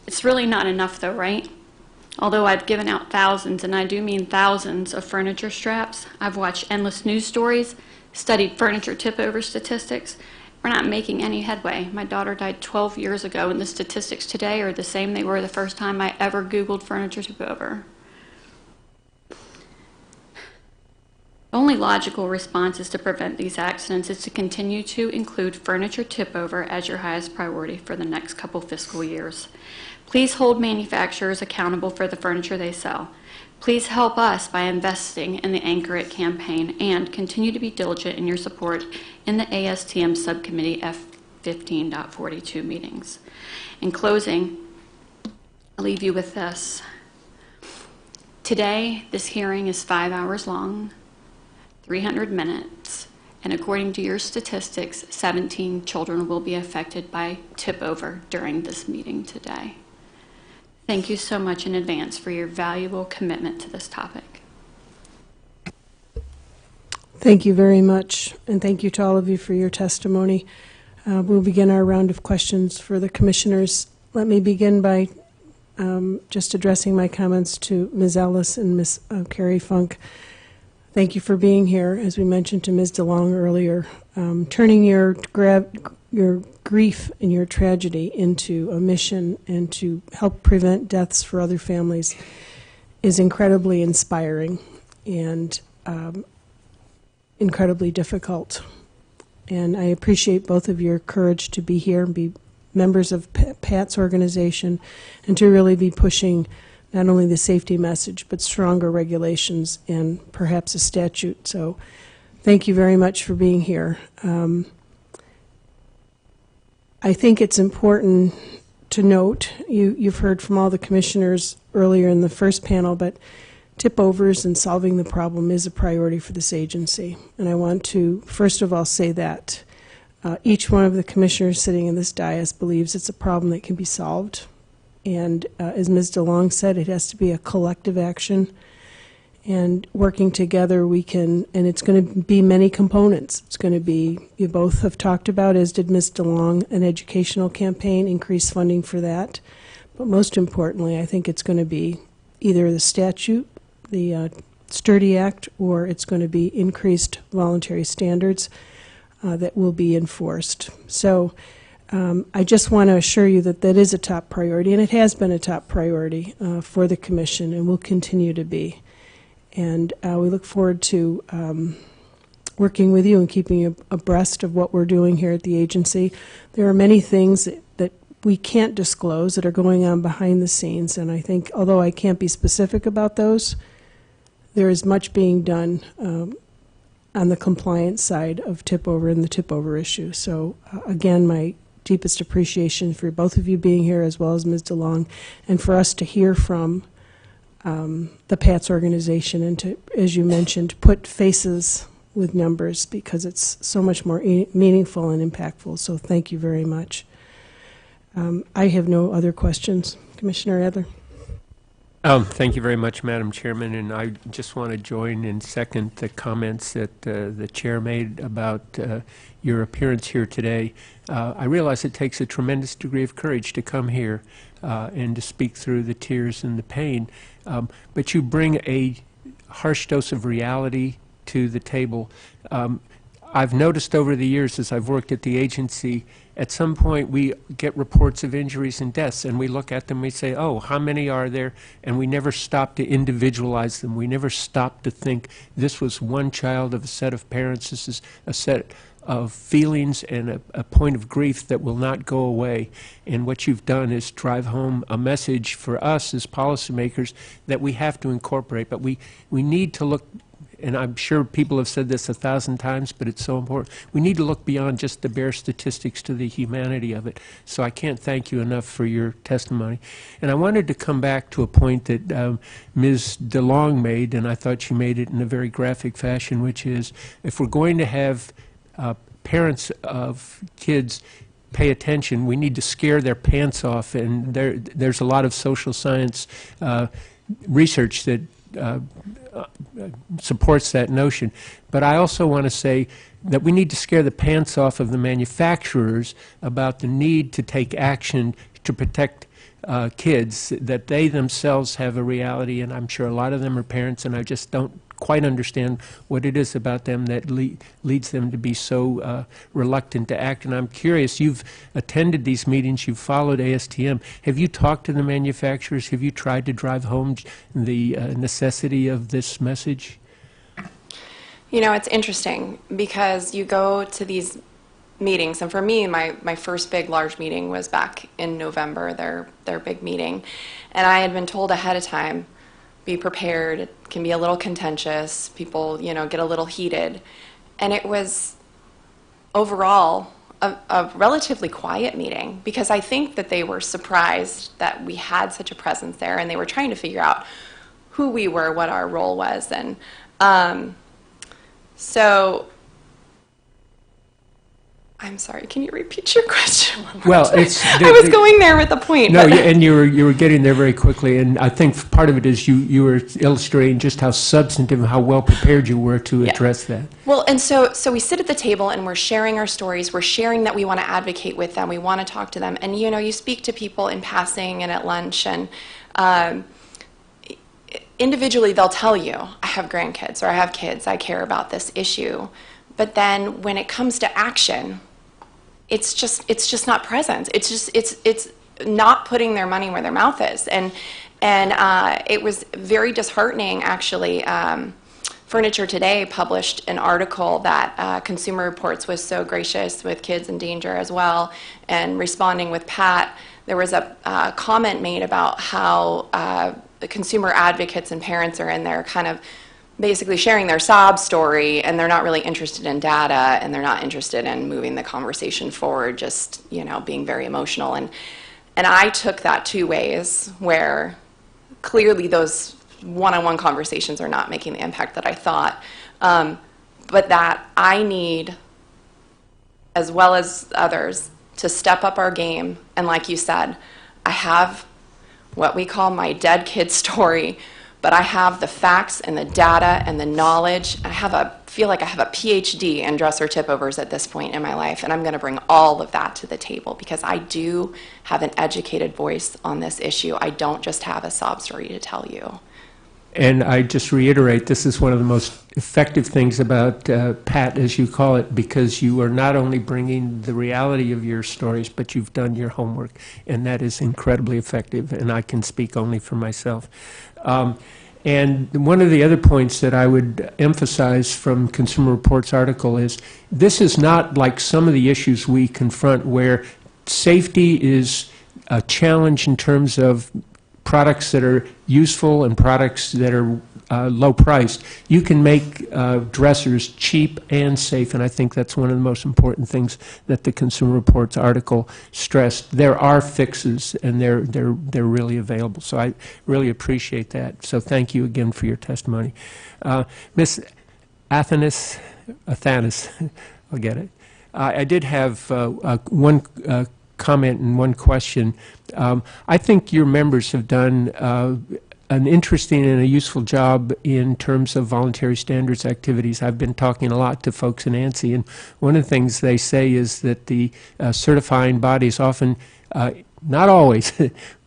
It's really not enough though, right? Although I've given out thousands, and I do mean thousands, of furniture straps, I've watched endless news stories, studied furniture tip-over statistics. We're not making any headway. My daughter died 12 years ago, and the statistics today are the same they were the first time I ever Googled furniture tip-over. The only logical response is to prevent these accidents is to continue to include furniture tip-over as your highest priority for the next couple fiscal years. Please hold manufacturers accountable for the furniture they sell. Please help us by investing in the Anchor It campaign and continue to be diligent in your support in the ASTM Subcommittee F15.42 meetings. In closing, I'll leave you with this. Today, this hearing is 5 hours long, 300 minutes, and according to your statistics, 17 children will be affected by tip-over during this meeting today. Thank you so much in advance for your valuable commitment to this topic. Thank you very much, and thank you to all of you for your testimony. We'll begin our round of questions for the commissioners. Let me begin by just addressing my comments to Ms. Ellis and Ms. Carrie Funk. Thank you for being here, as we mentioned to Ms. DeLong earlier. Turning your grief and your tragedy into a mission and to help prevent deaths for other families is incredibly inspiring and incredibly difficult. And I appreciate both of your courage to be here and be members of Pat's organization and to really be pushing not only the safety message, but stronger regulations and perhaps a statute. So thank you very much for being here. I think it's important to note, you've heard from all the commissioners earlier in the first panel, but tip-overs and solving the problem is a priority for this agency. And I want to, first of all, say that each one of the commissioners sitting in this dais believes it's a problem that can be solved. And as Ms. DeLong said, it has to be a collective action. And working together, we can, and it's going to be many components. It's going to be, you both have talked about, as did Ms. DeLong, an educational campaign, increased funding for that. But most importantly, I think it's going to be either the statute, the Sturdy Act, or it's going to be increased voluntary standards that will be enforced. So I just want to assure you that that is a top priority, and it has been a top priority for the Commission and will continue to be. And we look forward to working with you and keeping you abreast of what we're doing here at the agency. There are many things that we can't disclose that are going on behind the scenes, and I think, although I can't be specific about those, there is much being done on the compliance side of tip-over and the tip-over issue. So again, my deepest appreciation for both of you being here, as well as Ms. DeLong, and for us to hear from the PATS organization and to, as you mentioned, put faces with numbers, because it's so much more meaningful and impactful. So thank you very much. I have no other questions. Commissioner Adler. Thank you very much, Madam Chairman, and I just want to join and second the comments that the chair made about your appearance here today. I realize it takes a tremendous degree of courage to come here and to speak through the tears and the pain, but you bring a harsh dose of reality to the table. I've noticed over the years as I've worked at the agency, at some point we get reports of injuries and deaths, and we look at them, we say, oh, how many are there? And we never stop to individualize them. We never stop to think this was one child of a set of parents, this is a set of feelings and a point of grief that will not go away. And what you've done is drive home a message for us as policymakers that we have to incorporate, but we need to look, and I'm sure people have said this 1,000 times, but it's so important. We need to look beyond just the bare statistics to the humanity of it. So I can't thank you enough for your testimony. And I wanted to come back to a point that Ms. DeLong made, and I thought she made it in a very graphic fashion, which is if we're going to have parents of kids pay attention, we need to scare their pants off. And there's a lot of social science research that supports that notion. But I also want to say that we need to scare the pants off of the manufacturers about the need to take action to protect kids, that they themselves have a reality, and I'm sure a lot of them are parents, and I just don't quite understand what it is about them that leads them to be so reluctant to act. And I'm curious, you've attended these meetings, you've followed ASTM. Have you talked to the manufacturers? Have you tried to drive home the necessity of this message? You know, it's interesting because you go to these meetings, and for me, my first big, large meeting was back in November, their big meeting, and I had been told ahead of time, be prepared, it can be a little contentious, people, you know, get a little heated, and it was overall a relatively quiet meeting because I think that they were surprised that we had such a presence there, and they were trying to figure out who we were, what our role was, and so I'm sorry, can you repeat your question one more time? I was going there with a point. No, and you were getting there very quickly, and I think part of it is you were illustrating just how substantive and how well prepared you were to address that. Well, and so we sit at the table and we're sharing our stories, we're sharing that we want to advocate with them, we want to talk to them, and you know, you speak to people in passing and at lunch, and individually they'll tell you, I have grandkids, or I have kids, I care about this issue, but then when it comes to action, it's just not present. It's not putting their money where their mouth is, and it was very disheartening actually. Furniture Today published an article that Consumer Reports was so gracious with Kids in Danger as well, and responding with Pat, there was a comment made about how the consumer advocates and parents are in there kind of basically sharing their sob story, and they're not really interested in data, and they're not interested in moving the conversation forward, just, you know, being very emotional. And I took that two ways, where clearly those one-on-one conversations are not making the impact that I thought, but that I need, as well as others, to step up our game. And like you said, I have what we call my dead kid story, but I have the facts and the data and the knowledge. I feel like I have a PhD in dresser tip-overs at this point in my life, and I'm going to bring all of that to the table because I do have an educated voice on this issue. I don't just have a sob story to tell you. And I just reiterate, this is one of the most effective things about PAT, as you call it, because you are not only bringing the reality of your stories, but you've done your homework, and that is incredibly effective, and I can speak only for myself. And one of the other points that I would emphasize from Consumer Reports article is this is not like some of the issues we confront where safety is a challenge in terms of products that are useful and products that are low priced. You can make dressers cheap and safe, and I think that's one of the most important things that the Consumer Reports article stressed. There are fixes, and they're really available. So I really appreciate that. So thank you again for your testimony. Ms. Athanas, I'll get it. I did have one comment and one question. I think your members have done an interesting and a useful job in terms of voluntary standards activities. I've been talking a lot to folks in ANSI, and one of the things they say is that the certifying bodies often, not always,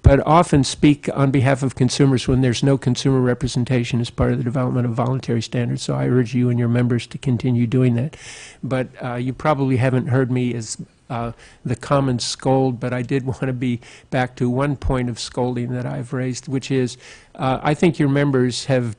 but often speak on behalf of consumers when there's no consumer representation as part of the development of voluntary standards. So I urge you and your members to continue doing that. But you probably haven't heard me as the common scold, but I did want to be back to one point of scolding that I've raised, which is I think your members have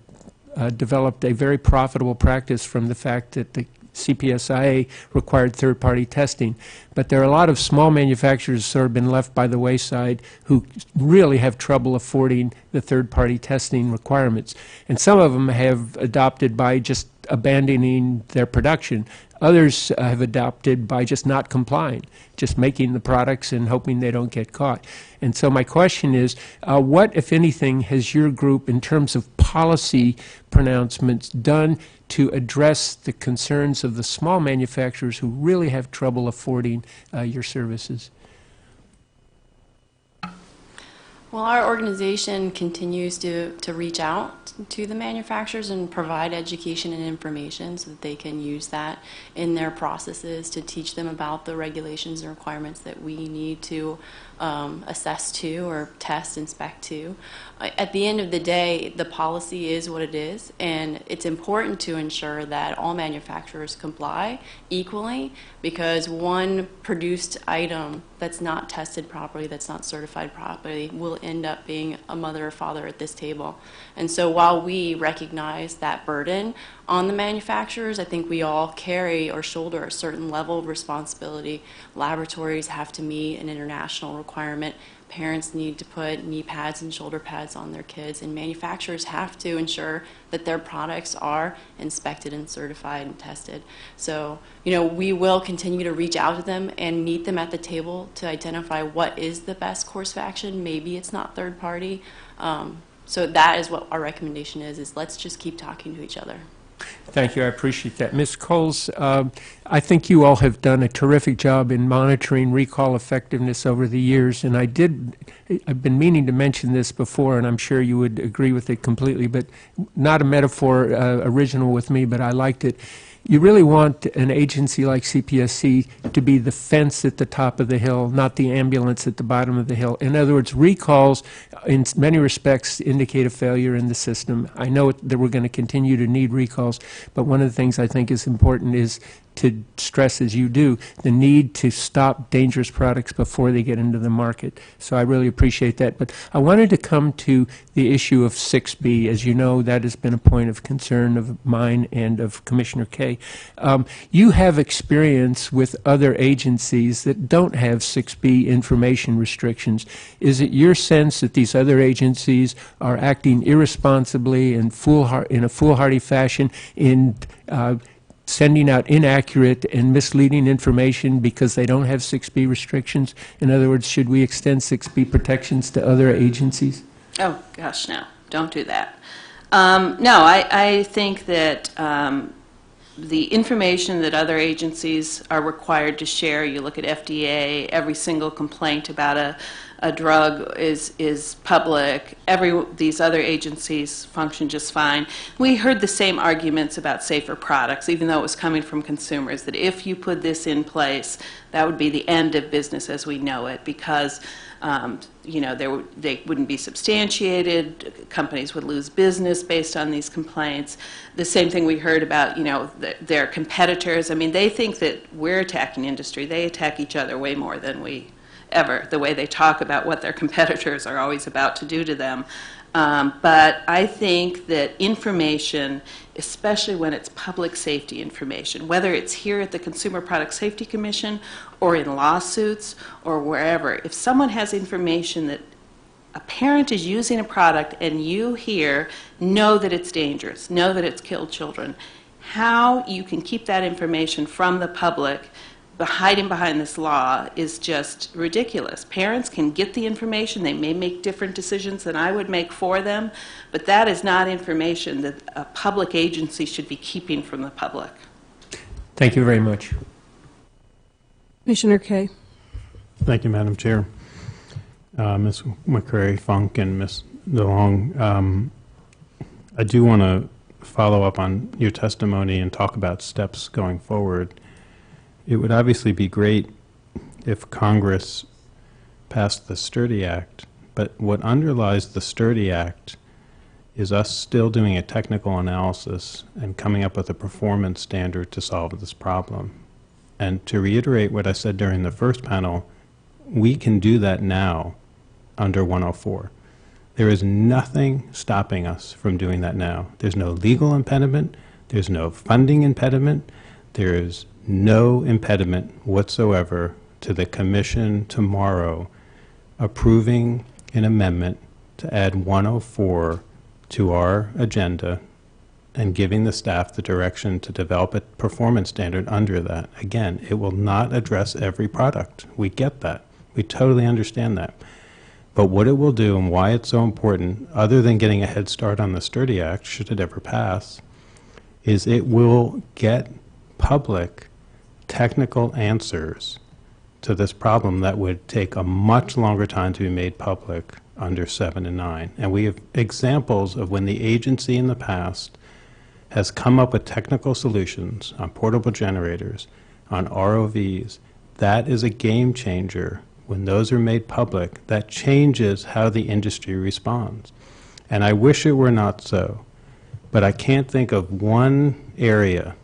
developed a very profitable practice from the fact that the CPSIA required third-party testing. But there are a lot of small manufacturers who have been left by the wayside who really have trouble affording the third-party testing requirements. And some of them have adopted by just abandoning their production. Others have adopted by just not complying, just making the products and hoping they don't get caught. And so my question is, what, if anything, has your group, in terms of policy pronouncements, done to address the concerns of the small manufacturers who really have trouble affording your services? Well, our organization continues to reach out to the manufacturers and provide education and information so that they can use that in their processes to teach them about the regulations and requirements that we need to assess to or test, inspect to. At the end of the day, the policy is what it is, and it's important to ensure that all manufacturers comply equally, because one produced item that's not tested properly, that's not certified properly, will end up being a mother or father at this table. And so while we recognize that burden on the manufacturers, I think we all carry or shoulder a certain level of responsibility. Laboratories have to meet an international requirement. Parents need to put knee pads and shoulder pads on their kids, and manufacturers have to ensure that their products are inspected and certified and tested. So, we will continue to reach out to them and meet them at the table to identify what is the best course of action. Maybe it's not third party. So that is what our recommendation is let's just keep talking to each other. Thank you. I appreciate that. Ms. Coles, I think you all have done a terrific job in monitoring recall effectiveness over the years, and I've been meaning to mention this before, and I'm sure you would agree with it completely, but not a metaphor original with me, but I liked it. You really want an agency like CPSC to be the fence at the top of the hill, not the ambulance at the bottom of the hill. In other words, recalls in many respects indicate a failure in the system. I know that we're going to continue to need recalls, but one of the things I think is important is to stress, as you do, the need to stop dangerous products before they get into the market. So I really appreciate that. But I wanted to come to the issue of 6B. As you know, that has been a point of concern of mine and of Commissioner Kaye. You have experience with other agencies that don't have 6B information restrictions. Is it your sense that these other agencies are acting irresponsibly and in a foolhardy fashion in sending out inaccurate and misleading information because they don't have 6B restrictions? In other words, should we extend 6B protections to other agencies? Oh, gosh, no. Don't do that. No, I think that the information that other agencies are required to share, you look at FDA, every single complaint about a drug is public. These other agencies function just fine. We heard the same arguments about safer products, even though it was coming from consumers, that if you put this in place, that would be the end of business as we know it, because they wouldn't be substantiated, companies would lose business based on these complaints. The same thing we heard about, their competitors. I mean, they think that we're attacking industry. They attack each other way more than we ever, the way they talk about what their competitors are always about to do to them. But I think that information, especially when it's public safety information, whether it's here at the Consumer Product Safety Commission or in lawsuits or wherever, if someone has information that a parent is using a product and you know that it's dangerous, know that it's killed children, how you can keep that information from the public hiding behind this law is just ridiculous. Parents can get the information. They may make different decisions than I would make for them, but that is not information that a public agency should be keeping from the public. Thank you very much. Commissioner Kaye. Thank you, Madam Chair. Ms. McCrary-Funk and Ms. DeLong, I do want to follow up on your testimony and talk about steps going forward. It would obviously be great if Congress passed the Sturdy Act, but what underlies the Sturdy Act is us still doing a technical analysis and coming up with a performance standard to solve this problem. And to reiterate what I said during the first panel, we can do that now under 104. There is nothing stopping us from doing that now. There's no legal impediment. There's no funding impediment. There is no impediment whatsoever to the Commission tomorrow approving an amendment to add 104 to our agenda and giving the staff the direction to develop a performance standard under that. Again, it will not address every product. We get that. We totally understand that. But what it will do and why it's so important, other than getting a head start on the Sturdy Act, should it ever pass, is it will get public technical answers to this problem that would take a much longer time to be made public under 7 and 9. And we have examples of when the agency in the past has come up with technical solutions on portable generators, on ROVs. That is a game changer when those are made public, that changes how the industry responds. And I wish it were not so, but I can't think of one area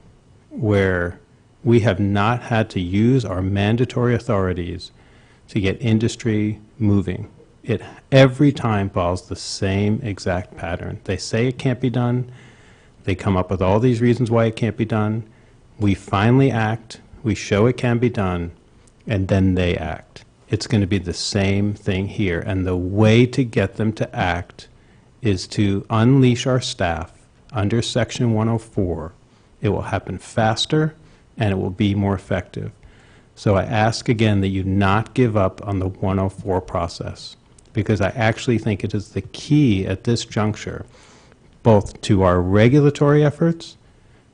where we have not had to use our mandatory authorities to get industry moving. It every time follows the same exact pattern. They say it can't be done. They come up with all these reasons why it can't be done. We finally act. We show it can be done, and then they act. It's going to be the same thing here. And the way to get them to act is to unleash our staff under Section 104. It will happen faster, and it will be more effective. So I ask again that you not give up on the 104 process, because I actually think it is the key at this juncture, both to our regulatory efforts,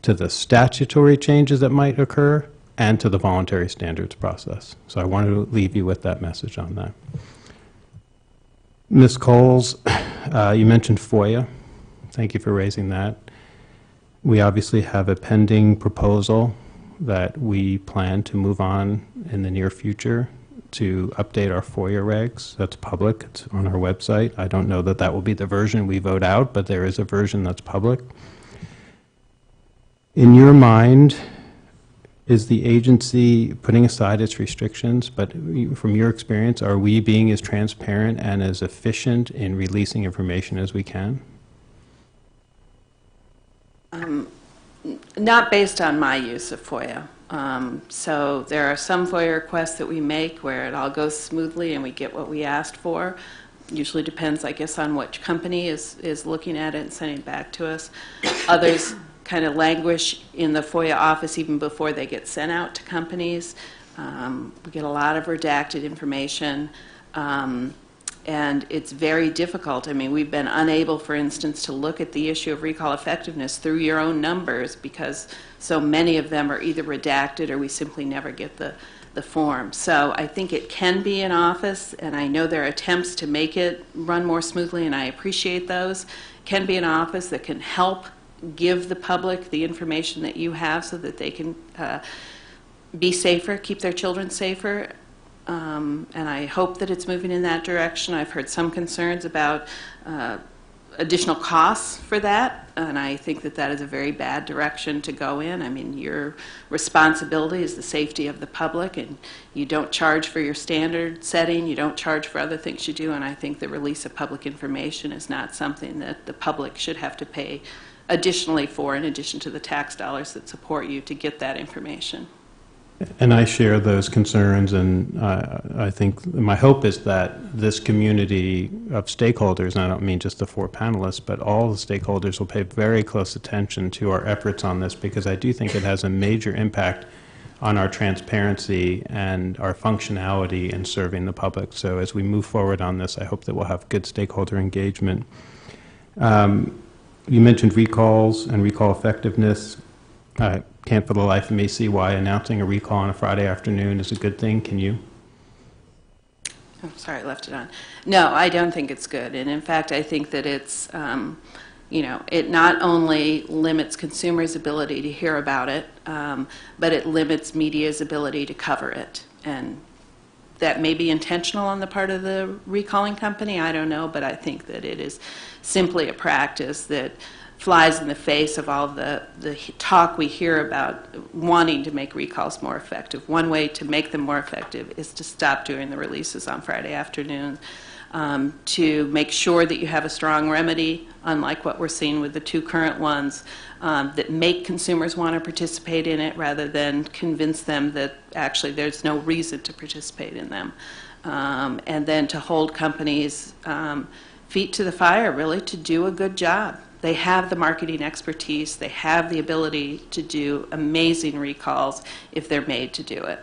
to the statutory changes that might occur, and to the voluntary standards process. So I wanted to leave you with that message on that. Ms. Coles, you mentioned FOIA. Thank you for raising that. We obviously have a pending proposal that we plan to move on in the near future to update our FOIA regs. That's public. It's on our website. I don't know that that will be the version we vote out, but there is a version that's public. In your mind, is the agency putting aside its restrictions, but from your experience, are we being as transparent and as efficient in releasing information as we can? Not based on my use of FOIA. So there are some FOIA requests that we make where it all goes smoothly and we get what we asked for. Usually depends, I guess, on which company is looking at it and sending it back to us. Others kind of languish in the FOIA office even before they get sent out to companies. We get a lot of redacted information. And it's very difficult. I mean, we've been unable, for instance, to look at the issue of recall effectiveness through your own numbers because so many of them are either redacted or we simply never get the form. So I think it can be in office, and I know there are attempts to make it run more smoothly, and I appreciate those. It can be an office that can help give the public the information that you have so that they can be safer, keep their children safer. And I hope that it's moving in that direction. I've heard some concerns about additional costs for that, and I think that that is a very bad direction to go in. I mean, your responsibility is the safety of the public, and you don't charge for your standard setting, you don't charge for other things you do, and I think the release of public information is not something that the public should have to pay additionally for, in addition to the tax dollars that support you to get that information. And I share those concerns, and I think my hope is that this community of stakeholders, and I don't mean just the four panelists, but all the stakeholders will pay very close attention to our efforts on this, because I do think it has a major impact on our transparency and our functionality in serving the public. So as we move forward on this, I hope that we'll have good stakeholder engagement. You mentioned recalls and recall effectiveness. I can't for the life of me see why announcing a recall on a Friday afternoon is a good thing. Can you? Oh, sorry, I left it on. No, I don't think it's good. And in fact, I think that it's, it not only limits consumers' ability to hear about it, but it limits media's ability to cover it. And that may be intentional on the part of the recalling company, I don't know, but I think that it is simply a practice that flies in the face of all the talk we hear about wanting to make recalls more effective. One way to make them more effective is to stop doing the releases on Friday afternoon, to make sure that you have a strong remedy, unlike what we're seeing with the two current ones, that make consumers want to participate in it rather than convince them that actually there's no reason to participate in them. And then to hold companies' feet to the fire, really, to do a good job. They have the marketing expertise. They have the ability to do amazing recalls if they're made to do it.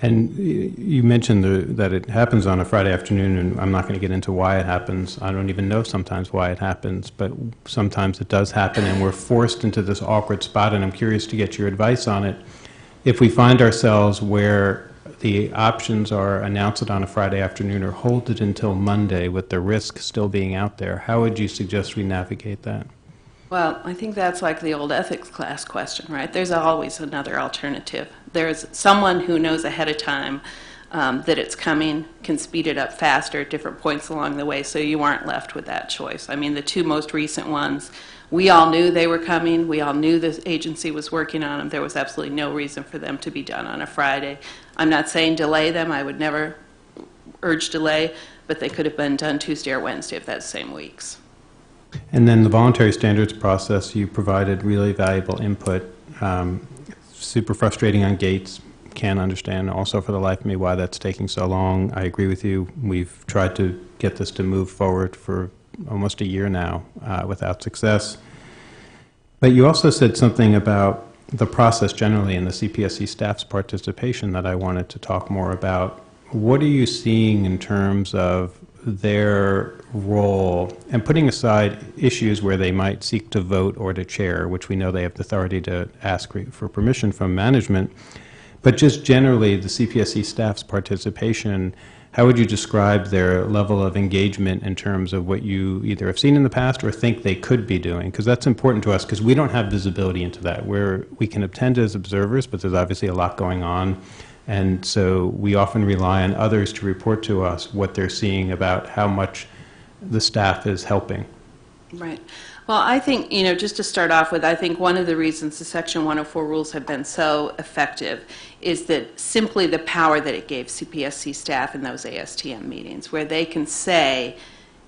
And you mentioned that it happens on a Friday afternoon, and I'm not going to get into why it happens. I don't even know sometimes why it happens, but sometimes it does happen, and we're forced into this awkward spot, and I'm curious to get your advice on it. If we find ourselves where the options are announce it on a Friday afternoon or hold it until Monday with the risk still being out there, how would you suggest we navigate that? Well, I think that's like the old ethics class question, right? There's always another alternative. There's someone who knows ahead of time that it's coming, can speed it up faster at different points along the way, so you aren't left with that choice. I mean, the two most recent ones, we all knew they were coming. We all knew the agency was working on them. There was absolutely no reason for them to be done on a Friday. I'm not saying delay them. I would never urge delay, but they could have been done Tuesday or Wednesday of that same weeks. And then the voluntary standards process, you provided really valuable input. Super frustrating on gates. Can't understand also for the life of me why that's taking so long. I agree with you. We've tried to get this to move forward for almost a year now without success. But you also said something about the process generally and the CPSC staff's participation that I wanted to talk more about. What are you seeing in terms of their role, and putting aside issues where they might seek to vote or to chair, which we know they have the authority to ask for permission from management, but just generally the CPSC staff's participation? How would you describe their level of engagement in terms of what you either have seen in the past or think they could be doing? Because that's important to us, because we don't have visibility into that. We can attend as observers, but there's obviously a lot going on. And so we often rely on others to report to us what they're seeing about how much the staff is helping. Right. Well, I think, just to start off with, I think one of the reasons the Section 104 rules have been so effective is that simply the power that it gave CPSC staff in those ASTM meetings, where they can say,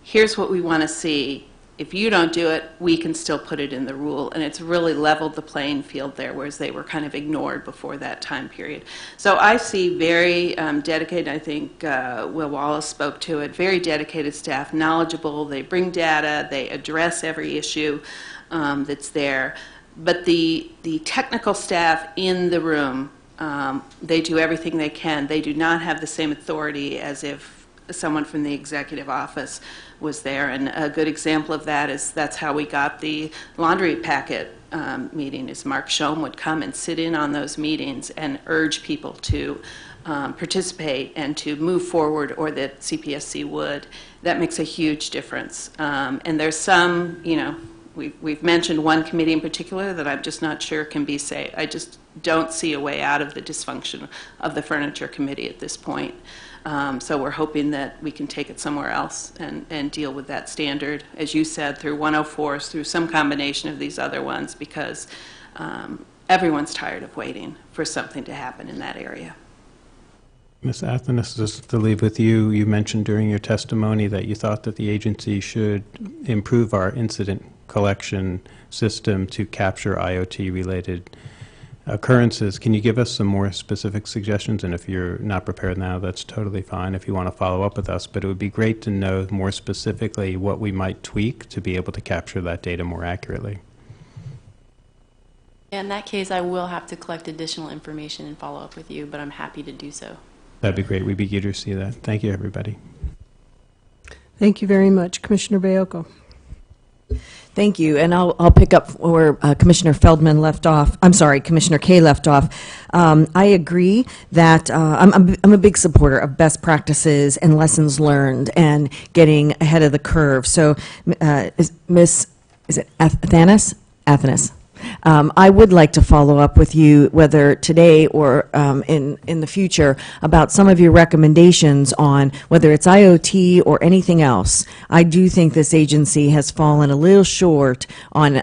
here's what we want to see. If you don't do it, we can still put it in the rule. And it's really leveled the playing field there, whereas they were kind of ignored before that time period. So I see very dedicated, I think Will Wallace spoke to it, very dedicated staff, knowledgeable. They bring data. They address every issue that's there. But the technical staff in the room, they do everything they can. They do not have the same authority as if someone from the executive office was there. And a good example of that is that's how we got the laundry packet meeting, is Mark Schoen would come and sit in on those meetings and urge people to participate and to move forward, or that CPSC would. That makes a huge difference. And there's some, we've mentioned one committee in particular that I'm just not sure can be saved. I just don't see a way out of the dysfunction of the furniture committee at this point. So we're hoping that we can take it somewhere else and deal with that standard, as you said, through 104s, through some combination of these other ones, because everyone's tired of waiting for something to happen in that area. Ms. Athenis, just to leave with you, you mentioned during your testimony that you thought that the agency should improve our incident collection system to capture IoT-related occurrences. Can you give us some more specific suggestions? And if you're not prepared now, that's totally fine if you want to follow up with us. But it would be great to know more specifically what we might tweak to be able to capture that data more accurately. In that case, I will have to collect additional information and follow up with you, but I'm happy to do so. That'd be great. We'd be eager to see that. Thank you, everybody. Thank you very much. Commissioner Baiocco. Thank you, and I'll pick up where Commissioner Feldman left off. I'm sorry, Commissioner Kaye left off. I agree that I'm a big supporter of best practices and lessons learned and getting ahead of the curve. So, is it Athenis? Athenis. I would like to follow up with you, whether today or in the future, about some of your recommendations on whether it's IoT or anything else. I do think this agency has fallen a little short on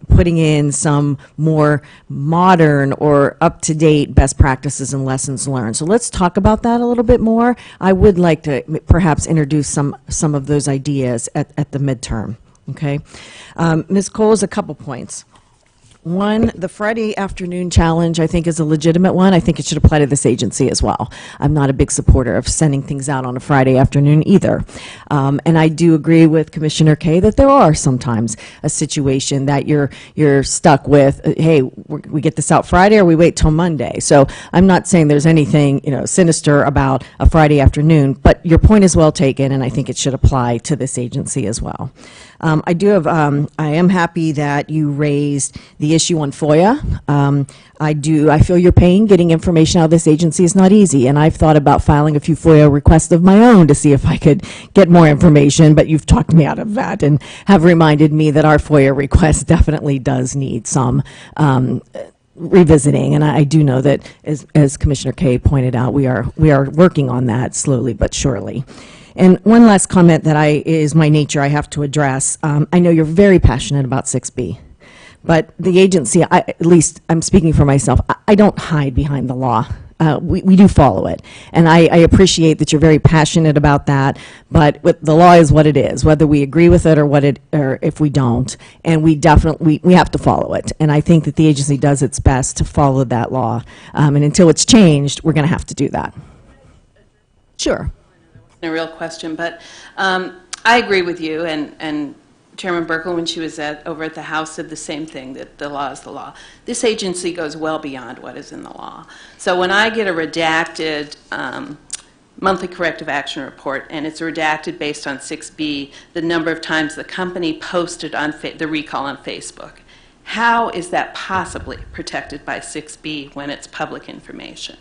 putting in some more modern or up-to-date best practices and lessons learned. So let's talk about that a little bit more. I would like to perhaps introduce some of those ideas at the midterm. Okay, Ms. Coles, a couple points. One, the Friday afternoon challenge, I think, is a legitimate one. I think it should apply to this agency as well. I'm not a big supporter of sending things out on a Friday afternoon either. And I do agree with Commissioner Kaye that there are sometimes a situation that you're stuck with, hey, we get this out Friday or we wait till Monday. So I'm not saying there's anything, sinister about a Friday afternoon, but your point is well taken, and I think it should apply to this agency as well. I am happy that you raised the issue on FOIA. I feel your pain. Getting information out of this agency is not easy, and I've thought about filing a few FOIA requests of my own to see if I could get more information, but you've talked me out of that and have reminded me that our FOIA request definitely does need some revisiting, and I do know that, as Commissioner Kay pointed out, we are working on that slowly but surely. And one last comment that is my nature I have to address. I know you're very passionate about 6B, but the agency, at least I'm speaking for myself, I don't hide behind the law. We do follow it, and I appreciate that you're very passionate about that. But the law is what it is, whether we agree with it or if we don't, and we definitely we have to follow it. And I think that the agency does its best to follow that law. And until it's changed, we're going to have to do that. Sure. A real question, but I agree with you, and Chairman Burkle, when she was over at the House, said the same thing, that the law is the law. This agency goes well beyond what is in the law. So when I get a redacted monthly corrective action report, and it's redacted based on 6B, the number of times the company posted on the recall on Facebook, how is that possibly protected by 6B when it's public information?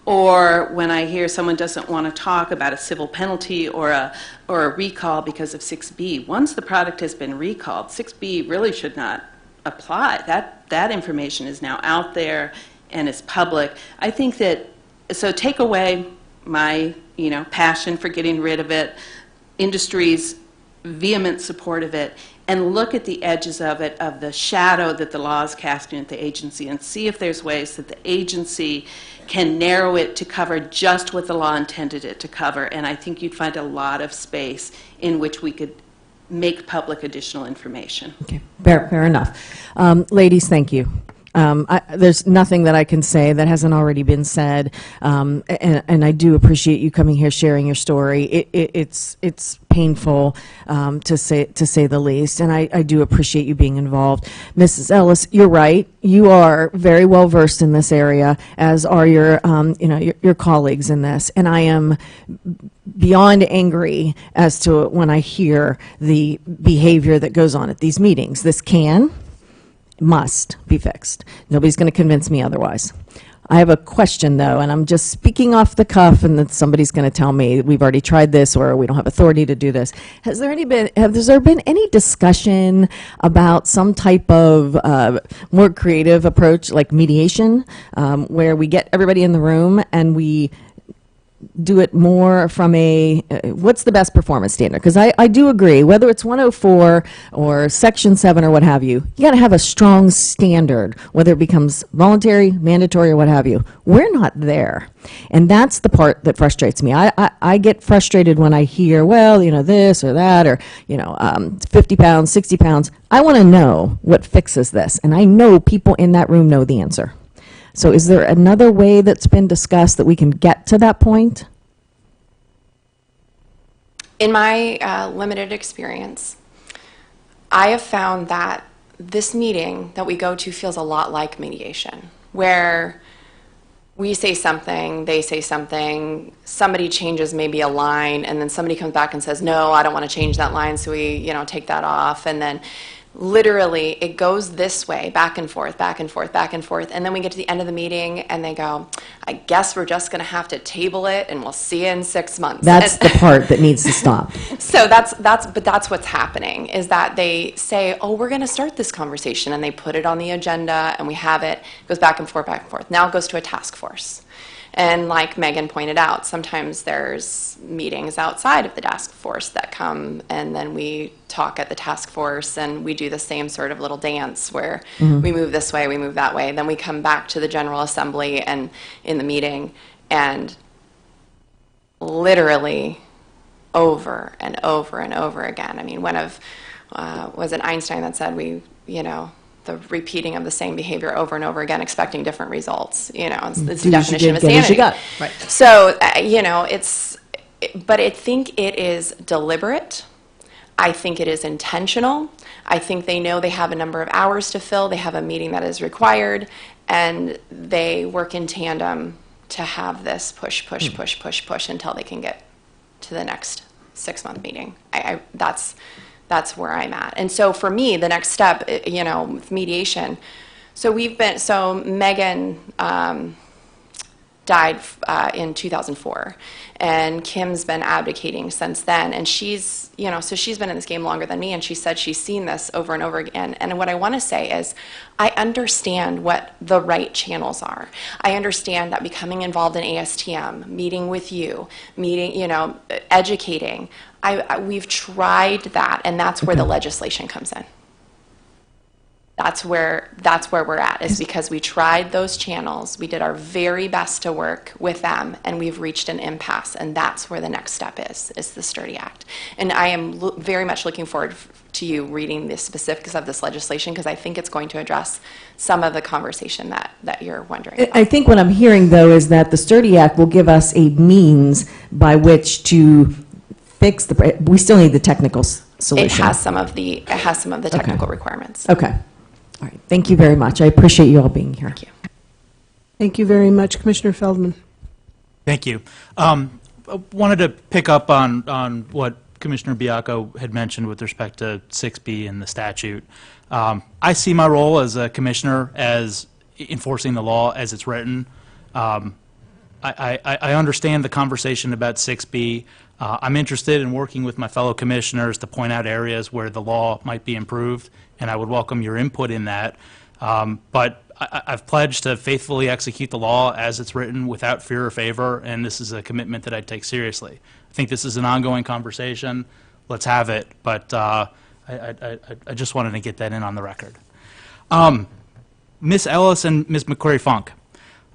Or when I hear someone doesn't want to talk about a civil penalty or a recall because of 6B, once the product has been recalled, 6B really should not apply. That information is now out there and is public. I think that, so take away my passion for getting rid of it, industry's vehement support of it, and look at the edges of it, of the shadow that the law is casting at the agency, and see if there's ways that the agency can narrow it to cover just what the law intended it to cover. And I think you'd find a lot of space in which we could make public additional information. Okay, fair enough. Ladies, thank you. There's nothing that I can say that hasn't already been said, and I do appreciate you coming here, sharing your story. It's painful, to say the least, and I do appreciate you being involved. Mrs. Ellis, you're right. You are very well versed in this area, as are your colleagues in this, and I am beyond angry as to when I hear the behavior that goes on at these meetings. This must be fixed. Nobody's going to convince me otherwise. I have a question, though, and I'm just speaking off the cuff, and then somebody's going to tell me we've already tried this or we don't have authority to do this. Has there been any discussion about some type of more creative approach, like mediation, where we get everybody in the room and we do it more from what's the best performance standard? Because I do agree, whether it's 104 or Section 7 or what have you got to have a strong standard, whether it becomes voluntary, mandatory, or what have you. We're not there. And that's the part that frustrates me. I get frustrated when I hear, well, this or that, or, 50 pounds, 60 pounds. I want to know what fixes this. And I know people in that room know the answer. So is there another way that's been discussed that we can get to that point? In my limited experience, I have found that this meeting that we go to feels a lot like mediation, where we say something, they say something, somebody changes maybe a line, and then somebody comes back and says, no, I don't want to change that line, so we take that off, and then literally it goes this way, back and forth, back and forth, back and forth, and then we get to the end of the meeting and they go, I guess we're just going to have to table it and we'll see you in 6 months. That's the part that needs to stop. So that's what's happening, is that they say, oh, we're going to start this conversation, and they put it on the agenda and we have it. It goes back and forth, back and forth. Now it goes to a task force. And like Megan pointed out, sometimes there's meetings outside of the task force that come, and then we talk at the task force, and we do the same sort of little dance where we move this way, we move that way. Then we come back to the General Assembly and in the meeting, and literally over and over and over again. I mean, was it Einstein that said the repeating of the same behavior over and over again, expecting different results. It's the definition of insanity. Right. So, but I think it is deliberate. I think it is intentional. I think they know they have a number of hours to fill. They have a meeting that is required, and they work in tandem to have this push until they can get to the next 6-month meeting. That's where I'm at. And so for me, the next step, with mediation, so Megan died in 2004, and Kim's been abdicating since then. And she's, so she's been in this game longer than me, and she said she's seen this over and over again. And what I want to say is, I understand what the right channels are. I understand that becoming involved in ASTM, meeting with you, educating. We've tried that, and that's where the legislation comes in. That's where we're at, is because we tried those channels. We did our very best to work with them, and we've reached an impasse, and that's where the next step is the Sturdy Act. And I am very much looking forward to you reading the specifics of this legislation, because I think it's going to address some of the conversation that you're wondering about. I think what I'm hearing, though, is that the Sturdy Act will give us a means by which to fix we still need the technical solution. It has some of the technical requirements. Okay. All right. Thank you very much. I appreciate you all being here. Thank you. Thank you very much, Commissioner Feldman. Thank you. I wanted to pick up on what Commissioner Biacco had mentioned with respect to 6B and the statute. I see my role as a commissioner as enforcing the law as it's written. I understand the conversation about 6B. I'm interested in working with my fellow commissioners to point out areas where the law might be improved, and I would welcome your input in that. But I've pledged to faithfully execute the law as it's written without fear or favor, and this is a commitment that I take seriously. I think this is an ongoing conversation. Let's have it, but I just wanted to get that in on the record. Ms. Ellis and Ms. McQuarrie-Funk,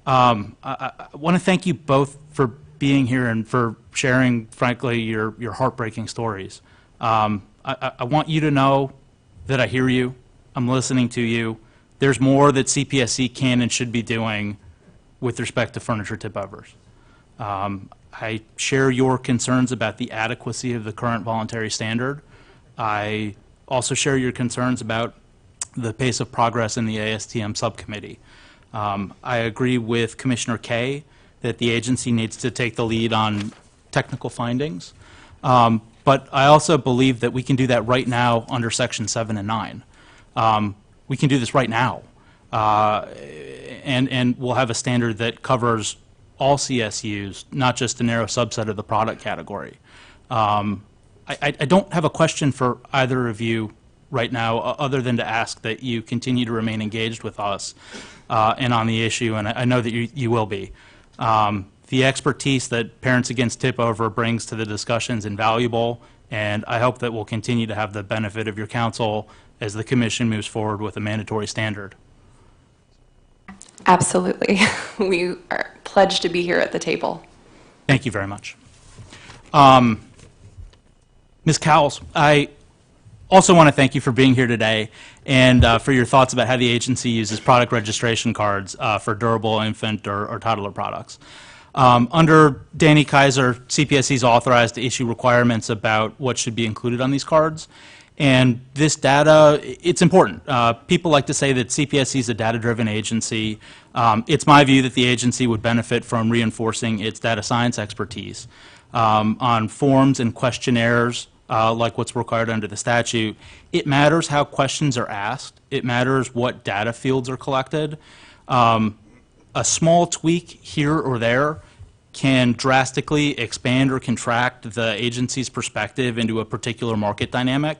I want to thank you both for being here and for sharing, frankly, your heartbreaking stories. I want you to know that I hear you. I'm listening to you. There's more that CPSC can and should be doing with respect to furniture tip-overs. I share your concerns about the adequacy of the current voluntary standard. I also share your concerns about the pace of progress in the ASTM subcommittee. I agree with Commissioner Kaye that the agency needs to take the lead on technical findings. But I also believe that we can do that right now under Section 7 and 9. We can do this right now. And we'll have a standard that covers all CSUs, not just a narrow subset of the product category. I don't have a question for either of you right now, other than to ask that you continue to remain engaged with us and on the issue, and I know that you will be. The expertise that Parents Against Tip-Over brings to the discussion is invaluable, and I hope that we'll continue to have the benefit of your counsel as the Commission moves forward with a mandatory standard. Absolutely. We are pledged to be here at the table. Thank you very much. Ms. Cowles, I also want to thank you for being here today and for your thoughts about how the agency uses product registration cards for durable infant or toddler products. Under Danny Kaiser, CPSC is authorized to issue requirements about what should be included on these cards. And this data, it's important. People like to say that CPSC is a data-driven agency. It's my view that the agency would benefit from reinforcing its data science expertise on forms and questionnaires like what's required under the statute. It matters how questions are asked. It matters what data fields are collected. A small tweak here or there can drastically expand or contract the agency's perspective into a particular market dynamic.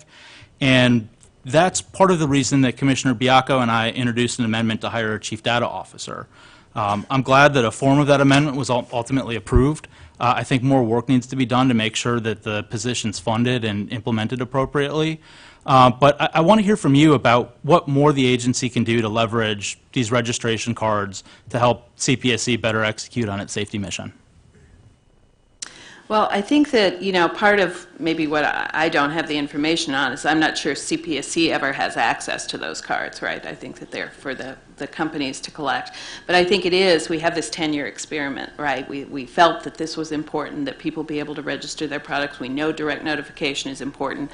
And that's part of the reason that Commissioner Biacco and I introduced an amendment to hire a chief data officer. I'm glad that a form of that amendment was ultimately approved. I think more work needs to be done to make sure that the position's funded and implemented appropriately. But I want to hear from you about what more the agency can do to leverage these registration cards to help CPSC better execute on its safety mission. Well, I think that, part of maybe what I don't have the information on is I'm not sure CPSC ever has access to those cards, right? I think that they're for the companies to collect. But I think we have this 10-year experiment, right? We felt that this was important, that people be able to register their products. We know direct notification is important.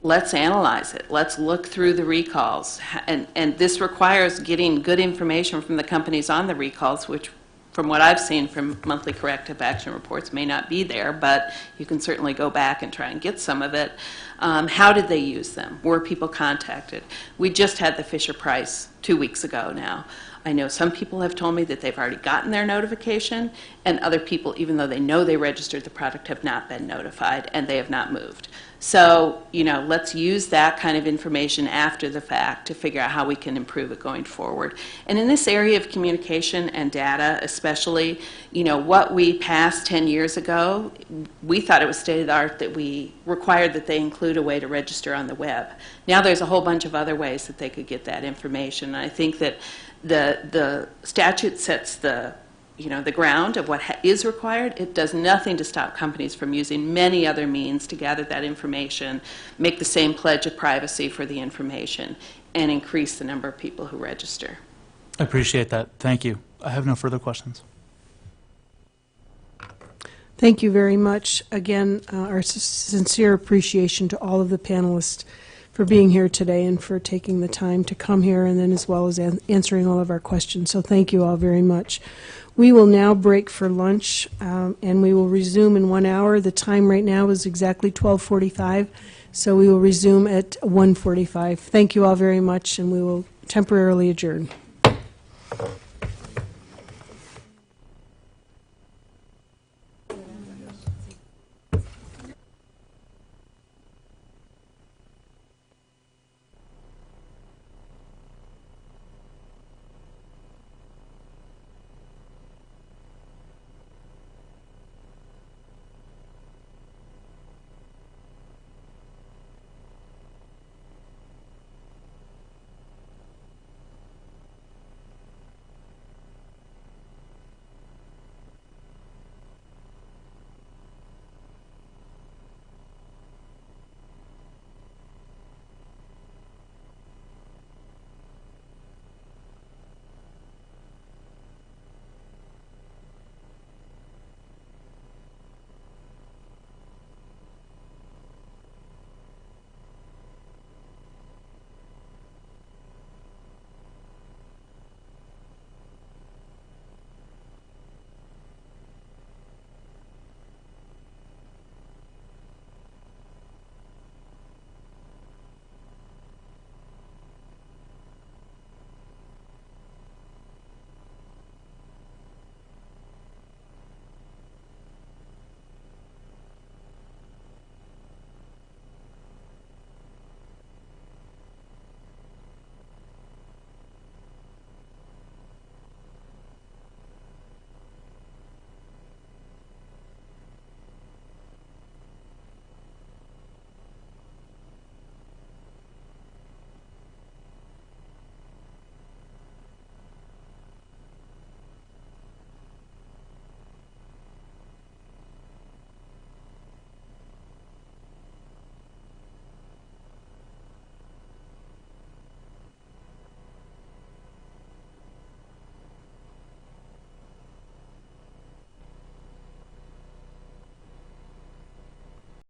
Let's analyze it. Let's look through the recalls. And this requires getting good information from the companies on the recalls, which from what I've seen from monthly corrective action reports may not be there, but you can certainly go back and try and get some of it. How did they use them? Were people contacted? We just had the Fisher-Price 2 weeks ago now. I know some people have told me that they've already gotten their notification, and other people, even though they know they registered the product, have not been notified, and they have not moved. So, let's use that kind of information after the fact to figure out how we can improve it going forward. And in this area of communication and data especially, what we passed 10 years ago, we thought it was state of the art that we required that they include a way to register on the web. Now there's a whole bunch of other ways that they could get that information. And I think that the statute sets the ground of what is required. It does nothing to stop companies from using many other means to gather that information, make the same pledge of privacy for the information, and increase the number of people who register. I appreciate that. Thank you. I have no further questions. Thank you very much. Again, our sincere appreciation to all of the panelists for being here today and for taking the time to come here, and then as well as answering all of our questions. So thank you all very much. We will now break for lunch, and we will resume in 1 hour. The time right now is exactly 12:45, so we will resume at 1:45. Thank you all very much, and we will temporarily adjourn.